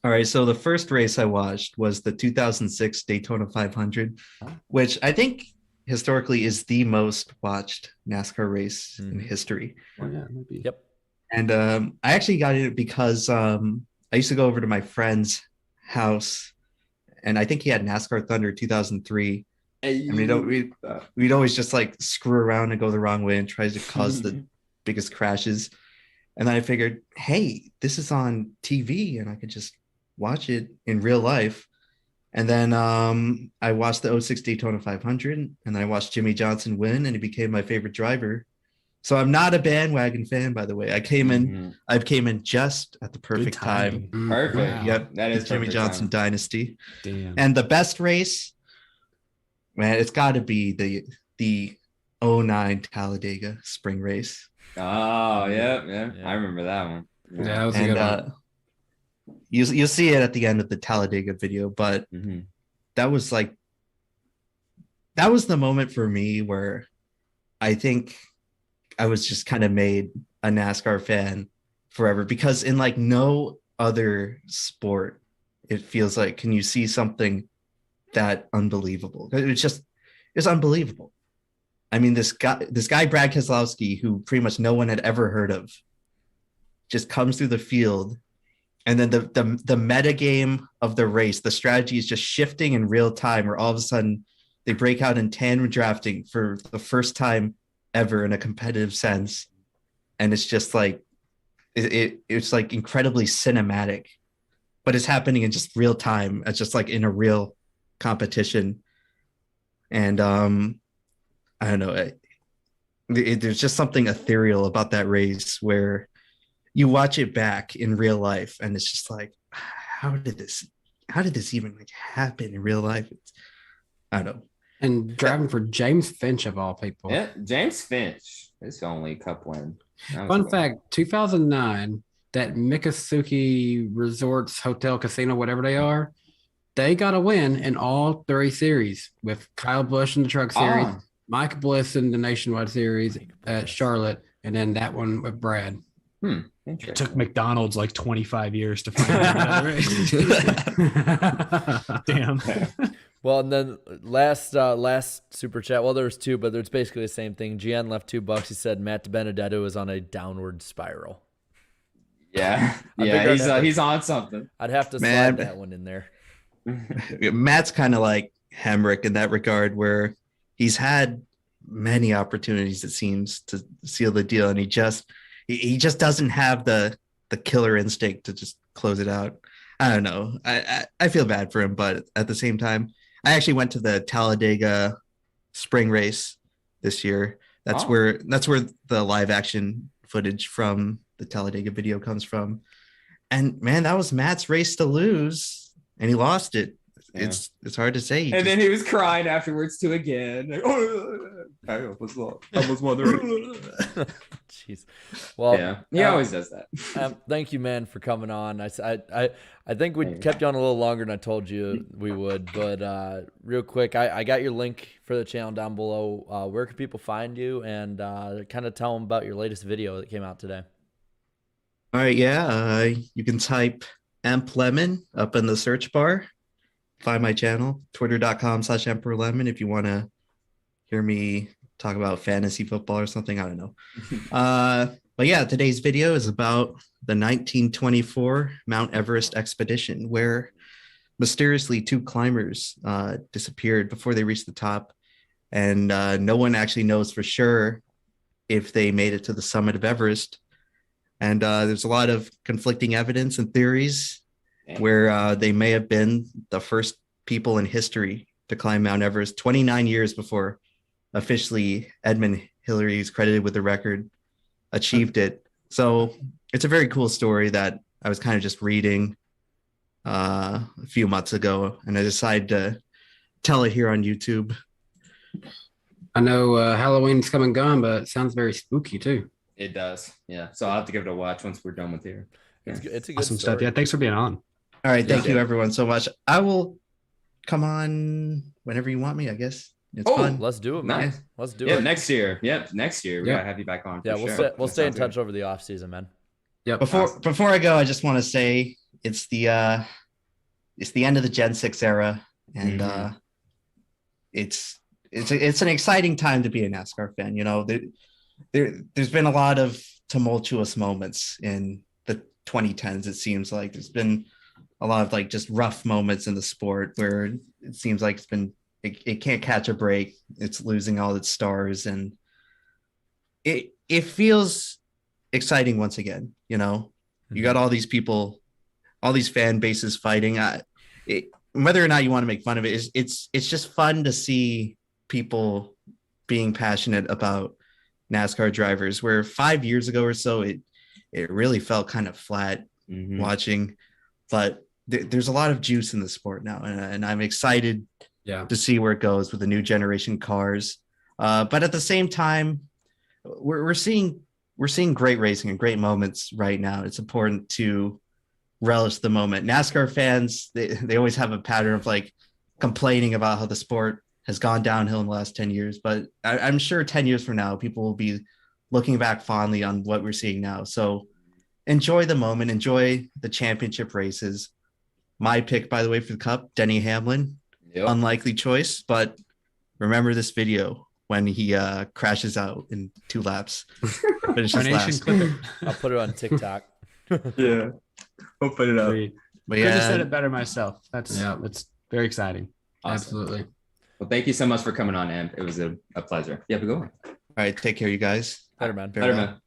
All right, so the first race I watched was the 2006 Daytona 500, which I think historically is the most watched NASCAR race in history. Oh, yeah, maybe. Yep. And I actually got it because I used to go over to my friend's house, and I think he had NASCAR Thunder 2003. And we'd always just like screw around and go the wrong way and try to cause the biggest crashes. And then I figured, hey, this is on TV and I could just watch it in real life. And then I watched the 06 Daytona 500, and then I watched Jimmy Johnson win, and he became my favorite driver. So I'm not a bandwagon fan, by the way. I came in just at the perfect time. Perfect. Wow. Yep. That is Jimmy Johnson dynasty. Damn. And the best race, man, it's got to be the 09 Talladega spring race. Oh, yeah. I remember that one. Yeah, that was a good one. You'll see it at the end of the Talladega video, but that was the moment for me where I think I was just kind of made a NASCAR fan forever, because in like no other sport, it feels like, can you see something that unbelievable? It's unbelievable. I mean, this guy Brad Keselowski, who pretty much no one had ever heard of, just comes through the field, and then the meta game of the race, the strategy is just shifting in real time, where all of a sudden they break out in tandem drafting for the first time ever in a competitive sense. And it's just like, it's like incredibly cinematic, but it's happening in just real time. It's just like in a real competition. And I don't know. There's just something ethereal about that race where you watch it back in real life, and it's just like, how did this even like happen in real life? I don't know. And driving for James Finch of all people. Yeah, James Finch. It's only cup win. Fun fact: 2009, that Miccosukee Resorts Hotel Casino, whatever they are, they got a win in all 3 series with Kyle Busch in the Truck Series, Mike Bliss in the Nationwide Series at Charlotte, and then that one with Brad. It took McDonald's like 25 years to find another race. Damn. Well, and then last super chat. Well, there was 2, but there's basically the same thing. GN left $2. He said Matt Benedetto is on a downward spiral. Yeah, he's on something. I'd have to slide that one in there. Matt's kind of like Hemric in that regard, where he's had many opportunities, it seems, to seal the deal, and he just doesn't have the killer instinct to just close it out. I don't know. I feel bad for him, but at the same time, I actually went to the Talladega spring race this year. That's where the live action footage from the Talladega video comes from. And man, that was Matt's race to lose, and he lost it. Yeah. It's hard to say. Then he was crying afterwards too again. Like, I almost won the race. Jeez. Well, yeah, he always does that. Thank you, man, for coming on. I think we kept you on a little longer than I told you we would, but real quick, I got your link for the channel down below. Where can people find you, and kind of tell them about your latest video that came out today? All right, yeah, you can type EmpLemon up in the search bar. Find my channel, twitter.com/EmperorLemon, if you want to hear me talk about fantasy football or something. I don't know. But yeah, today's video is about the 1924 Mount Everest expedition, where mysteriously 2 climbers disappeared before they reached the top. And no one actually knows for sure if they made it to the summit of Everest. And there's a lot of conflicting evidence and theories where they may have been the first people in history to climb Mount Everest 29 years before officially Edmund Hillary is credited with the record, achieved it. So it's a very cool story that I was kind of just reading a few months ago, and I decided to tell it here on YouTube. I know Halloween's come and gone, but it sounds very spooky too. It does, yeah. So I'll have to give it a watch once we're done with here. Yeah. It's a good awesome story. stuff. Yeah, thanks for being on. All right, thank you everyone so much. I will come on whenever you want me, I guess. It's fun. Let's do it, man. Nice. Let's do it. Next Next year. Yep, next year. We gotta have you back on. Yeah, we'll stay in touch over the off season, man. Yeah. Before I go, I just want to say it's the end of the Gen 6 era, and it's an exciting time to be a NASCAR fan. You know, there's been a lot of tumultuous moments in the 2010s. It seems like there's been a lot of like just rough moments in the sport where it seems like it can't catch a break. It's losing all its stars, and it feels exciting once again. You know, you got all these people, all these fan bases fighting. Whether or not you want to make fun of it, it's just fun to see people being passionate about NASCAR drivers, where 5 years ago or so, it really felt kind of flat watching, but there's a lot of juice in the sport now, and I'm excited to see where it goes with the new generation cars. But at the same time, we're seeing great racing and great moments right now. It's important to relish the moment. NASCAR fans, they always have a pattern of like complaining about how the sport has gone downhill in the last 10 years, but I'm sure 10 years from now, people will be looking back fondly on what we're seeing now. So enjoy the moment, enjoy the championship races. My pick, by the way, for the Cup, Denny Hamlin. Yep. Unlikely choice, but remember this video when he crashes out in 2 laps. Finishes last. I'll put it on TikTok. Yeah, we'll put it up. But yeah, I just said it better myself. That's very exciting. Awesome. Absolutely. Well, thank you so much for coming on, Emp. It was a pleasure. Yeah, but go on. All right, take care, you guys. Better man. Better man.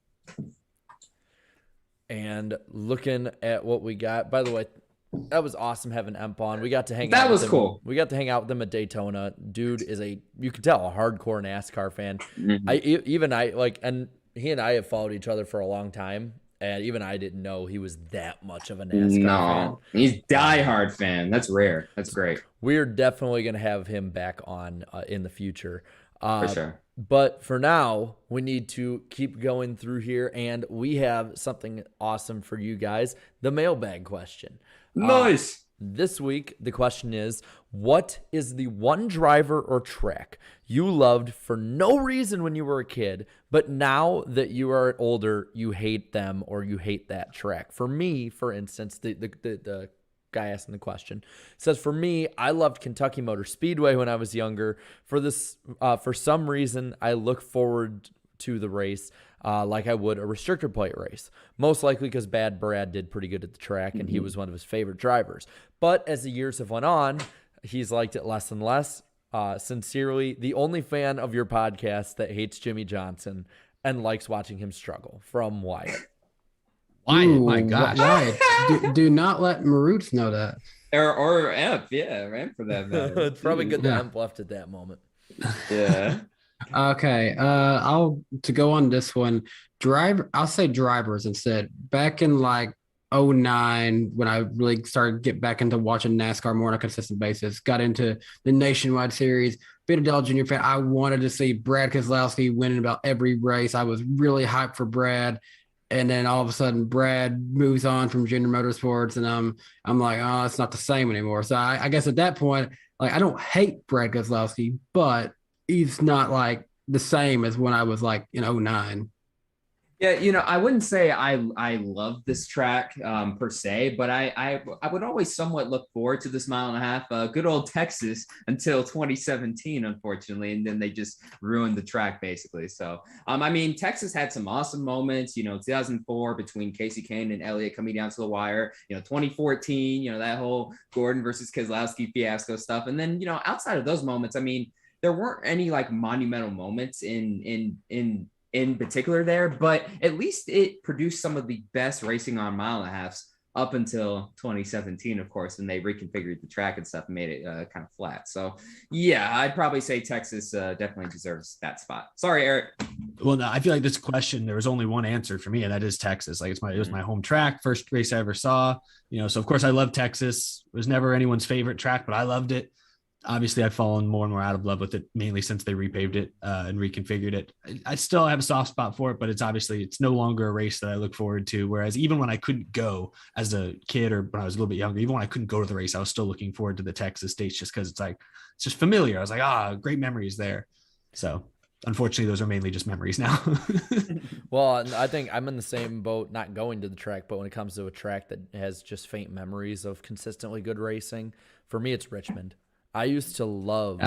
And looking at what we got, by the way, that was awesome having Emp on. We got to hang out. That was with him. cool. We got to hang out with him at Daytona. Dude is you can tell, a hardcore NASCAR fan. Mm-hmm. And he and I have followed each other for a long time. And even I didn't know he was that much of a NASCAR fan. He's diehard fan. That's rare. That's great. We're definitely going to have him back on in the future. For sure. But for now, we need to keep going through here, and we have something awesome for you guys, the mailbag question. Nice. This week, the question is, what is the one driver or track you loved for no reason when you were a kid, but now that you are older, you hate them or you hate that track? For me, for instance, the guy asking the question says, for me, I loved Kentucky Motor Speedway when I was younger. For some reason, I look forward to the race like I would a restrictor plate race. Most likely because Bad Brad did pretty good at the track and he was one of his favorite drivers. But as the years have went on, he's liked it less and less. Sincerely, the only fan of your podcast that hates Jimmy Johnson and likes watching him struggle. From Wyatt. Wyatt, my gosh. Wyatt, do not let Maroots know that. Or Emp, yeah, Emp for that matter. It's probably good that Yeah. Emp left at that moment. Yeah. Okay, to go on this one, I'll say drivers instead. Back in like 09, when I really started to get back into watching NASCAR more on a consistent basis, got into the Nationwide Series, been a Dell Jr. fan. I wanted to see Brad Keselowski winning about every race. I was really hyped for Brad. And then all of a sudden, Brad moves on from Junior Motorsports, and I'm like, oh, it's not the same anymore. So I guess at that point, like, I don't hate Brad Keselowski, but he's not like the same as when I was like in 09. Yeah, I wouldn't say I love this track per se, but I would always somewhat look forward to this mile and a half. Good old Texas until 2017, unfortunately, and then they just ruined the track basically. So I mean, Texas had some awesome moments. 2004 between Casey Kane and Elliott coming down to the wire. 2014, that whole Gordon versus Keselowski fiasco stuff, and then outside of those moments, I mean, there weren't any like monumental moments in particular there, but at least it produced some of the best racing on mile and a halves up until 2017, of course, when they reconfigured the track and stuff and made it kind of flat. So yeah, I'd probably say Texas definitely deserves that spot. Sorry, Eric. Well, no, I feel like this question, there was only one answer for me, and that is Texas. Like it was my home track, first race I ever saw, so of course I love Texas. It was never anyone's favorite track, but I loved it. Obviously, I've fallen more and more out of love with it, mainly since they repaved it and reconfigured it. I still have a soft spot for it, but it's no longer a race that I look forward to. Whereas even when I couldn't go as a kid or when I was a little bit younger, even when I couldn't go to the race, I was still looking forward to the Texas dates just because it's just familiar. I was like, great memories there. So unfortunately, those are mainly just memories now. Well, I think I'm in the same boat, not going to the track, but when it comes to a track that has just faint memories of consistently good racing, for me, it's Richmond. I used to love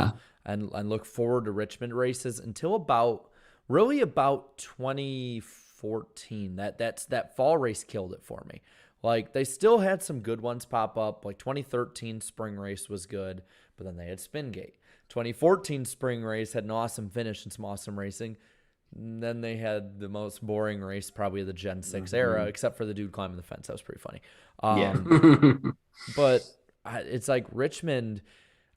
and look forward to Richmond races until about 2014. That fall race killed it for me. Like, they still had some good ones pop up. Like 2013 spring race was good, but then they had Spingate. 2014 spring race had an awesome finish and some awesome racing. And then they had the most boring race probably of the Gen 6 era, except for the dude climbing the fence. That was pretty funny. But it's like Richmond,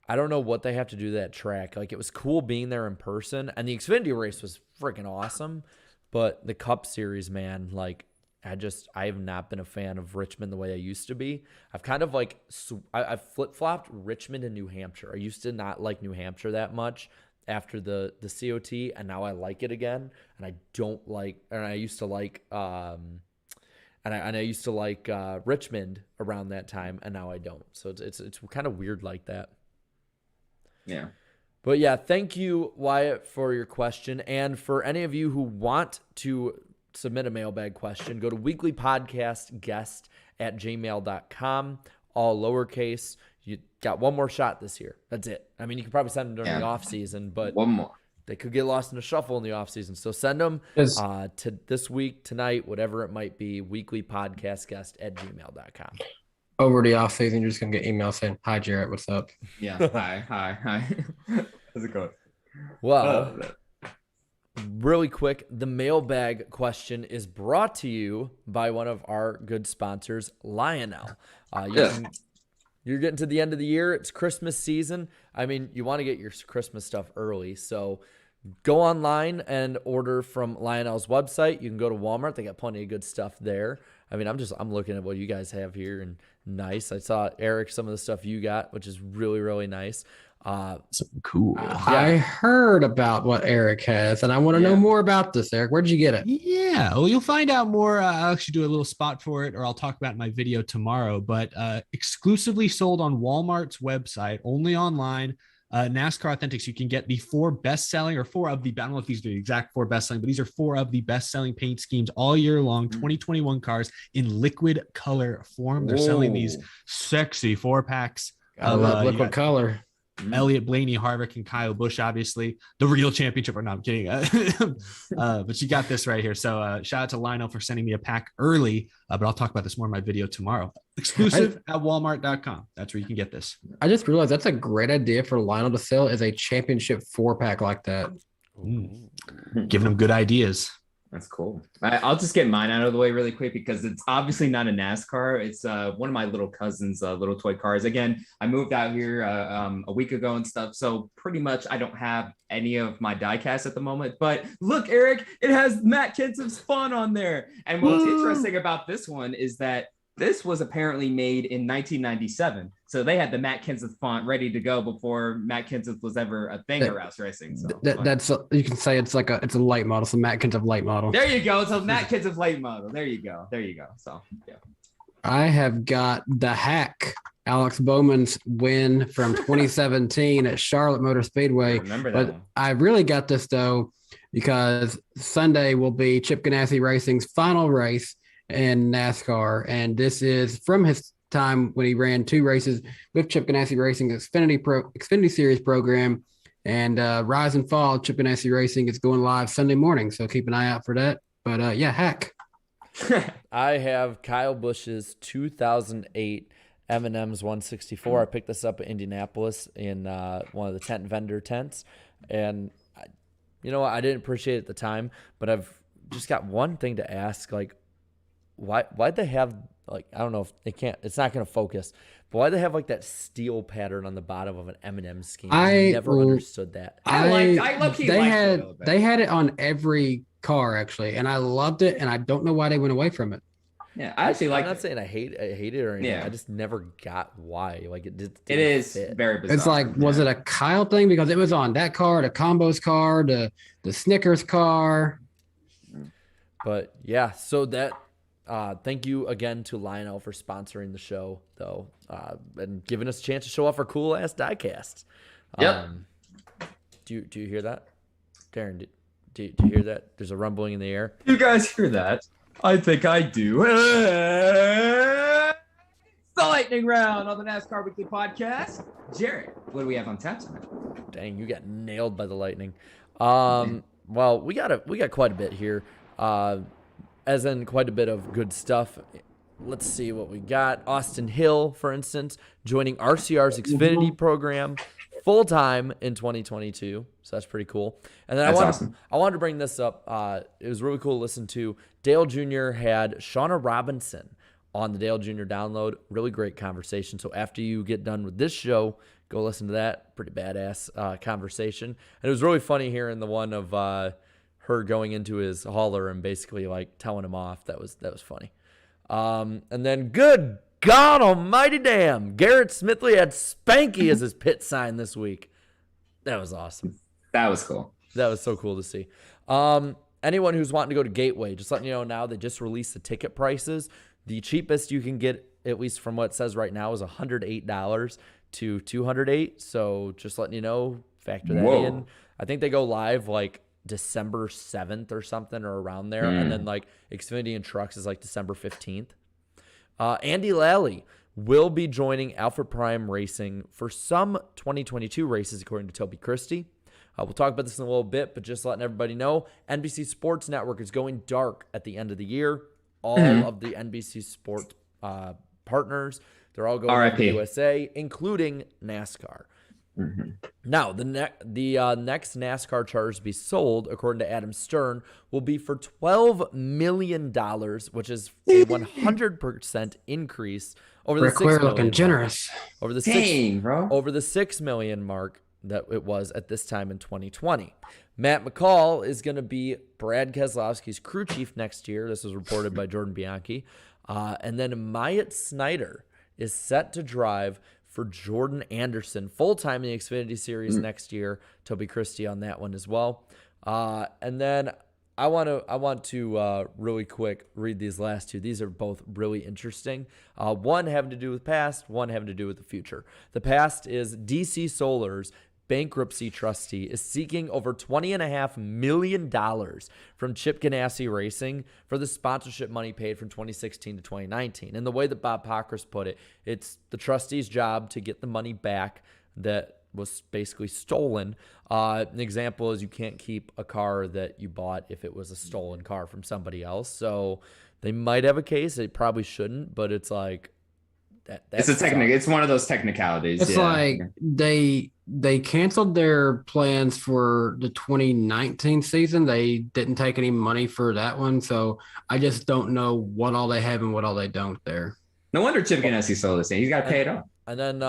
I don't know what they have to do to that track. Like, it was cool being there in person, and the Xfinity race was freaking awesome. But the Cup Series, man, like, I have not been a fan of Richmond the way I used to be. I've kind of like, I've flip-flopped Richmond and New Hampshire. I used to not like New Hampshire that much after the COT, and now I like it again. And I don't like, and I used to like, and I used to like Richmond around that time, and now I don't. So it's kind of weird like that. Yeah. But yeah, thank you, Wyatt, for your question. And for any of you who want to submit a mailbag question, go to weeklypodcastguest@gmail.com, all lowercase. You got one more shot this year. That's it. I mean, you could probably send them during the off season, but one more. They could get lost in the shuffle in the off season. So send them to this week, tonight, whatever it might be, weeklypodcastguest@gmail.com. Over the off season, you're just gonna get emails saying, "Hi, Jarrett, what's up?" Yeah. Hi. How's it going? Well, really quick, the mailbag question is brought to you by one of our good sponsors, Lionel. You're getting to the end of the year. It's Christmas season. I mean, you want to get your Christmas stuff early, so go online and order from Lionel's website. You can go to Walmart. They got plenty of good stuff there. I mean, I'm looking at what you guys have here, and nice. I saw, Eric, some of the stuff you got, which is really, really nice. Cool. I heard about what Eric has, and I want to know more about this, Eric. Where'd you get it? Yeah, well, you'll find out more. I'll actually do a little spot for it, or I'll talk about it in my video tomorrow, but exclusively sold on Walmart's website, only online. NASCAR Authentics, you can get the four best-selling, or four of the, I don't know if these are the exact four best-selling, but these are four of the best-selling paint schemes all year long, 2021 cars in liquid color form. They're selling these sexy 4-packs. I love liquid color. Elliott, Blaney, Harvick, and Kyle Busch, obviously the real championship. Or no, I'm kidding. But you got this right here. So shout out to Lionel for sending me a pack early. But I'll talk about this more in my video tomorrow. Exclusive at Walmart.com. That's where you can get this. I just realized that's a great idea for Lionel to sell as a championship 4-pack like that. Giving them good ideas. That's cool. I'll just get mine out of the way really quick because it's obviously not a NASCAR. It's one of my little cousins' little toy cars. Again, I moved out here a week ago and stuff. So pretty much I don't have any of my diecast at the moment. But look, Eric, it has Matt Kenseth's fun on there. And what's interesting about this one is that this was apparently made in 1997. So they had the Matt Kenseth font ready to go before Matt Kenseth was ever a thing around racing. So that's you can say it's a light model. So Matt Kenseth light model. There you go. So Matt Kenseth late model. There you go. So yeah. I have got the hack. Alex Bowman's win from 2017 at Charlotte Motor Speedway. I remember that one. I really got this though because Sunday will be Chip Ganassi Racing's final race in NASCAR, and this is from his time when he ran 2 races with Chip Ganassi Racing Xfinity Series program, and Rise and Fall Chip Ganassi Racing is going live Sunday morning, so keep an eye out for that. But hack. I have Kyle Busch's 2008 M&M's 164. I picked this up at Indianapolis in one of the tent vendor tents, and you know what? I didn't appreciate it at the time, but I've just got one thing to ask, like, why'd they have, like, I don't know if it's not going to focus, but why'd they have like that steel pattern on the bottom of an M&M scheme? I never understood that. They had it on every car actually, and I loved it, and I don't know why they went away from it. Yeah, I actually like. I'm not saying I hate it or anything. Yeah. I just never got why. Like it is fit. Very bizarre. It's like, was it a Kyle thing because it was on that car, the Combos car, the Snickers car? But yeah, so that. Thank you again to Lionel for sponsoring the show, though, and giving us a chance to show off our cool ass diecasts. Yep. Do you hear that, Darren? Do you hear that? There's a rumbling in the air. You guys hear that? I think I do. It's the lightning round on the NASCAR Weekly Podcast. Jared, what do we have on tap tonight? Dang, you got nailed by the lightning. Well, we got quite a bit here. As in quite a bit of good stuff. Let's see what we got. Austin Hill, for instance, joining RCR's Xfinity program full-time in 2022. So that's pretty cool. And then I wanted to bring this up. It was really cool to listen to. Dale Jr. had Shauna Robinson on the Dale Jr. download. Really great conversation. So after you get done with this show, go listen to that. Pretty badass conversation. And it was really funny hearing the one of her going into his hauler and basically like telling him off. That was funny. And then good God almighty damn, Garrett Smithley had Spanky as his pit sign this week. That was awesome. That was cool. That was so cool to see. Anyone who's wanting to go to Gateway, just letting you know now, they just released the ticket prices. The cheapest you can get, at least from what it says right now, is $108 to $208. So just letting you know, factor that in. I think they go live like December 7th or something, or around there. And then like Xfinity and Trucks is like December 15th. Andy Lally will be joining Alpha Prime Racing for some 2022 races, according to Toby Christie. We'll talk about this in a little bit, but just letting everybody know, NBC Sports Network is going dark at the end of the year. All of the NBC Sports partners, they're all going to the USA, including NASCAR. Now, the next NASCAR charters to be sold, according to Adam Stern, will be for $12 million, which is a 100% increase over the Rick $6 Ware million looking mark. generous. Over the Dang, bro. over the $6 million mark that it was at this time in 2020. Matt McCall is going to be Brad Keselowski's crew chief next year. This was reported by Jordan Bianchi. And then Myatt Snyder is set to drive for Jordan Anderson full-time in the Xfinity Series next year. Toby Christie on that one as well. And then I want to really quick read these last two. These are both really interesting. One having to do with past, one having to do with the future. The past is DC Solar's bankruptcy trustee is seeking over $20.5 million from Chip Ganassi Racing for the sponsorship money paid from 2016 to 2019. And the way that Bob Pockris put it, it's the trustee's job to get the money back that was basically stolen. An example is you can't keep a car that you bought if it was a stolen car from somebody else. So they might have a case. They probably shouldn't, but it's like It's a technical. It's one of those technicalities. It's like they canceled their plans for the 2019 season. They didn't take any money for that one, so I just don't know what all they have and what all they don't there. No wonder Chip Ganassi sold this thing. He's got to pay it off. And then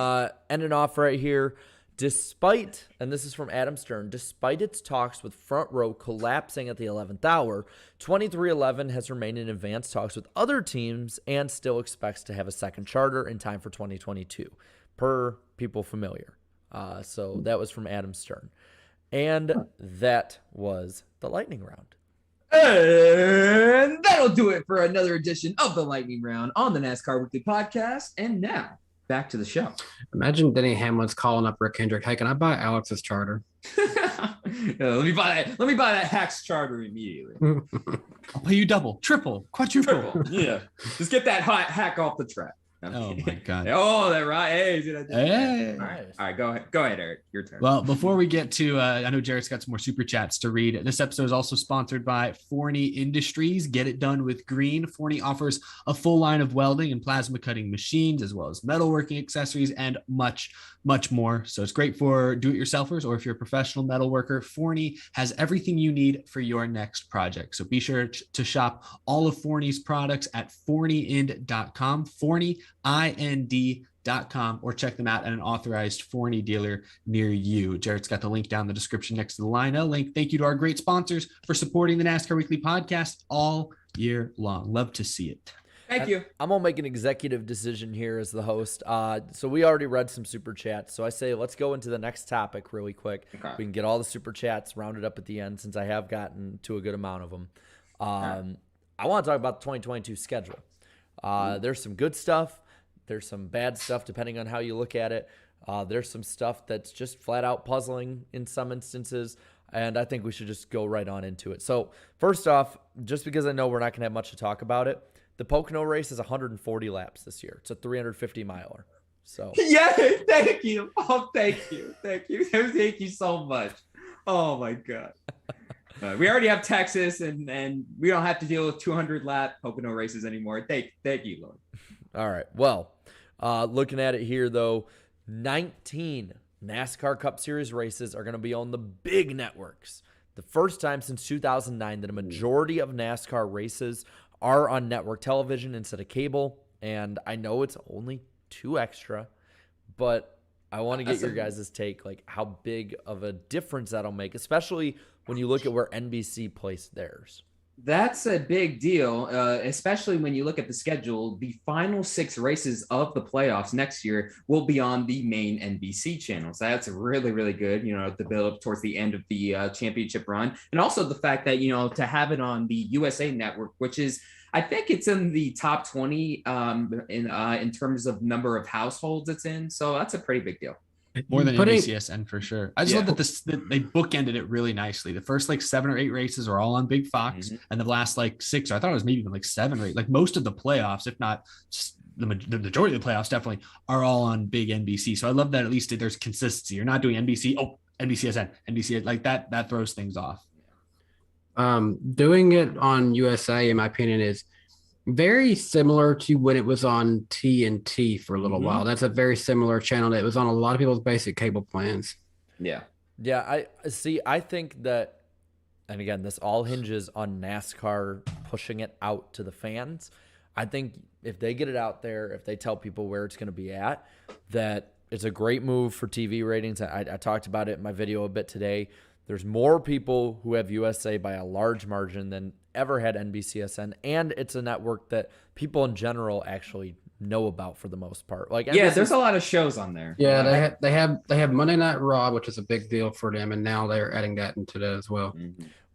ending off right here, despite, and this is from Adam Stern, despite its talks with Front Row collapsing at the 11th hour, 23XI has remained in advanced talks with other teams and still expects to have a second charter in time for 2022, per people familiar. So that was from Adam Stern. And that was the lightning round. And that'll do it for another edition of the Lightning Round on the NASCAR Weekly Podcast. And now, back to the show. Imagine Denny Hamlin's calling up Rick Hendrick. Hey, can I buy Alex's charter? Let me buy that. Let me buy that Hacks charter immediately. I'll pay you double, triple, quadruple. Triple. Yeah. Just get that hack off the track. Oh my God. Oh, that right. Hey, Hey. All right. Go ahead, Eric. Your turn. Well, before we get to, I know Jarrett's got some more super chats to read. This episode is also sponsored by Forney Industries. Get it done with green. Forney offers a full line of welding and plasma cutting machines, as well as metalworking accessories and much, much more. So it's great for do-it-yourselfers, or if you're a professional metal worker, Forney has everything you need for your next project. So be sure to shop all of Forney's products at forneyind.com. Forney, IND.com, or check them out at an authorized Forney dealer near you. Jarrett's got the link down in the description next to the Lionel link. Thank you to our great sponsors for supporting the NASCAR Weekly Podcast all year long. Love to see it. Thank you. I'm going to make an executive decision here as the host. So we already read some super chats. So I say let's go into the next topic really quick. Okay. We can get all the super chats rounded up at the end since I have gotten to a good amount of them. I want to talk about the 2022 schedule. There's some good stuff. There's some bad stuff depending on how you look at it. There's some stuff that's just flat out puzzling in some instances, and I think we should just go right on into it. So first off, just because I know we're not going to have much to talk about it, the Pocono race is 140 laps this year. It's a 350 miler. So yeah, thank you. Oh, thank you. Thank you so much. Oh my God. We already have Texas, and we don't have to deal with 200 lap Pocono races anymore. Thank you, Lord. All right. Well, looking at it here, though, 19 NASCAR Cup Series races are going to be on the big networks. The first time since 2009 that a majority of NASCAR races are on network television instead of cable. And I know it's only 2 extra, but I want to get your guys' take, like how big of a difference that'll make, especially when you look at where NBC placed theirs. That's a big deal, especially when you look at the schedule. The final 6 races of the playoffs next year will be on the main NBC channel. So that's really, really good, the build up towards the end of the championship run. And also the fact that, to have it on the USA network, which is, I think it's in the top 20 in terms of number of households it's in. So that's a pretty big deal. More than NBCSN for sure. I just love that they bookended it really nicely. The first 7 or 8 races are all on Big Fox, and the last 6, or I thought it was maybe even 7 or 8. Most of the playoffs, if not the majority of the playoffs, definitely are all on Big NBC. So I love that at least there's consistency. You're not doing NBC, NBCSN, NBC like that. That throws things off. Doing it on USA, in my opinion, is Very similar to when it was on TNT for a little while. That's a very similar channel that was on a lot of people's basic cable plans. Yeah. Yeah, I see. I think that, and again, this all hinges on NASCAR pushing it out to the fans. I think if they get it out there, if they tell people where it's going to be at, that it's a great move for TV ratings. I talked about it in my video a bit today. There's more people who have USA by a large margin than ever had NBCSN, and it's a network that people in general actually know about for the most part. Like, Yeah, there's a lot of shows on there. Yeah, they have Monday Night Raw, which is a big deal for them, and now they're adding that into that as well.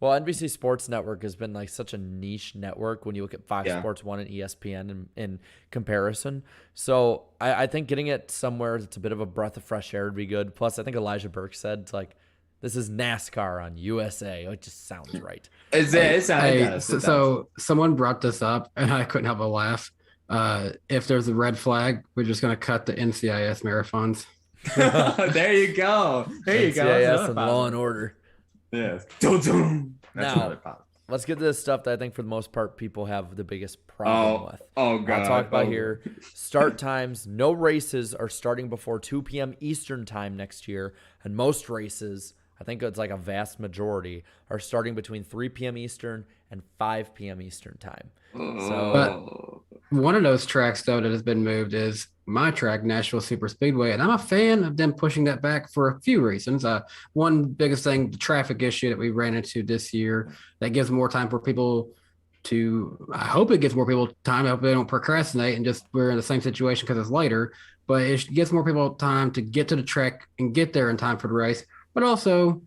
Well, NBC Sports Network has been like such a niche network when you look at Fox Sports 1 and ESPN in comparison. So I think getting it somewhere that's a bit of a breath of fresh air would be good. Plus, I think Elijah Burke said it's like, this is NASCAR on USA. It just sounds right. So someone brought this up, and I couldn't help but laugh. If there's a red flag, we're just going to cut the NCIS marathons. There you go. NCIS and Law and Order. Yes. Now, let's get to this stuff that I think for the most part people have the biggest problem with. Oh, God. I'll talk about here. Start times. No races are starting before 2 p.m. Eastern time next year. And most races, I think it's like a vast majority, are starting between 3 p.m. Eastern and 5 p.m. Eastern time. So, but one of those tracks, though, that has been moved is my track, Nashville Super Speedway. And I'm a fan of them pushing that back for a few reasons. One biggest thing, the traffic issue that we ran into this year, that gives more time for people to, I hope it gives more people time. I hope they don't procrastinate and just we're in the same situation because it's later. But it gives more people time to get to the track and get there in time for the race. But also,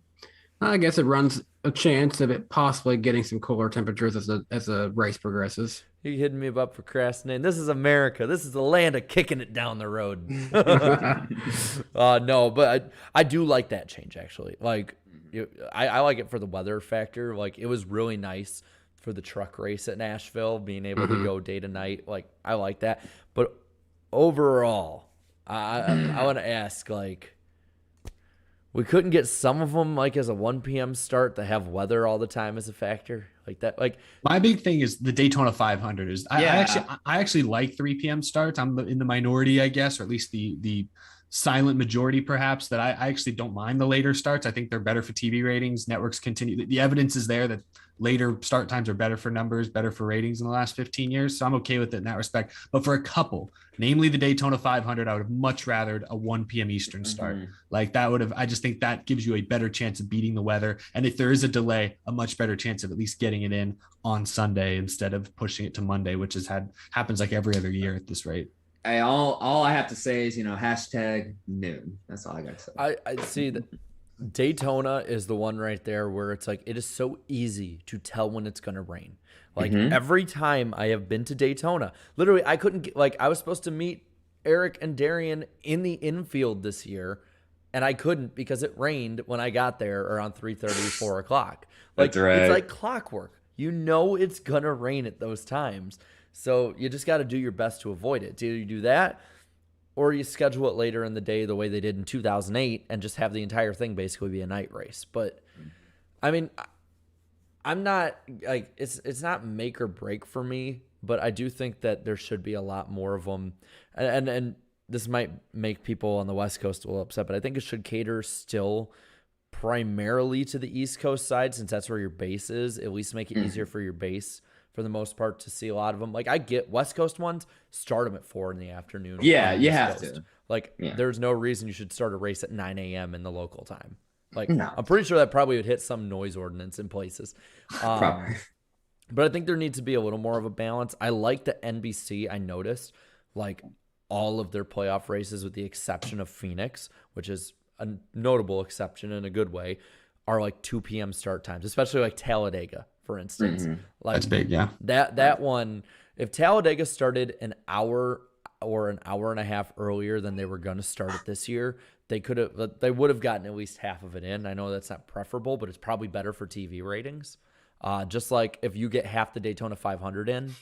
I guess it runs a chance of it possibly getting some cooler temperatures as the race progresses. You hitting me about procrastinating. This is America. This is the land of kicking it down the road. No, but I do like that change, actually. Like, I like it for the weather factor. Like, it was really nice for the truck race at Nashville, being able to go day to night. Like, I like that. But overall, I want to ask, like, we couldn't get some of them like as a 1 p.m. start to have weather all the time as a factor like that. Like, my big thing is the Daytona 500 is I actually like 3 p.m. starts. I'm in the minority, I guess, or at least the silent majority, perhaps, that I actually don't mind the later starts. I think they're better for TV ratings. Networks continue. The evidence is there that later start times are better for numbers, better for ratings in the last 15 years. So I'm okay with it in that respect. But for a couple, namely the Daytona 500, I would have much rathered a 1 p.m. Eastern start. Like that would have, I just think that gives you a better chance of beating the weather. And if there is a delay, a much better chance of at least getting it in on Sunday instead of pushing it to Monday, which happens like every other year at this rate. All I have to say is, hashtag noon. That's all I got to say. I see that Daytona is the one right there where it's like, it is so easy to tell when it's going to rain. Like every time I have been to Daytona, literally I couldn't get, like, I was supposed to meet Eric and Darian in the infield this year, and I couldn't because it rained when I got there around 3:30, 4 o'clock. Like, That's right. It's like clockwork. It's going to rain at those times. So you just got to do your best to avoid it. Either you do that, or you schedule it later in the day the way they did in 2008 and just have the entire thing basically be a night race. But, I mean, I'm not, like, it's not make or break for me, but I do think that there should be a lot more of them. And this might make people on the West Coast a little upset, but I think it should cater still primarily to the East Coast side, since that's where your base is. At least make it easier for your base for the most part to see a lot of them. Like, I get West Coast ones, start them at 4 in the afternoon. Yeah, you have to. Like, there's no reason you should start a race at 9 a.m. in the local time. Like, No. I'm pretty sure that probably would hit some noise ordinance in places. Probably. But I think there needs to be a little more of a balance. I like the NBC. I noticed, like, all of their playoff races, with the exception of Phoenix, which is a notable exception in a good way, are like 2 p.m. start times, especially like Talladega, for instance. Like, That's big, yeah. That one, if Talladega started an hour or an hour and a half earlier than they were going to start it this year, they would have gotten at least half of it in. I know that's not preferable, but it's probably better for TV ratings. Just like if you get half the Daytona 500 in,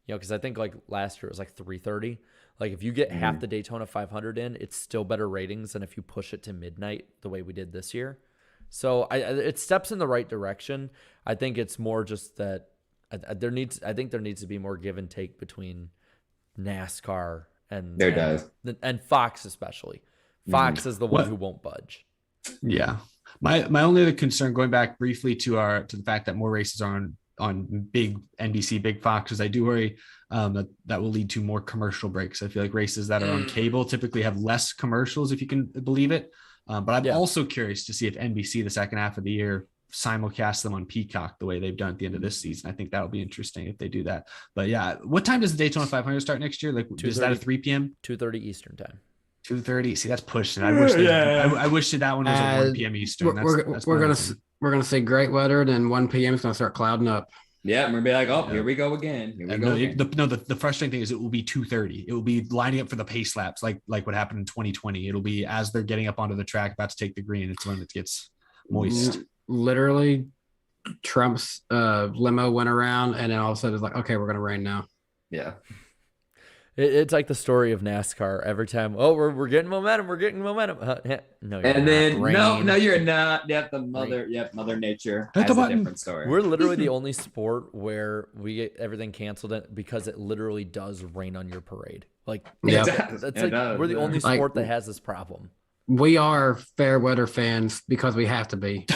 because I think like last year it was like 3:30. Like if you get half the Daytona 500 in, it's still better ratings than if you push it to midnight the way we did this year. So it steps in the right direction. I think it's more just that I think there needs to be more give and take between NASCAR and and Fox especially. Fox is the one who won't budge. Yeah. My only other concern, going back briefly to the fact that more races are on big NBC, big Fox, is I do worry that will lead to more commercial breaks. I feel like races that are on cable typically have less commercials, if you can believe it. But I'm also curious to see if NBC the second half of the year simulcast them on Peacock the way they've done at the end of this season. I think that'll be interesting if they do that. But yeah, what time does the Daytona 500 start next year? Like, is that at 3 p.m.? 2:30 Eastern time. 2:30. See, that's pushing. I wish that one was at 1 p.m. Eastern. We're gonna say great weather, then 1 p.m. is gonna start clouding up. Yeah, we're gonna be like, oh, here we go again. The frustrating thing is it will be 2:30. It will be lining up for the pace laps, like what happened in 2020. It'll be as they're getting up onto the track, about to take the green. It's when it gets moist. Literally, Trump's limo went around, and then all of a sudden it's like, okay, we're gonna rain now. Yeah. It's like the story of NASCAR. Every time, we're getting momentum. We're getting momentum. No, and then no, you're not. Yep, Mother Nature has a different story. We're literally the only sport where we get everything canceled because it literally does rain on your parade. Like, we're the only sport that has this problem. We are fair weather fans because we have to be.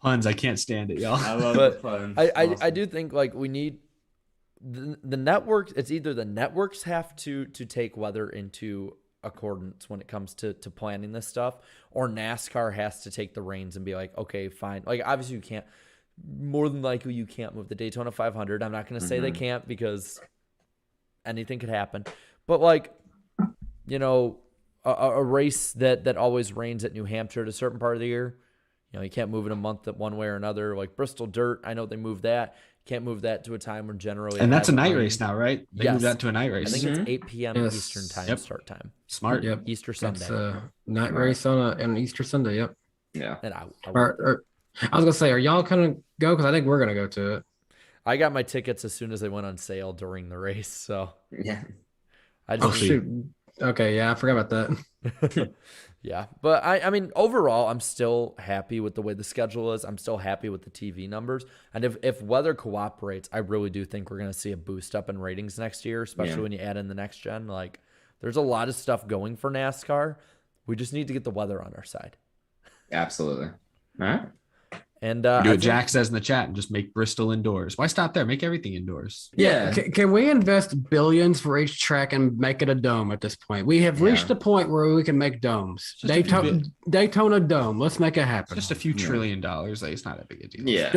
Puns, I can't stand it, y'all. I love the puns. I do think like we need the networks. It's either the networks have to take weather into accordance when it comes to planning this stuff, or NASCAR has to take the reins and be like, okay, fine. Like, obviously you can't. More than likely you can't move the Daytona 500. I'm not going to say they can't because anything could happen. But like, you know, a race that always rains at New Hampshire at a certain part of the year, you know, you can't move it a month one way or another. Like Bristol Dirt, I know they moved that. Can't move that to a time where generally. And that's a night race now, right? They moved that to a night race. I think it's 8 p.m. Eastern time start time. Smart. Yep. Easter Sunday. That's a night race on an Easter Sunday. Yep. Yeah. And I was gonna say, are y'all gonna go? Because I think we're gonna go to it. I got my tickets as soon as they went on sale during the race. So yeah. Shoot. Okay, yeah, I forgot about that. Yeah, but I mean, overall, I'm still happy with the way the schedule is. I'm still happy with the TV numbers. And if weather cooperates, I really do think we're going to see a boost up in ratings next year, especially when you add in the next gen. Like, there's a lot of stuff going for NASCAR. We just need to get the weather on our side. Absolutely. All right. And do what Jack says in the chat and just make Bristol indoors. Why stop there? Make everything indoors. Yeah. Can we invest billions for each track and make it a dome at this point? We have reached the point where we can make domes. Daytona Dome. Let's make it happen. Just a few $1 trillion. Like, it's not that big a deal. Yeah.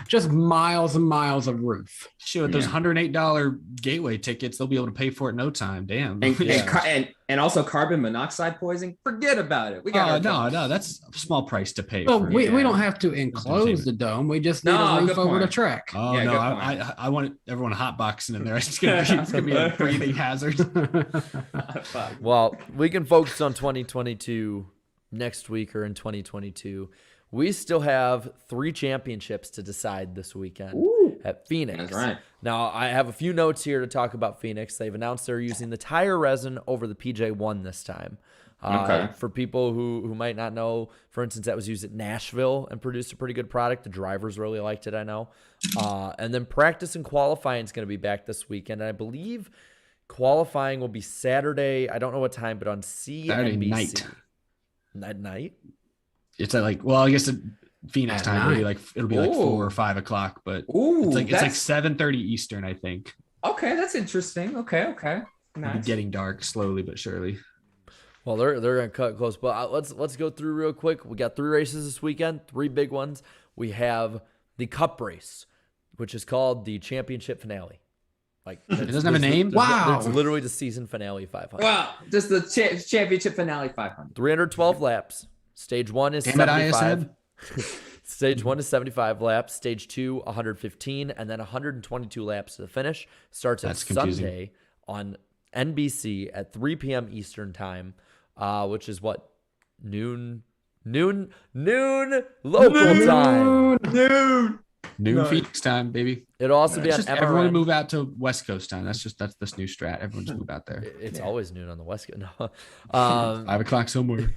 Just miles and miles of roof. Sure, with those $108 gateway tickets, they'll be able to pay for it in no time. Damn. And also carbon monoxide poisoning. Forget about it. We got no, that's a small price to pay. Well, we don't have to enclose the dome. We just need a roof over the track. Oh yeah, no, I want everyone hotboxing in there. It's gonna be a breathing hazard. Well, we can focus on 2022 next week or in 2022. We still have 3 championships to decide this weekend at Phoenix. That's right. Now, I have a few notes here to talk about Phoenix. They've announced they're using the tire resin over the PJ1 this time. For people who might not know, for instance, that was used at Nashville and produced a pretty good product. The drivers really liked it, I know. And then practice and qualifying is going to be back this weekend. And I believe qualifying will be Saturday. I don't know what time, but on CNBC. Saturday night. At night? It's at I guess Phoenix time it'll be like 4 or 5 o'clock, but it's like 7:30 Eastern, I think. Okay, that's interesting. Okay. Nice. It'll be getting dark slowly but surely. Well, they're going to cut close, but let's go through real quick. We got 3 races this weekend, 3 big ones. We have the Cup race, which is called the Championship Finale. Like, it doesn't have a name. Wow! It's literally the season finale 500. Wow! Just the Championship Finale 500. 312 laps. Stage 1 is 75. Stage 1 is 75 laps. Stage 2, 115, and then 122 laps to the finish. Starts on Sunday on NBC at 3 p.m. Eastern time, which is what, noon local time. Noon Phoenix time, baby. It'll also be on MRN. Everyone move out to West Coast time. That's this new strat. Everyone just move out there. It's always noon on the West Coast. No. 5 o'clock somewhere.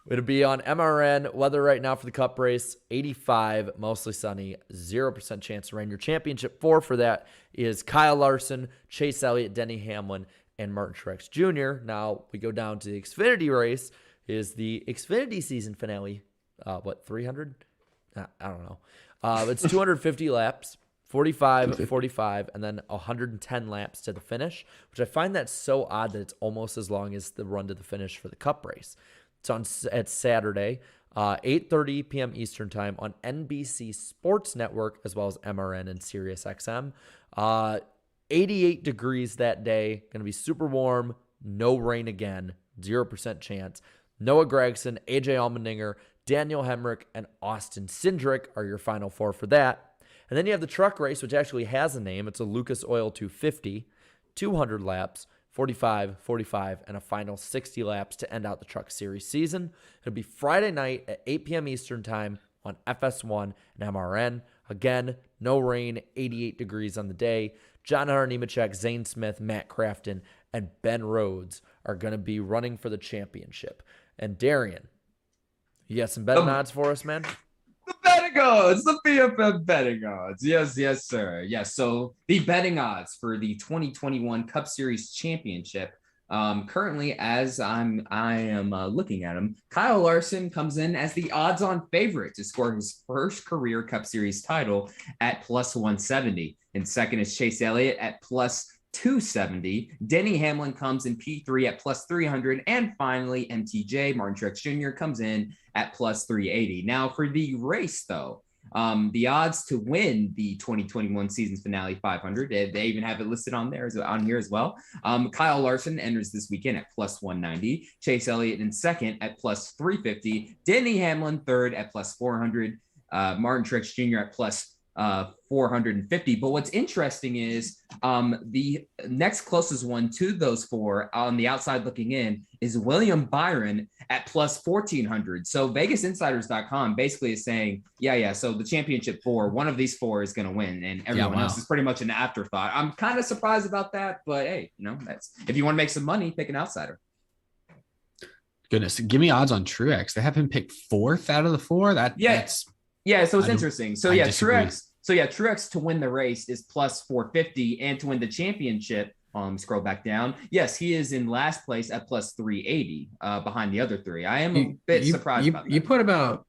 It'll be on MRN. Weather right now for the Cup race, 85, mostly sunny, 0% chance of rain. Your championship 4 for that is Kyle Larson, Chase Elliott, Denny Hamlin, and Martin Truex Jr. Now we go down to the Xfinity race, is the Xfinity season finale. 300? I don't know. It's 250 laps. 45, 45, and then 110 laps to the finish, which I find that so odd that it's almost as long as the run to the finish for the Cup race. It's Saturday, 8:30 p.m. Eastern Time on NBC Sports Network, as well as MRN and Sirius XM. 88 degrees that day, going to be super warm, no rain again, 0% chance. Noah Gragson, AJ Allmendinger, Daniel Hemric, and Austin Cindric are your final 4 for that. And then you have the truck race, which actually has a name. It's a Lucas Oil 250, 200 laps, 45, 45, and a final 60 laps to end out the Truck Series season. It'll be Friday night at 8 p.m. Eastern Time on FS1 and MRN. Again, no rain, 88 degrees on the day. John Hunter Nemechek, Zane Smith, Matt Crafton, and Ben Rhodes are going to be running for the championship. And Darian, you got some betting odds for us, man? The betting odds, the BFF betting odds. Yes, sir. Yes, so the betting odds for the 2021 Cup Series Championship. Currently, as I am looking at them, Kyle Larson comes in as the odds-on favorite to score his first career Cup Series title at plus 170. And second is Chase Elliott at plus 270. Denny Hamlin comes in P3 at plus 300. And finally, MTJ, Martin Truex Jr., comes in at plus 380. Now, for the race, though, the odds to win the 2021 season finale 500, they even have it listed on here as well. Kyle Larson enters this weekend at plus 190. Chase Elliott in second at plus 350. Denny Hamlin third at plus 400. Martin Truex Jr. at plus 450. But what's interesting is the next closest one to those 4 on the outside looking in is William Byron at plus 1400. So VegasInsiders.com basically is saying, so the championship 4, one of these 4 is going to win, and everyone else is pretty much an afterthought. I'm kind of surprised about that, but hey, that's if you want to make some money, pick an outsider. Goodness, give me odds on Truex. They have him pick 4th out of the 4. That's so it's interesting. So Truex to win the race is plus 450, and to win the championship, scroll back down. Yes, he is in last place at plus 380, behind the other 3. I am a bit surprised about that. You put about,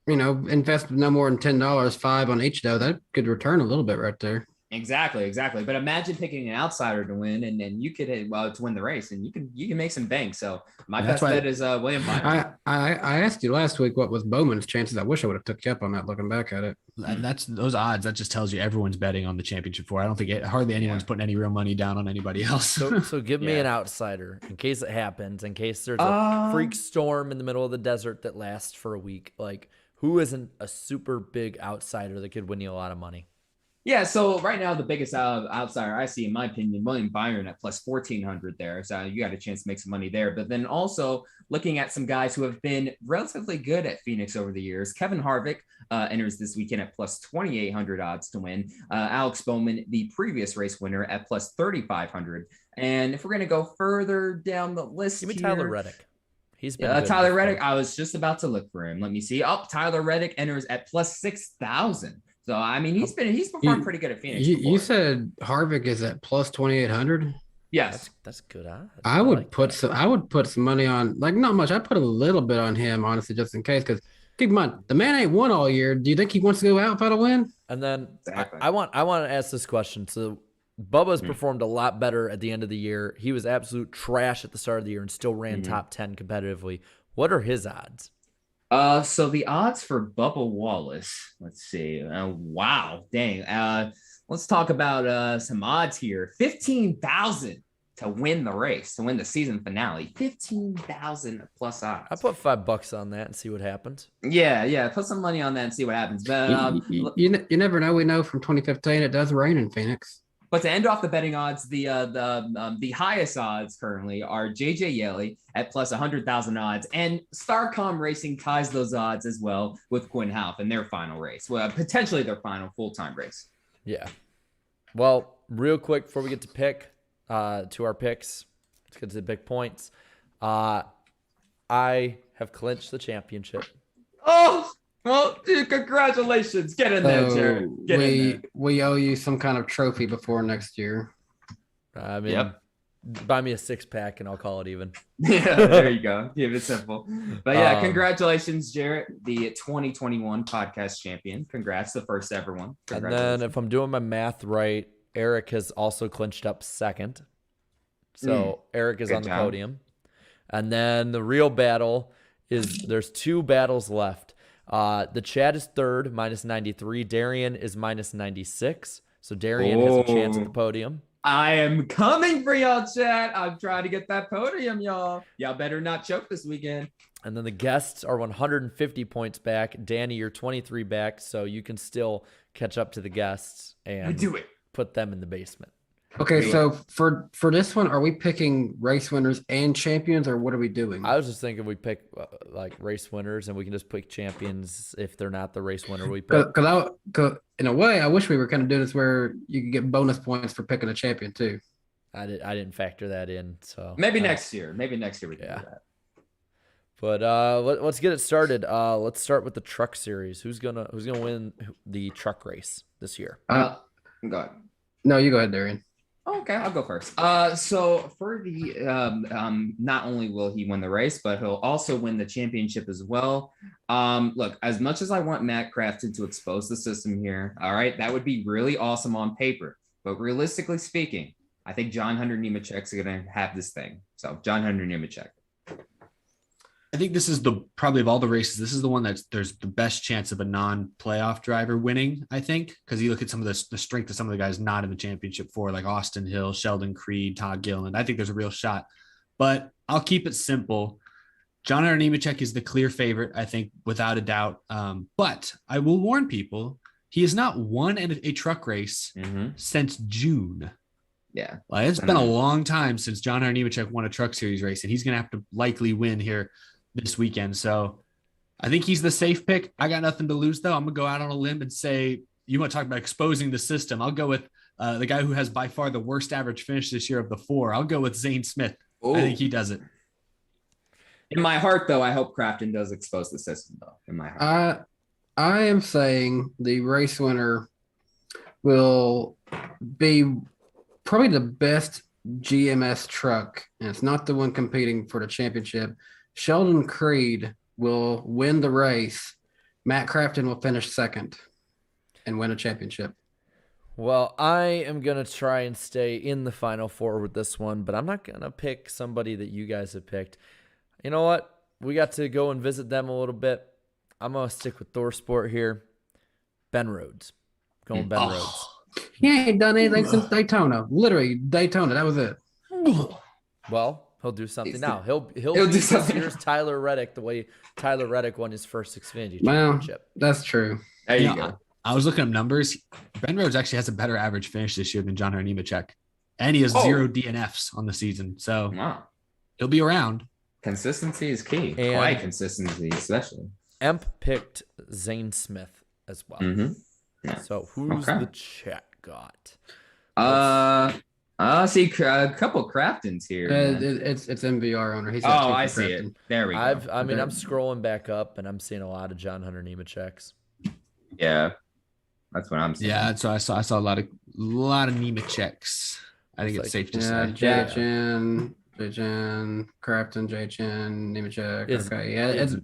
invest no more than $10, 5 on each though. That could return a little bit right there. Exactly. But imagine picking an outsider to win, and then you could to win the race, and you can make some bank. So my best bet is William Byron. I asked you last week what was Bowman's chances. I wish I would have took you up on that. Looking back at it, and that's those odds. That just tells you everyone's betting on the championship 4. I don't think hardly anyone's putting any real money down on anybody else. So give me an outsider in case it happens. In case there's a freak storm in the middle of the desert that lasts for a week. Like, who isn't a super big outsider that could win you a lot of money? Yeah, so right now the biggest outsider I see, in my opinion, William Byron at plus 1,400 there. So you got a chance to make some money there. But then also looking at some guys who have been relatively good at Phoenix over the years. Kevin Harvick enters this weekend at plus 2,800 odds to win. Alex Bowman, the previous race winner, at plus 3,500. And if we're going to go further down the list, give me Tyler Reddick. He's been Tyler Reddick. I was just about to look for him. Let me see. Tyler Reddick enters at plus 6,000. So I mean, he's performed pretty good at Phoenix. You said Harvick is at plus 2,800. Yes, that's good odds. I would put some money on, like, not much. I put a little bit on him, honestly, just in case. Because keep in mind, the man ain't won all year. Do you think he wants to go out without a win? And then I want to ask this question. So Bubba's performed a lot better at the end of the year. He was absolute trash at the start of the year and still ran top 10 competitively. What are his odds? So the odds for Bubba Wallace, let's see. Wow, dang. Let's talk about some odds here. 15,000 to win the race, to win the season finale. 15,000 plus odds. I put $5 on that and see what happens. Yeah. Put some money on that and see what happens. But you never know. We know from 2015 it does rain in Phoenix. But to end off the betting odds, the highest odds currently are JJ Yeley at plus 100,000 odds, and Starcom Racing ties those odds as well with Quinn Houff in their final race. Well, potentially their final full-time race. Yeah. Well, real quick before we get to our picks, let's get to the big points. I have clinched the championship. Oh, well, dude, congratulations. Get in there, So Jared. Get in there. we owe you some kind of trophy before next year. I mean, Yep. buy me a 6-pack and I'll call it even. Yeah, there you go. Keep it simple. But yeah, Um, congratulations, Jarrett, the 2021 podcast champion. Congrats, the first ever one. And then if I'm doing my math right, Eric has also clinched up second. So Eric is Good on the job. podium. And then the real battle is there's 2 battles left. The Chad is third, minus 93. Darian is minus 96. So Darian has a chance at the podium. I am coming for y'all, chat. I'm trying to get that podium, y'all. Y'all better not choke this weekend. And then the guests are 150 points back. Danny, you're 23 back, so you can still catch up to the guests and Do it. put them in the basement. Okay, so for this one, are we picking race winners and champions, or what are we doing? I was just thinking we pick like race winners, and we can just pick champions if they're not the race winner we pick. Because in a way, I wish we were kind of doing this where you could get bonus points for picking a champion too. I didn't factor that in, so Maybe next year. Maybe next year we can Yeah. do that. But let's get it started. Let's start with the truck series. Who's gonna win the truck race this year? Go ahead. No, you go ahead, Darian. Okay, I'll go first. So for the not only will he win the race, but he'll also win the championship as well. Look, as much as I want Matt Crafton to expose the system here, all right, that would be really awesome on paper. But realistically speaking, I think John Hunter Nemechek's going to have this thing. So John Hunter Nemechek. I think this is probably of all the races, this is the one there's the best chance of a non-playoff driver winning, I think, because you look at some of the strength of some of the guys not in the championship for, like Austin Hill, Sheldon Creed, Todd Gilliland. I think there's a real shot. But I'll keep it simple. John Hunter Nemechek is the clear favorite, I think, without a doubt. But I will warn people, he has not won a truck race since June. Yeah. Like, it's been a long time since John Hunter Nemechek won a truck series race, and he's going to have to likely win here this weekend. So I think he's the safe pick. I got nothing to lose, though. I'm going to go out on a limb and say, you want to talk about exposing the system. I'll go with the guy who has by far the worst average finish this year of the 4. I'll go with Zane Smith. Ooh. I think he does it. In my heart, though, I hope Crafton does expose the system, though. In my heart. I am saying the race winner will be probably the best GMS truck, and it's not the one competing for the championship. Sheldon Creed will win the race. Matt Crafton will finish second and win a championship. Well, I am going to try and stay in the Final Four with this one, but I'm not going to pick somebody that you guys have picked. You know what? We got to go and visit them a little bit. I'm going to stick with ThorSport here. Ben Rhodes. Going Ben Rhodes. He ain't done anything since Daytona. Literally, Daytona. That was it. Well, he'll do something now. He'll do do this something. year's Tyler Reddick the way Tyler Reddick won his first Xfinity Well, championship. that's true. There you Yeah, go. I was looking up numbers. Ben Rhodes actually has a better average finish this year than John Hunter Nemechek. And he has 0 DNFs on the season. So Wow. he'll be around. Consistency is key. And- High consistency, especially. Emp picked Zane Smith as well. Yeah. So who's Okay. the chat got? I see a couple Craftons here. man. It's MVR owner. He's Oh, I see it. There we go. I'm scrolling back up and I'm seeing a lot of John Hunter Nemecheks. Yeah, that's what I'm saying. Yeah, so I saw a lot of Nemecheks. I think it's safe to say. J-Chan, Crafton, J-Chan, Nemechek. Okay, yeah, it's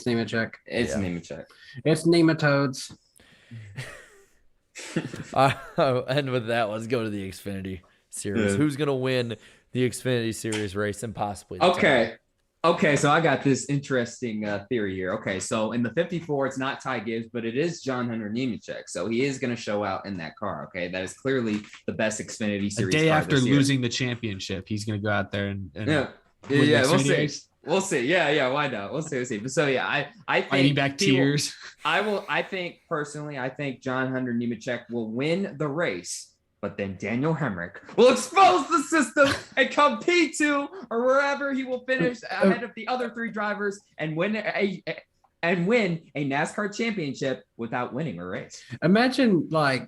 Nemechek. It's Yeah. Nemechek. It's nematodes. And with that, let's go to the Xfinity series. Yeah. Who's going to win the Xfinity series race and possibly the title? Okay, so I got this interesting theory here. Okay, so in the 54, it's not Ty Gibbs, but it is John Hunter Nemechek. So he is going to show out in that car. Okay, that is clearly the best Xfinity A series. day car after this year. losing the championship, he's going to go out there and win Yeah, the we'll Xfinity see. race. We'll see. Yeah, why not? We'll see. But so yeah, I think Fighting back he will- tears. I think personally, I think John Hunter Nemechek will win the race, but then Daniel Hemric will expose the system and come P2 or wherever he will finish ahead of the other 3 drivers and win a NASCAR championship without winning a race. Imagine like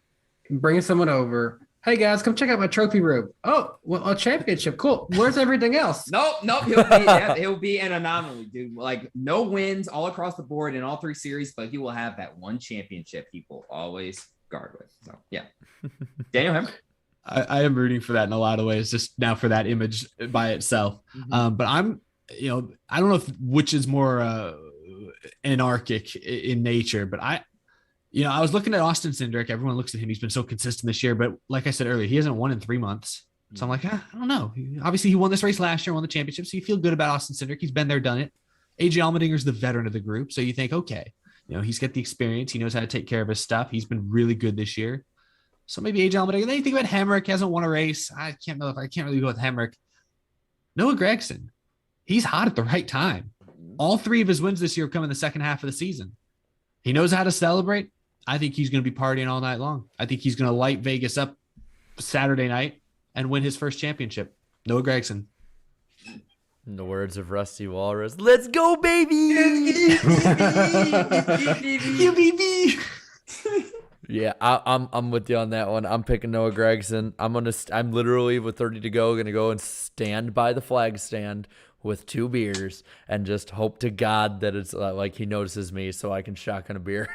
bringing someone over, Hey guys, come check out my trophy room. Oh, well, a championship. Cool. Where's everything else? Nope. He'll be an anomaly, dude. Like no wins all across the board in all 3 series, but he will have that one championship he will always guard with. So yeah. Daniel Hemric. I am rooting for that in a lot of ways, just now for that image by itself. But I'm, I don't know which is more anarchic in nature, but I was looking at Austin Cindric. Everyone looks at him. He's been so consistent this year, but like I said earlier, he hasn't won in 3 months. So I'm like, I don't know. Obviously, he won this race last year, won the championship. So you feel good about Austin Cindric. He's been there, done it. AJ Allmendinger's the veteran of the group. So you think, okay, he's got the experience. He knows how to take care of his stuff. He's been really good this year. So maybe AJ Allmendinger. Then you think about Hemric, hasn't won a race. I can't really go with Hemric. Noah Gragson. He's hot at the right time. All 3 of his wins this year come in the second half of the season. He knows how to celebrate. I think he's going to be partying all night long. I think he's going to light Vegas up Saturday night and win his first championship. Noah Gragson. In the words of Rusty Walrus, let's go, baby! You baby! Yeah, I'm with you on that one. I'm picking Noah Gragson. I'm literally with 30 to go gonna go and stand by the flag stand with 2 beers and just hope to God that it's like he notices me so I can shotgun a beer.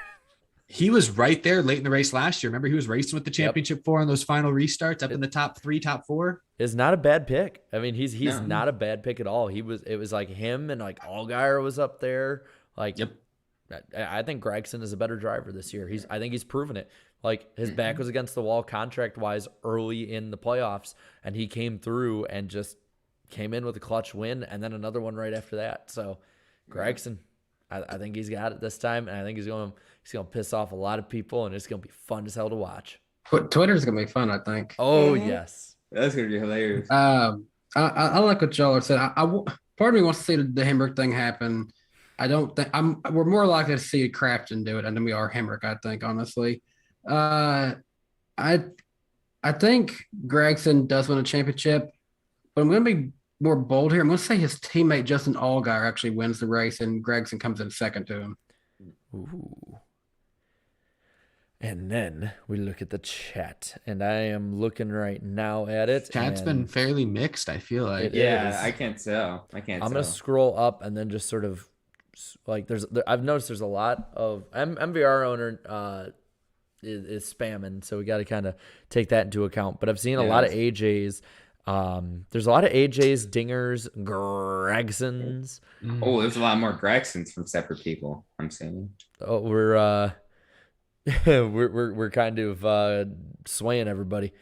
He was right there late in the race last year. Remember, he was racing with the championship 4 on those final restarts up in the top 3, top 4. It's not a bad pick. I mean, he's not a bad pick at all. It was like him and like Allgaier was up there. Like, yep. I think Gragson is a better driver this year. I think he's proven it. Like his back was against the wall contract wise early in the playoffs, and he came through and just came in with a clutch win, and then another one right after that. So, Gragson, I think he's got it this time, and I think he's going to piss off a lot of people, and it's going to be fun as hell to watch. Twitter's gonna be fun, I think. Oh yes, that's gonna be hilarious. I like what y'all are saying. Part of me wants to see the Hemric thing happen. I don't think we're more likely to see Crafton do it than we are Hemric, I think, honestly. I think Gragson does win a championship, but I'm going to be more bold here. I'm going to say his teammate Justin Allgaier actually wins the race, and Gragson comes in second to him. Ooh. And then we look at the chat, and I am looking right now at it. Chat's been fairly mixed, I feel like. Yeah, I can't tell. I'm going to scroll up and then just sort of like I've noticed there's a lot of MVR owner is spamming, so we got to kind of take that into account. But I've seen a lot of AJs. There's a lot of AJs, Dingers, Gragsons. Oh, there's a lot more Gragsons from separate people. I'm saying. Oh, we're kind of swaying everybody.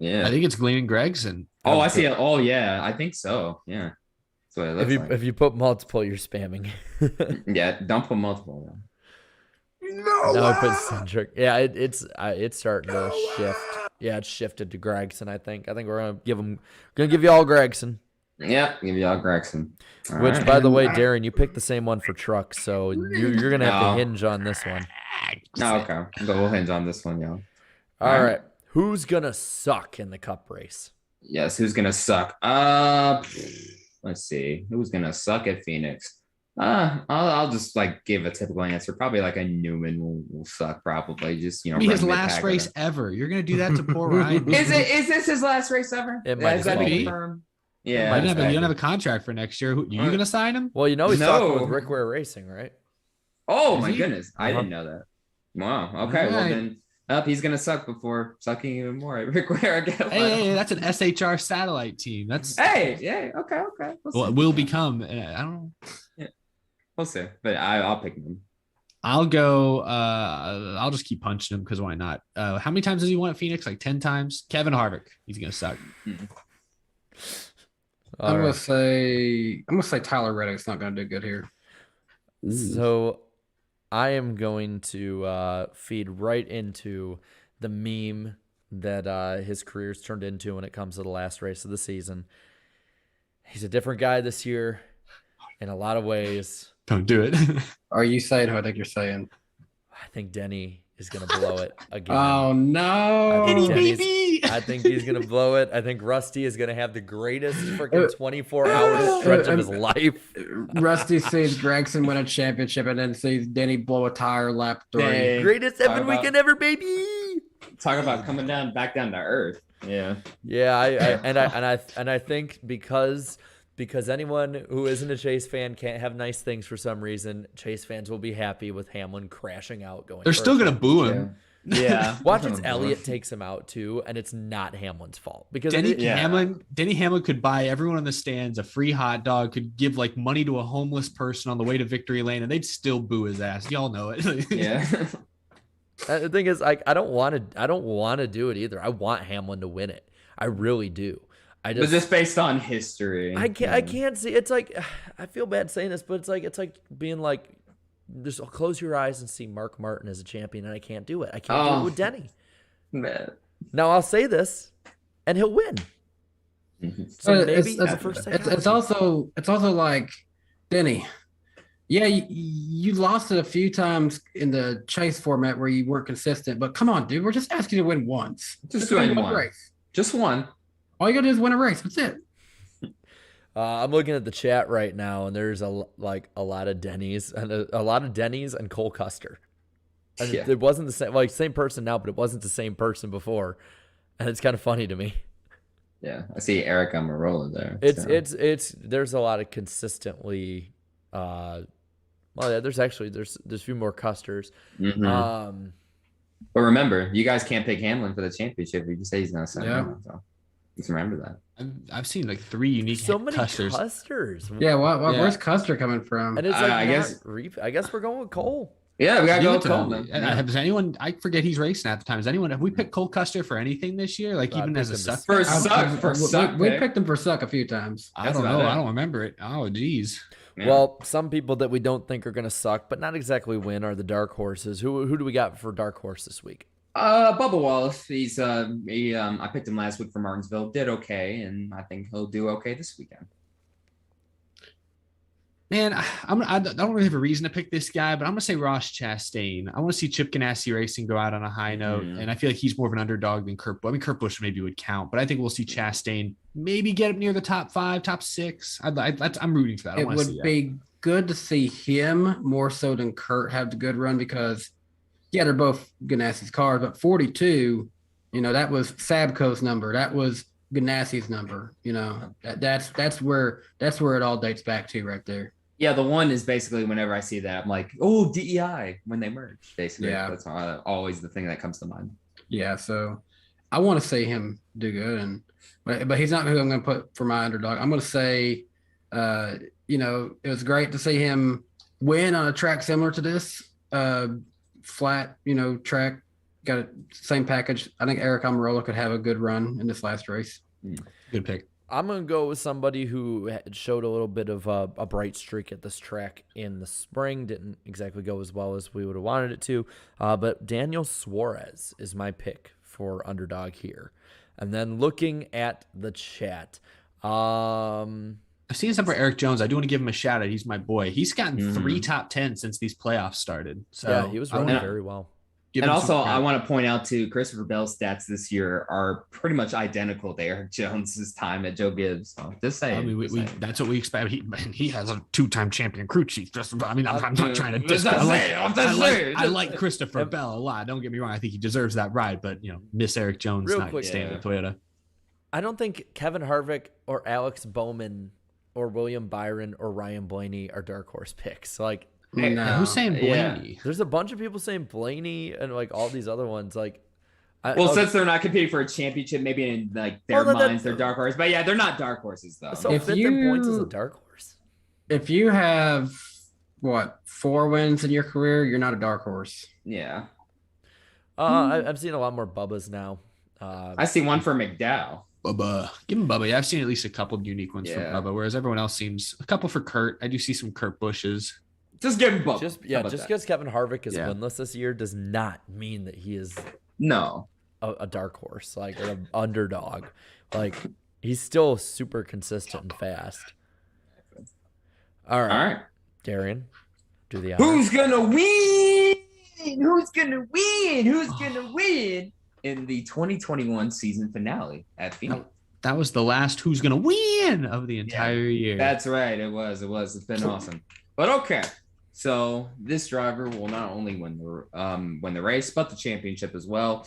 Yeah, I think it's Glenn Gragson. Oh, I see it. Oh, yeah, I think so. Yeah, that's what it looks like. If you put multiple, you're spamming. Yeah, don't put multiple. No, put Cindric. Yeah, it's starting to shift. Yeah, it's shifted to Gragson. I think we're gonna give you all Gragson. Yeah, give you all Gragson. All Which, right. by the way, Darren, you picked the same one for trucks, so you're gonna have to hinge on this one. No, okay, we'll hinge on this one, y'all. All right, who's gonna suck in the Cup race? Yes, who's gonna suck? Let's see, who's gonna suck at Phoenix? I'll just like give a typical answer. Probably like a Newman will suck. Probably just his last race ever. You're gonna do that to poor Ryan? Is this his last race ever? It might Is that be. confirmed? Yeah, You don't have a contract for next year. You gonna sign him? Well, he's No. talking with Rick Ware Racing, right? Oh Is my he? goodness, I didn't know that. Wow. Okay, well then, he's gonna suck before sucking even more. Rick Ware again. Hey, that's an SHR satellite team. That's Okay. well, it will become. I don't know. We'll see, but I'll pick him. I'll go. I'll just keep punching him because why not? How many times has he won at Phoenix? Like 10 times. Kevin Harvick. He's gonna suck. I'm gonna say Tyler Reddick's not gonna do good here. So I am going to feed right into the meme that his career's turned into when it comes to the last race of the season. He's a different guy this year in a lot of ways. Don't do it. Are you saying who I think you're saying? I think Denny is going to blow it again. Oh no! I think he's going to blow it. I think Rusty is going to have the greatest freaking 24-hour stretch of his life. Rusty sees Gragson win a championship and then sees Denny blow a tire lap 3. Dang. Greatest Talk Evan about- weekend ever, baby! Talk about coming back down to earth. Yeah. Yeah, I think because anyone who isn't a Chase fan can't have nice things for some reason, Chase fans will be happy with Hamlin crashing out going. They're still gonna boo him. Yeah. Yeah. Watch as Elliott takes him out too, and it's not Hamlin's fault because Denny Hamlin could buy everyone in the stands a free hot dog, could give like money to a homeless person on the way to victory lane, and they'd still boo his ass. Y'all know it. Yeah. The thing is, like, I don't want to do it either. I want Hamlin to win it. I really do. But just based on history. I can't see. It's like, I feel bad saying this, but it's like being like, just close your eyes and see Mark Martin as a champion, and I can't do it. I can't do it with Denny. Man. Now I'll say this, and he'll win. So maybe the first time. It's also like, Denny, yeah, you lost it a few times in the chase format where you weren't consistent, but come on, dude, we're just asking you to win once. Just win one race. Just one. All you gotta do is win a race. That's it. I'm looking at the chat right now, and there's a lot of Denny's and Cole Custer. And it wasn't the same person now, but it wasn't the same person before, and it's kind of funny to me. Yeah, I see Eric Amarola there. It's there's a lot of consistently. There's a few more Custers. Mm-hmm. But remember, you guys can't pick Hamlin for the championship. You just say he's not second. Yeah. So just remember that. I've seen like 3 unique many Custers. Yeah, where's Custer coming from? And it's like I guess we're going with Cole. Yeah, we gotta go with Cole. Has anyone? I forget he's racing at the time. Have we picked Cole Custer for anything this year? Like even as a suck? For suck. We picked him for suck a few times. I don't know. I don't remember it. Oh, geez. Yeah. Well, some people that we don't think are going to suck, but not exactly win, are the dark horses. Who do we got for dark horse this week? Bubba Wallace. He's I picked him last week for Martinsville. Did okay, and I think he'll do okay this weekend. Man, I don't really have a reason to pick this guy, but I'm going to say Ross Chastain. I want to see Chip Ganassi Racing go out on a high note, and I feel like he's more of an underdog than Kurt. I mean, Kurt Busch maybe would count, but I think we'll see Chastain maybe get up near the top 5, top 6. I'm rooting for that. It would be good to see him more so than Kurt have the good run because, yeah, they're both Ganassi's cars, but 42, that was Sabco's number. That was Ganassi's number. That's where it all dates back to right there. Yeah, the one is basically whenever I see that, I'm like, oh, DEI when they merge. Basically, yeah, that's always the thing that comes to mind. Yeah, so I want to see him do good, but he's not who I'm going to put for my underdog. I'm going to say, it was great to see him win on a track similar to this, flat, track, got a same package. I think Eric Almirola could have a good run in this last race. Good pick. I'm going to go with somebody who showed a little bit of a bright streak at this track in the spring. Didn't exactly go as well as we would have wanted it to. But Daniel Suarez is my pick for underdog here. And then looking at the chat. I've seen some for Eric Jones. I do want to give him a shout out. He's my boy. He's gotten 3 top 10 since these playoffs started. So yeah, he was running very well. And also, I want to point out too, Christopher Bell's stats this year are pretty much identical to Eric Jones's time at Joe Gibbs. So just saying. I mean, that's what we expect. He has a 2-time champion crew chief. I'm not trying to. I like Christopher Bell a lot. Don't get me wrong. I think he deserves that ride. But Miss Eric Jones real not quick, staying at Toyota. I don't think Kevin Harvick or Alex Bowman or William Byron or Ryan Blaney are dark horse picks. Like. No. Who's saying Blaney? Yeah. There's a bunch of people saying Blaney and like all these other ones. Like, since they're not competing for a championship, maybe in like their minds they're dark horses. But yeah, they're not dark horses though. So fifth in points is a dark horse. If you have 4 wins in your career, you're not a dark horse. Yeah. I've seen a lot more Bubbas now. I see one for McDowell. Bubba. Give him Bubba. Yeah, I've seen at least a couple of unique ones from Bubba, whereas everyone else seems a couple for Kurt. I do see some Kurt Bushes. Just give him Bubba. Just because Kevin Harvick is winless this year does not mean that he is a dark horse, like or an underdog. Like he's still super consistent and fast. All right. Darian, do the honors. Who's gonna win? Who's gonna win? Who's gonna win in the 2021 season finale at Phoenix? That was the last who's gonna win of the entire year. That's right. It was. It's been awesome. But okay. So this driver will not only win the race, but the championship as well.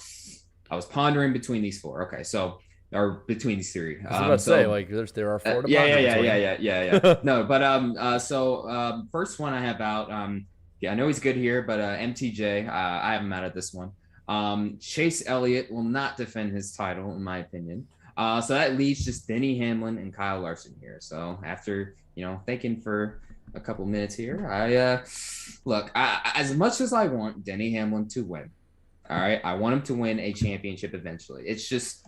I was pondering between these four. Okay, so or between these three. I was about to say, like, there are four to ponder between. Yeah. No, but first one I have out. I know he's good here, but MTJ, I have him out of this one. Chase Elliott will not defend his title, in my opinion. So that leaves just Denny Hamlin and Kyle Larson here. So after thinking for a couple minutes here, I look. As much as I want Denny Hamlin to win, all right, I want him to win a championship eventually. It's just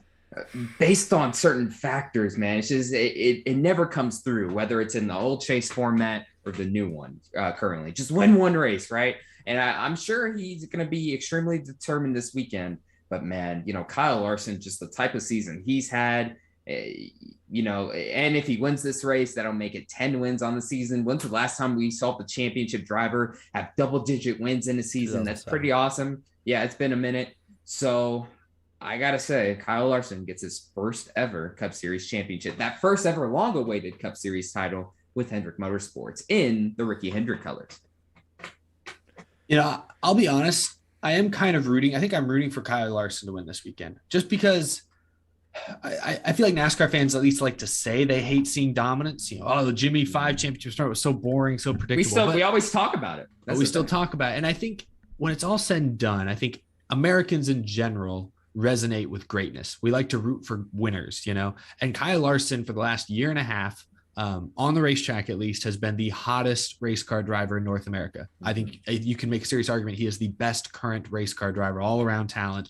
based on certain factors, man. It's just it never comes through, whether it's in the old Chase format or the new one currently. Just win one race, right? And I'm sure he's going to be extremely determined this weekend. But man, Kyle Larson, just the type of season he's had, and if he wins this race, that'll make it 10 wins on the season. When's the last time we saw the championship driver have double-digit wins in a season? That's pretty awesome. Yeah, it's been a minute. So I got to say, Kyle Larson gets his first ever Cup Series championship, that first ever long-awaited Cup Series title with Hendrick Motorsports in the Ricky Hendrick colors. I'll be honest. I am kind of rooting. I think I'm rooting for Kyle Larson to win this weekend, just because I feel like NASCAR fans at least like to say they hate seeing dominance. The Jimmy 5 championship start was so boring, so predictable. We always talk about it. But we still talk about it. And I think when it's all said and done, I think Americans in general resonate with greatness. We like to root for winners, and Kyle Larson for the last year and a half, on the racetrack at least, has been the hottest race car driver in North America. I think you can make a serious argument he is the best current race car driver, all around talent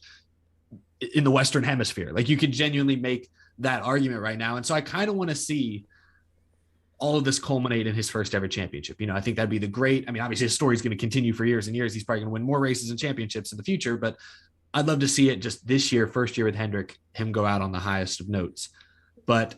in the Western Hemisphere. Like, you could genuinely make that argument right now. And so I kind of want to see all of this culminate in his first ever championship. I think that'd be obviously his story is going to continue for years and years. He's probably going to win more races and championships in the future, but I'd love to see it just this year, first year with Hendrick, him go out on the highest of notes. But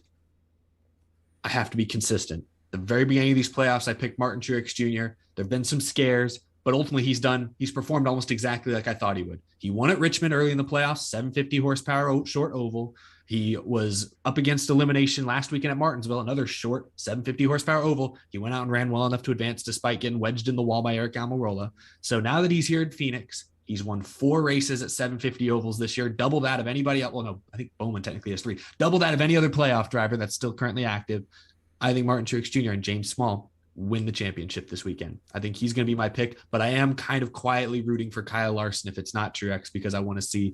I have to be consistent. The very beginning of these playoffs, I picked Martin Truex Jr. There have been some scares, but ultimately he's performed almost exactly like I thought he would. He won at Richmond early in the playoffs, 750 horsepower, short oval. He was up against elimination last weekend at Martinsville, another short 750 horsepower oval. He went out and ran well enough to advance despite getting wedged in the wall by Eric Almirola. So now that he's here at Phoenix, he's won 4 races at 750 ovals this year, double that of anybody else. Well, no, I think Bowman technically has 3. Double that of any other playoff driver that's still currently active. I think Martin Truex Jr. and James Small win the championship this weekend. I think he's going to be my pick, but I am kind of quietly rooting for Kyle Larson if it's not Truex, because I want to see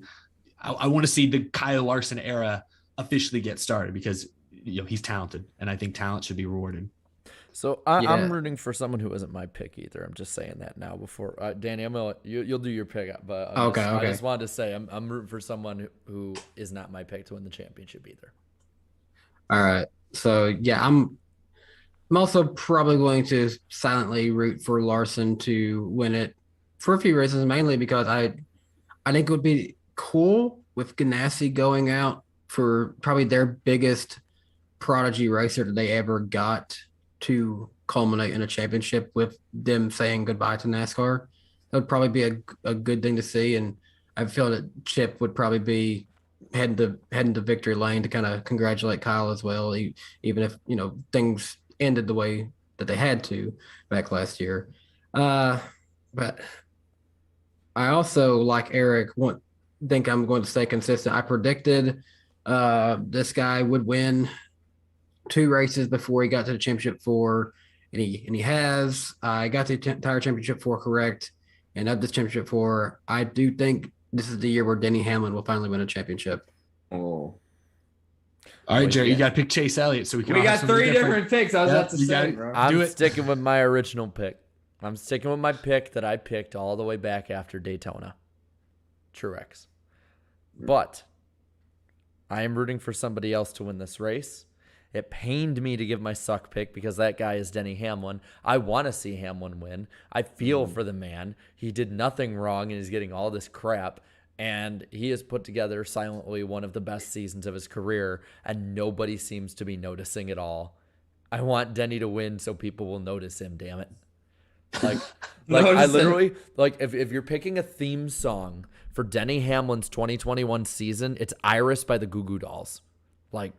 the Kyle Larson era officially get started, because he's talented, and I think talent should be rewarded. So I'm rooting for someone who isn't my pick either. I'm just saying that now before Danny, I'm gonna you'll do your pick, but I just wanted to say I'm rooting for someone who is not my pick to win the championship either. All right, so yeah, I'm also probably going to silently root for Larson to win it for a few reasons, mainly because I think it would be cool with Ganassi going out for probably their biggest prodigy racer that they ever got to culminate in a championship, with them saying goodbye to NASCAR. That would probably be a good thing to see, and I feel that Chip would probably be heading to victory lane to kind of congratulate Kyle as well, even if things ended the way that they had to back last year. But I also, like Eric, think I'm going to stay consistent. I predicted this guy would win 2 races before he got to the championship 4, and he has. I got the entire championship 4 correct, and of this championship 4, I do think this is the year where Denny Hamlin will finally win a championship. Oh. All right, Jerry, you got to pick Chase Elliott so we can. We got 3 different picks. I was about to say, bro. I'm sticking with my original pick. I'm sticking with my pick that I picked all the way back after Daytona. Truex. But I am rooting for somebody else to win this race. It pained me to give my suck pick because that guy is Denny Hamlin. I want to see Hamlin win. I feel for the man. He did nothing wrong and he's getting all this crap. And he has put together silently one of the best seasons of his career, and nobody seems to be noticing at all. I want Denny to win so people will notice him, damn it. Like I literally, if you're picking a theme song for Denny Hamlin's 2021 season, it's Iris by the Goo Goo Dolls. Like,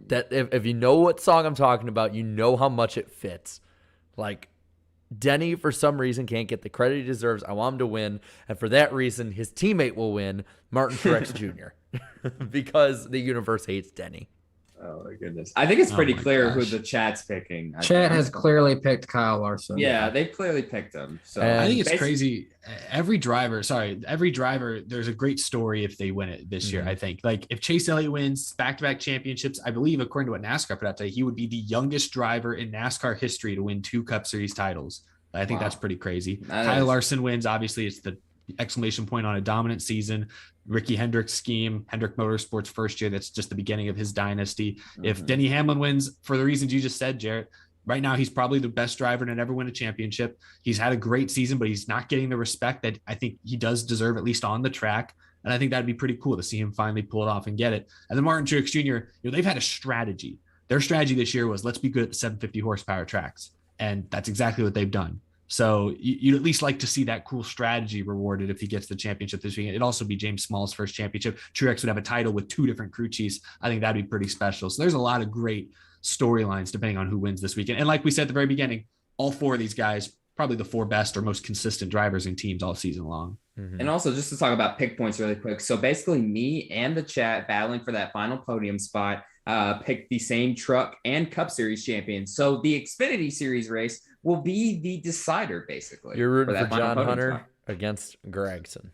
that, if you know what song I'm talking about, you know how much it fits. Like, Denny, for some reason, can't get the credit he deserves. I want him to win. And for that reason, his teammate will win, Martin Truex Jr., because the universe hates Denny. Oh my goodness! I think it's pretty clear gosh. who the chat's picking. Chat has clearly picked Kyle Larson. Yeah, they clearly picked him. So And I think it's basically- crazy. Every driver, there's a great story if they win it this year. I think, like, if Chase Elliott wins back-to-back championships, I believe, according to what NASCAR put out today, he would be the youngest driver in NASCAR history to win 2 Cup Series titles. I think that's pretty crazy. Kyle Larson wins. Obviously, it's the exclamation point on a dominant season. Ricky Hendrick's scheme, Hendrick Motorsports first year. That's just the beginning of his dynasty. If Denny Hamlin wins for the reasons you just said, Jarrett, right now he's probably the best driver to never win a championship. He's had a great season, but he's not getting the respect that I think he does deserve, at least on the track. And I think that'd be pretty cool to see him finally pull it off and get it. And then Martin Truex Jr., they've had a strategy. Their strategy this year was, let's be good at the 750 horsepower tracks. And that's exactly what they've done. So you'd at least like to see that cool strategy rewarded if he gets the championship this weekend. It'd also be James Small's first championship. Truex would have a title with 2 different crew chiefs. I think that'd be pretty special. So there's a lot of great storylines depending on who wins this weekend. And like we said at the very beginning, all 4 of these guys, probably the 4 best or most consistent drivers in teams all season long. And also, just to talk about pick points really quick. So basically, me and the chat battling for that final podium spot picked the same truck and Cup Series champion. So the Xfinity Series race will be the decider, basically. You're rooting for that final John podium Hunter spot. against Gragson.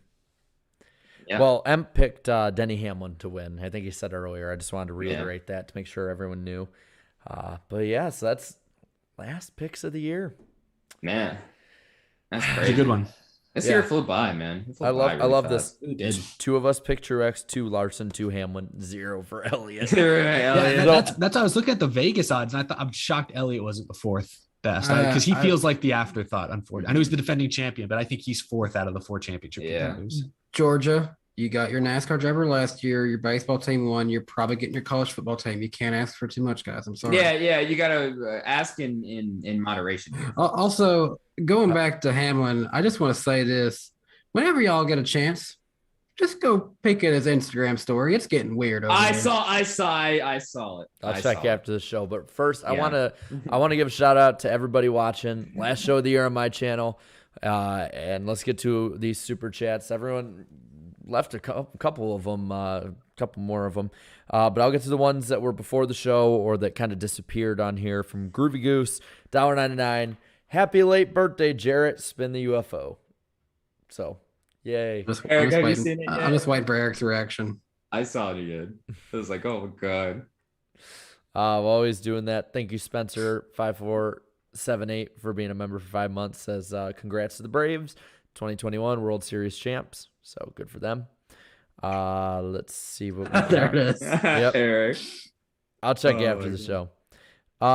Yeah. Well, Emp picked Denny Hamlin to win. I think he said earlier. I just wanted to reiterate that to make sure everyone knew. But yeah, so that's last picks of the year. Man, that's It's crazy. a good one. This year flew by, man. It flew by I love fast. this. 2 of us picked Truex, 2 Larson, 2 Hamlin, 0 for Elliott. Yeah, that's I was looking at the Vegas odds, and I'm shocked Elliott wasn't the 4th best because he feels like the afterthought. Unfortunately, I know he's the defending champion, but I think he's 4th out of the 4 championship contenders. Georgia, you got your NASCAR driver last year. Your baseball team won. You're probably getting your college football team. You can't ask for too much, guys. I'm sorry. Yeah, you gotta ask in moderation. Also, going back to Hamlin, I just want to say this. Whenever y'all get a chance, just go peek at his Instagram story. It's getting weird over I there. saw it. I'll check after the show. But first, I want to give a shout out to everybody watching. Last show of the year on my channel. And let's get to these super chats. Everyone left a couple of them, a couple more of them. But I'll get to the ones that were before the show or that kind of disappeared on here. From Groovy Goose, $1.99. Happy late birthday, Jarrett. Spin the UFO. So, yay. Eric, have you seen it yet? I'm just waiting for Eric's reaction. I saw it again. I was like, oh my god. Always doing that. Thank you, Spencer 5478 for being a member for 5 months. Says congrats to the Braves, 2021 World Series champs. So good for them. Let's see what we There got. it is. Yep. Eric. I'll check you after the show.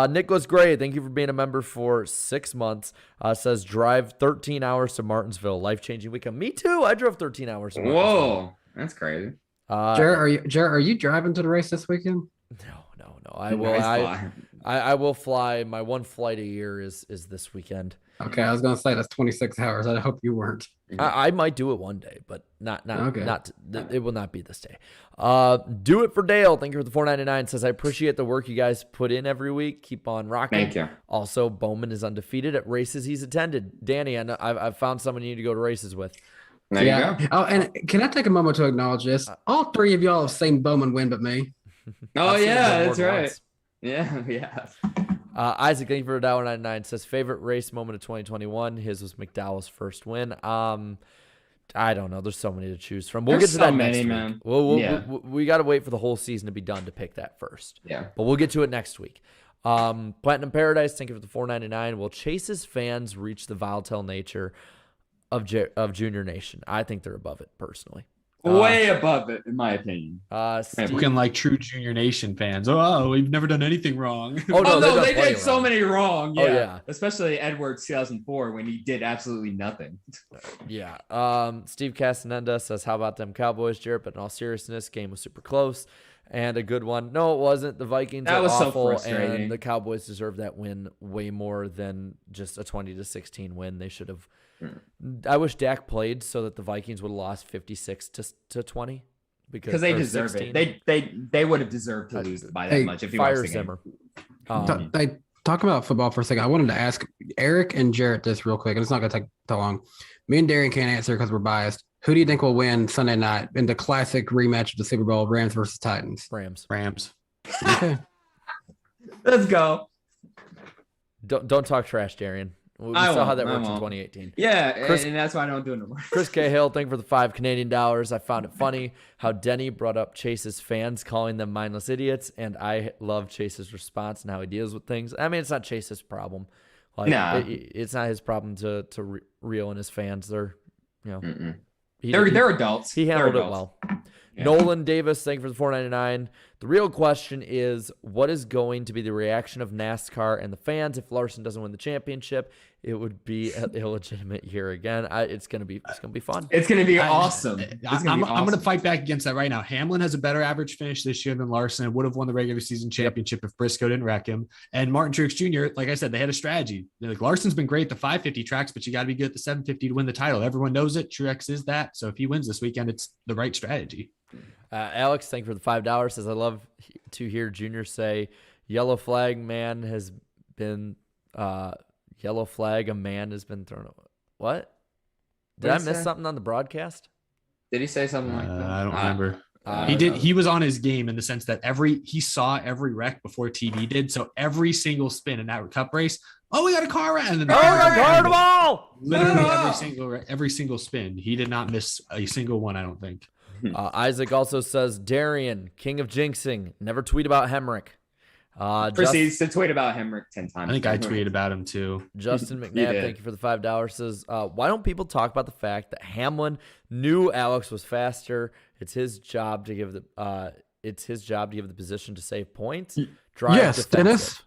Nicholas Gray, thank you for being a member for 6 months. Says drive 13 hours to Martinsville, life-changing weekend. Me too. I drove 13 hours to Martinsville. Whoa, that's crazy. Jared, are you driving to the race this weekend? No. I will. I will fly. My one flight a year is this weekend. Okay, I was gonna say that's 26 hours. I hope you weren't. I might do it one day, but not Okay. it will not be this day. Do it for Dale. Thank you for the $4.99. Says I appreciate the work you guys put in every week. Keep on rocking. Thank you. Also, Bowman is undefeated at races he's attended. Danny, I know I've found someone you need to go to races with. There you go. Oh, and can I take a moment to acknowledge this? All 3 of y'all have seen Bowman win, but me. Oh I've seen him yeah, win more that's than right. once. Yeah. Isaac, thank you for $1.99. Says favorite race moment of 2021. His was McDowell's first win. I don't know. There's so many to choose from. We'll There's get to so that next many, week. man. We got to wait for the whole season to be done to pick that first. Yeah. But we'll get to it next week. Platinum Paradise, thank you for the $4.99. Will Chase's fans reach the volatile nature of Junior Nation? I think they're above it, personally. Way above it, in my opinion. Steve, Looking like true Junior Nation fans. Oh, we've never done anything wrong. Oh, no, they've done they plenty did so wrong. many wrong. Yeah. Oh, yeah. Especially Edwards 2004 when he did absolutely nothing. Yeah. Steve Castaneda says, how about them Cowboys, Jarrett? But in all seriousness, game was super close and a good one. No, it wasn't. The Vikings That are was so awful, frustrating. and the Cowboys deserve that win way more than just a 20-16 win. They should have. I wish Dak played so that the Vikings would have lost 56 to 20 Because they or deserve 16. it. They would have deserved to lose by that Hey, much if you Fire watched the game. Zimmer. talking about football for a second, I wanted to ask Eric and Jarrett this real quick, and it's not going to take that long. Me and Darian can't answer because we're biased. Who do you think will win Sunday night in the classic rematch of the Super Bowl, Rams versus Titans? Rams. Okay. Let's go. Don't talk trash, Darian. We saw how that worked in 2018. Yeah, Chris, and that's why I don't do it anymore. Chris Cahill, thank you for the $5 Canadian. I found it funny how Denny brought up Chase's fans calling them mindless idiots, and I love Chase's response and how he deals with things. I mean, it's not Chase's problem. Like, Nah. it's not his problem to reel in his fans. They're, They're adults. He handled They're it adults. well. Yeah. Nolan Davis, thank you for the $4.99. The real question is, what is going to be the reaction of NASCAR and the fans if Larson doesn't win the championship? It would be an illegitimate year again. It's gonna be fun. It's gonna be awesome. I'm going to fight back against that right now. Hamlin has a better average finish this year than Larson and would have won the regular season championship if Briscoe didn't wreck him. And Martin Truex Jr., like I said, they had a strategy. Like, Larson's been great at the 550 tracks, but you got to be good at the 750 to win the title. Everyone knows it. Truex is that. So if he wins this weekend, it's the right strategy. Alex, thank you for the $5. Says, I love to hear Junior say, yellow flag man has been yellow flag, a man has been thrown. What? Did I miss something on the broadcast? Did he say something like that? I don't remember. He did. He was on his game in the sense that he saw every wreck before TV did. So every single spin in that cup race, we got a car wreck. And then literally every single spin. He did not miss a single one, I don't think. Isaac also says, Darian, king of jinxing, never tweet about Hemric. Proceeds to tweet about Hemric 10 times. I think I tweeted about him too. Justin McNabb, thank you for the $5. Says, why don't people talk about the fact that Hamlin knew Alex was faster? It's his job to give the position to save points. Yes, Dennis.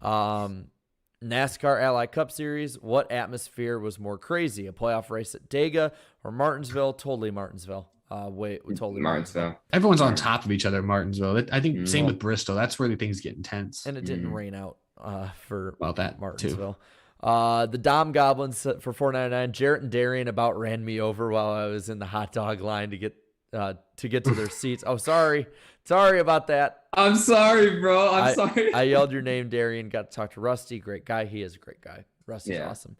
NASCAR Ally Cup Series. What atmosphere was more crazy? A playoff race at Dega or Martinsville? Totally Martinsville. Totally Martinsville. Everyone's on top of each other at Martinsville. I think same with Bristol. That's where the things get intense. And it didn't rain out for that Martinsville. The Dom Goblins for $4.99. Jarrett and Darian about ran me over while I was in the hot dog line to get to their seats. Oh, sorry about that. I'm sorry, bro. I'm sorry. I yelled your name, Darian. Got to talk to Rusty. Great guy. He is a great guy. Rusty's awesome.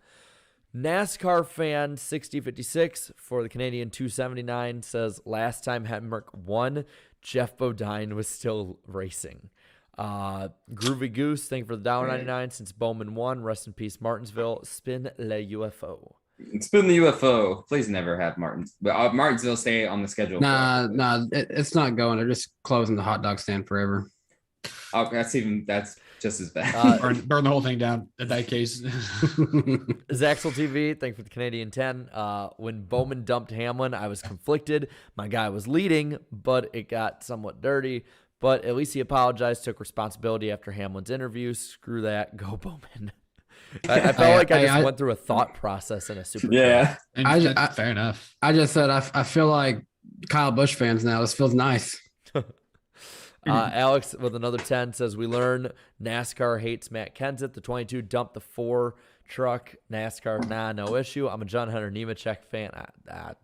NASCAR fan 6056 for the Canadian 279 says, last time Hemric won, Jeff Bodine was still racing. Groovy Goose, thank you for the $1.99. Since Bowman won, rest in peace, Martinsville. Spin le UFO. Spin the UFO. Please never have Martinsville stay on the schedule. Nah, it's not going. They're just closing the hot dog stand forever. Oh, that's just as bad. Burn the whole thing down in that case. Zaxel TV, thank you for the Canadian 10. When Bowman dumped Hamlin, I was conflicted. My guy was leading, but it got somewhat dirty. But at least he apologized, took responsibility after Hamlin's interview. Screw that. Go Bowman. I felt like I just went through a thought process in a super. Yeah. Fair enough. I just said I feel like Kyle Busch fans now. This feels nice. Alex with another 10 says, we learn NASCAR hates Matt Kenseth. The 22 dumped the 4 truck. NASCAR, no issue. I'm a John Hunter Nemechek fan.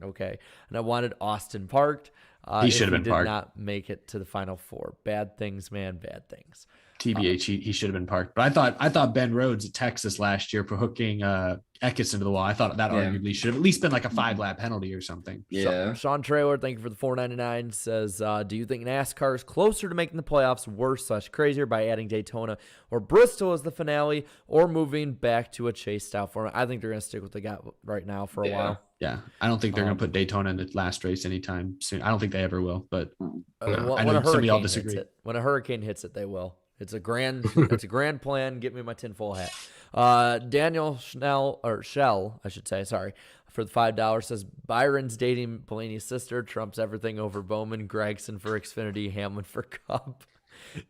Okay. And I wanted Austin parked. He should have been parked. Did not make it to the final 4. Bad things, man. Bad things. TBH, he should have been parked. But I thought Ben Rhodes at Texas last year for hooking Eckes into the wall. I thought that arguably should have at least been like a 5-lap penalty or something. Yeah. Sean Traylor, thank you for the $4.99. Says, do you think NASCAR is closer to making the playoffs worse/crazier by adding Daytona or Bristol as the finale, or moving back to a chase style format? I think they're going to stick with what they got right now for a while. Yeah, I don't think they're going to put Daytona in the last race anytime soon. I don't think they ever will. But when a hurricane hits it, they will. It's a grand plan. Get me my tinfoil hat. Daniel Shell, for the $5 says, Byron's dating Blaney's sister, trumps everything over Bowman, Gragson for Xfinity, Hamlin for Cup.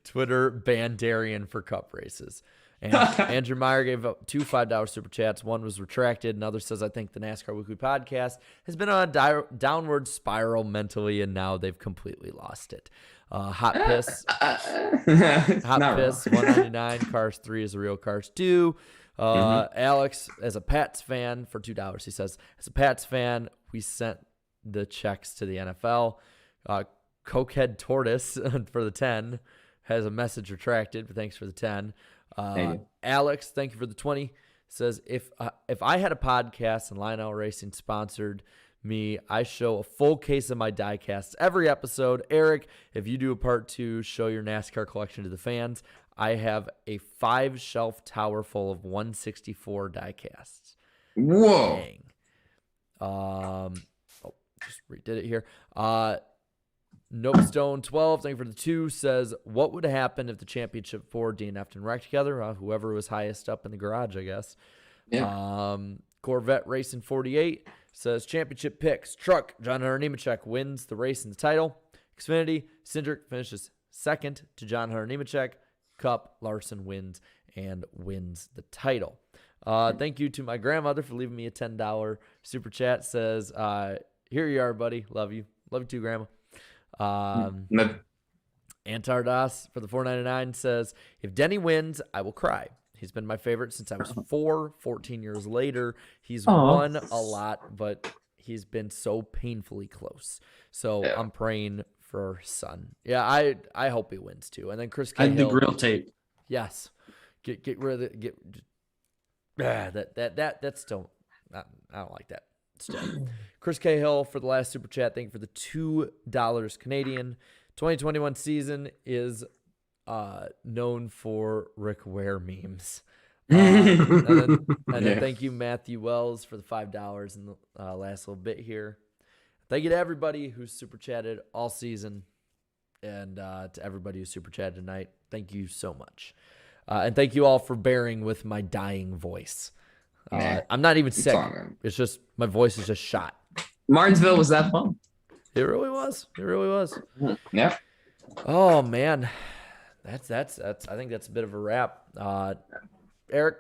Twitter ban Darian for Cup races. And Andrew Meyer gave up 2 $5 super chats. One was retracted. Another says, I think the NASCAR Weekly Podcast has been on a downward spiral mentally, and now they've completely lost it. Hot Piss. Hot Piss, $1.99. Cars 3 is a real Cars 2. Alex, as a Pats fan, for $2, he says, as a Pats fan, we sent the checks to the NFL. Cokehead Tortoise for the 10 has a message retracted, but thanks for the 10. Alex, thank you for the 20. Says, if I had a podcast and Lionel Racing sponsored me, I show a full case of my diecasts every episode. Eric, if you do a part 2, show your NASCAR collection to the fans. I have a 5-shelf tower full of 164 diecasts. Whoa. Dang. Just redid it here. Nope Stone 12, thank you for the 2, says, what would happen if the championship 4 DNF'd and wrecked together? Whoever was highest up in the garage, I guess. Yeah. Corvette Racing 48 says, championship picks. Truck, John Hunter Nemechek wins the race and the title. Xfinity, Cindric finishes second to John Hunter Nemechek. Cup, Larson wins and wins the title. Thank you to my grandmother for leaving me a $10 super chat. Says, here you are, buddy. Love you. Love you too, Grandma. Antardas for the $4.99 says, if Denny wins, I will cry. He's been my favorite since I was 4. 14 years later, he's won a lot, but he's been so painfully close. So I'm praying for our son. Yeah, I hope he wins too. And then Chris Cahill. And the grill tape. Yes. Get rid of it. That's still I don't like that. Still. Chris Cahill for the last super chat. Thank you for the $2 Canadian. 2021 season is known for Rick Ware memes. And then thank you, Matthew Wells, for the $5 in the last little bit here. Thank you to everybody who's super chatted all season, and to everybody who super chatted tonight. Thank you so much. And thank you all for bearing with my dying voice. I'm not even sick. It's just my voice is just shot. Martinsville was that fun? It really was. It really was. Yeah. Oh man, that's. I think that's a bit of a wrap. Eric,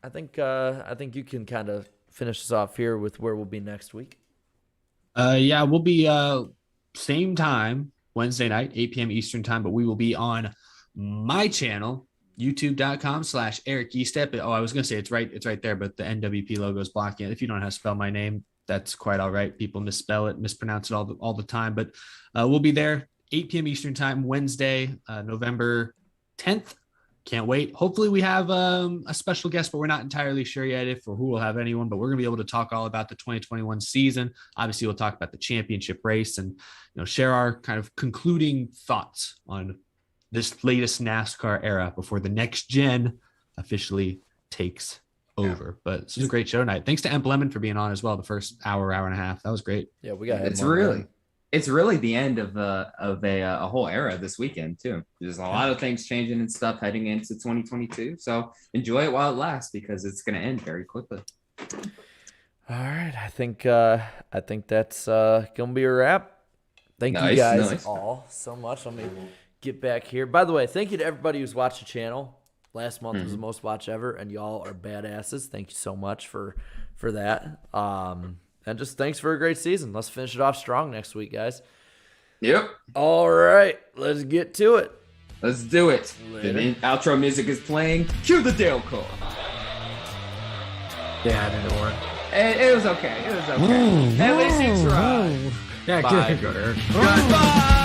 I think you can kind of finish us off here with where we'll be next week. Yeah, we'll be same time Wednesday night, 8 p.m. Eastern time, but we will be on my channel, youtube.com/Eric Estepp. Oh, I was gonna say it's right there, but the NWP logo is blocking it. If you don't know how to spell my name, that's quite all right. People misspell it, mispronounce it all the time, but we'll be there 8 p.m. Eastern time, Wednesday, November 10th. Can't wait. Hopefully we have a special guest, but we're not entirely sure yet if or who will have anyone, but we're going to be able to talk all about the 2021 season. Obviously we'll talk about the championship race and, share our kind of concluding thoughts on this latest NASCAR era before the next gen officially takes over. Yeah. But this was a great show tonight. Thanks to EmpLemon for being on as well. The first hour and a half. That was great. Yeah, we got it's really the end of a whole era this weekend too. There's a lot of things changing and stuff heading into 2022. So enjoy it while it lasts because it's going to end very quickly. All right, I think that's gonna be a wrap. Thank you guys all so much. Let me get back here. By the way, thank you to everybody who's watched the channel. Last month was the most watched ever, and y'all are badasses. Thank you so much for that. And just thanks for a great season. Let's finish it off strong next week, guys. Yep. All right, let's get to it. Let's do it. The outro music is playing. Cue the Dale call. Yeah, I didn't work. It was okay. At least you tried. Yeah, Bye. good. Goodbye.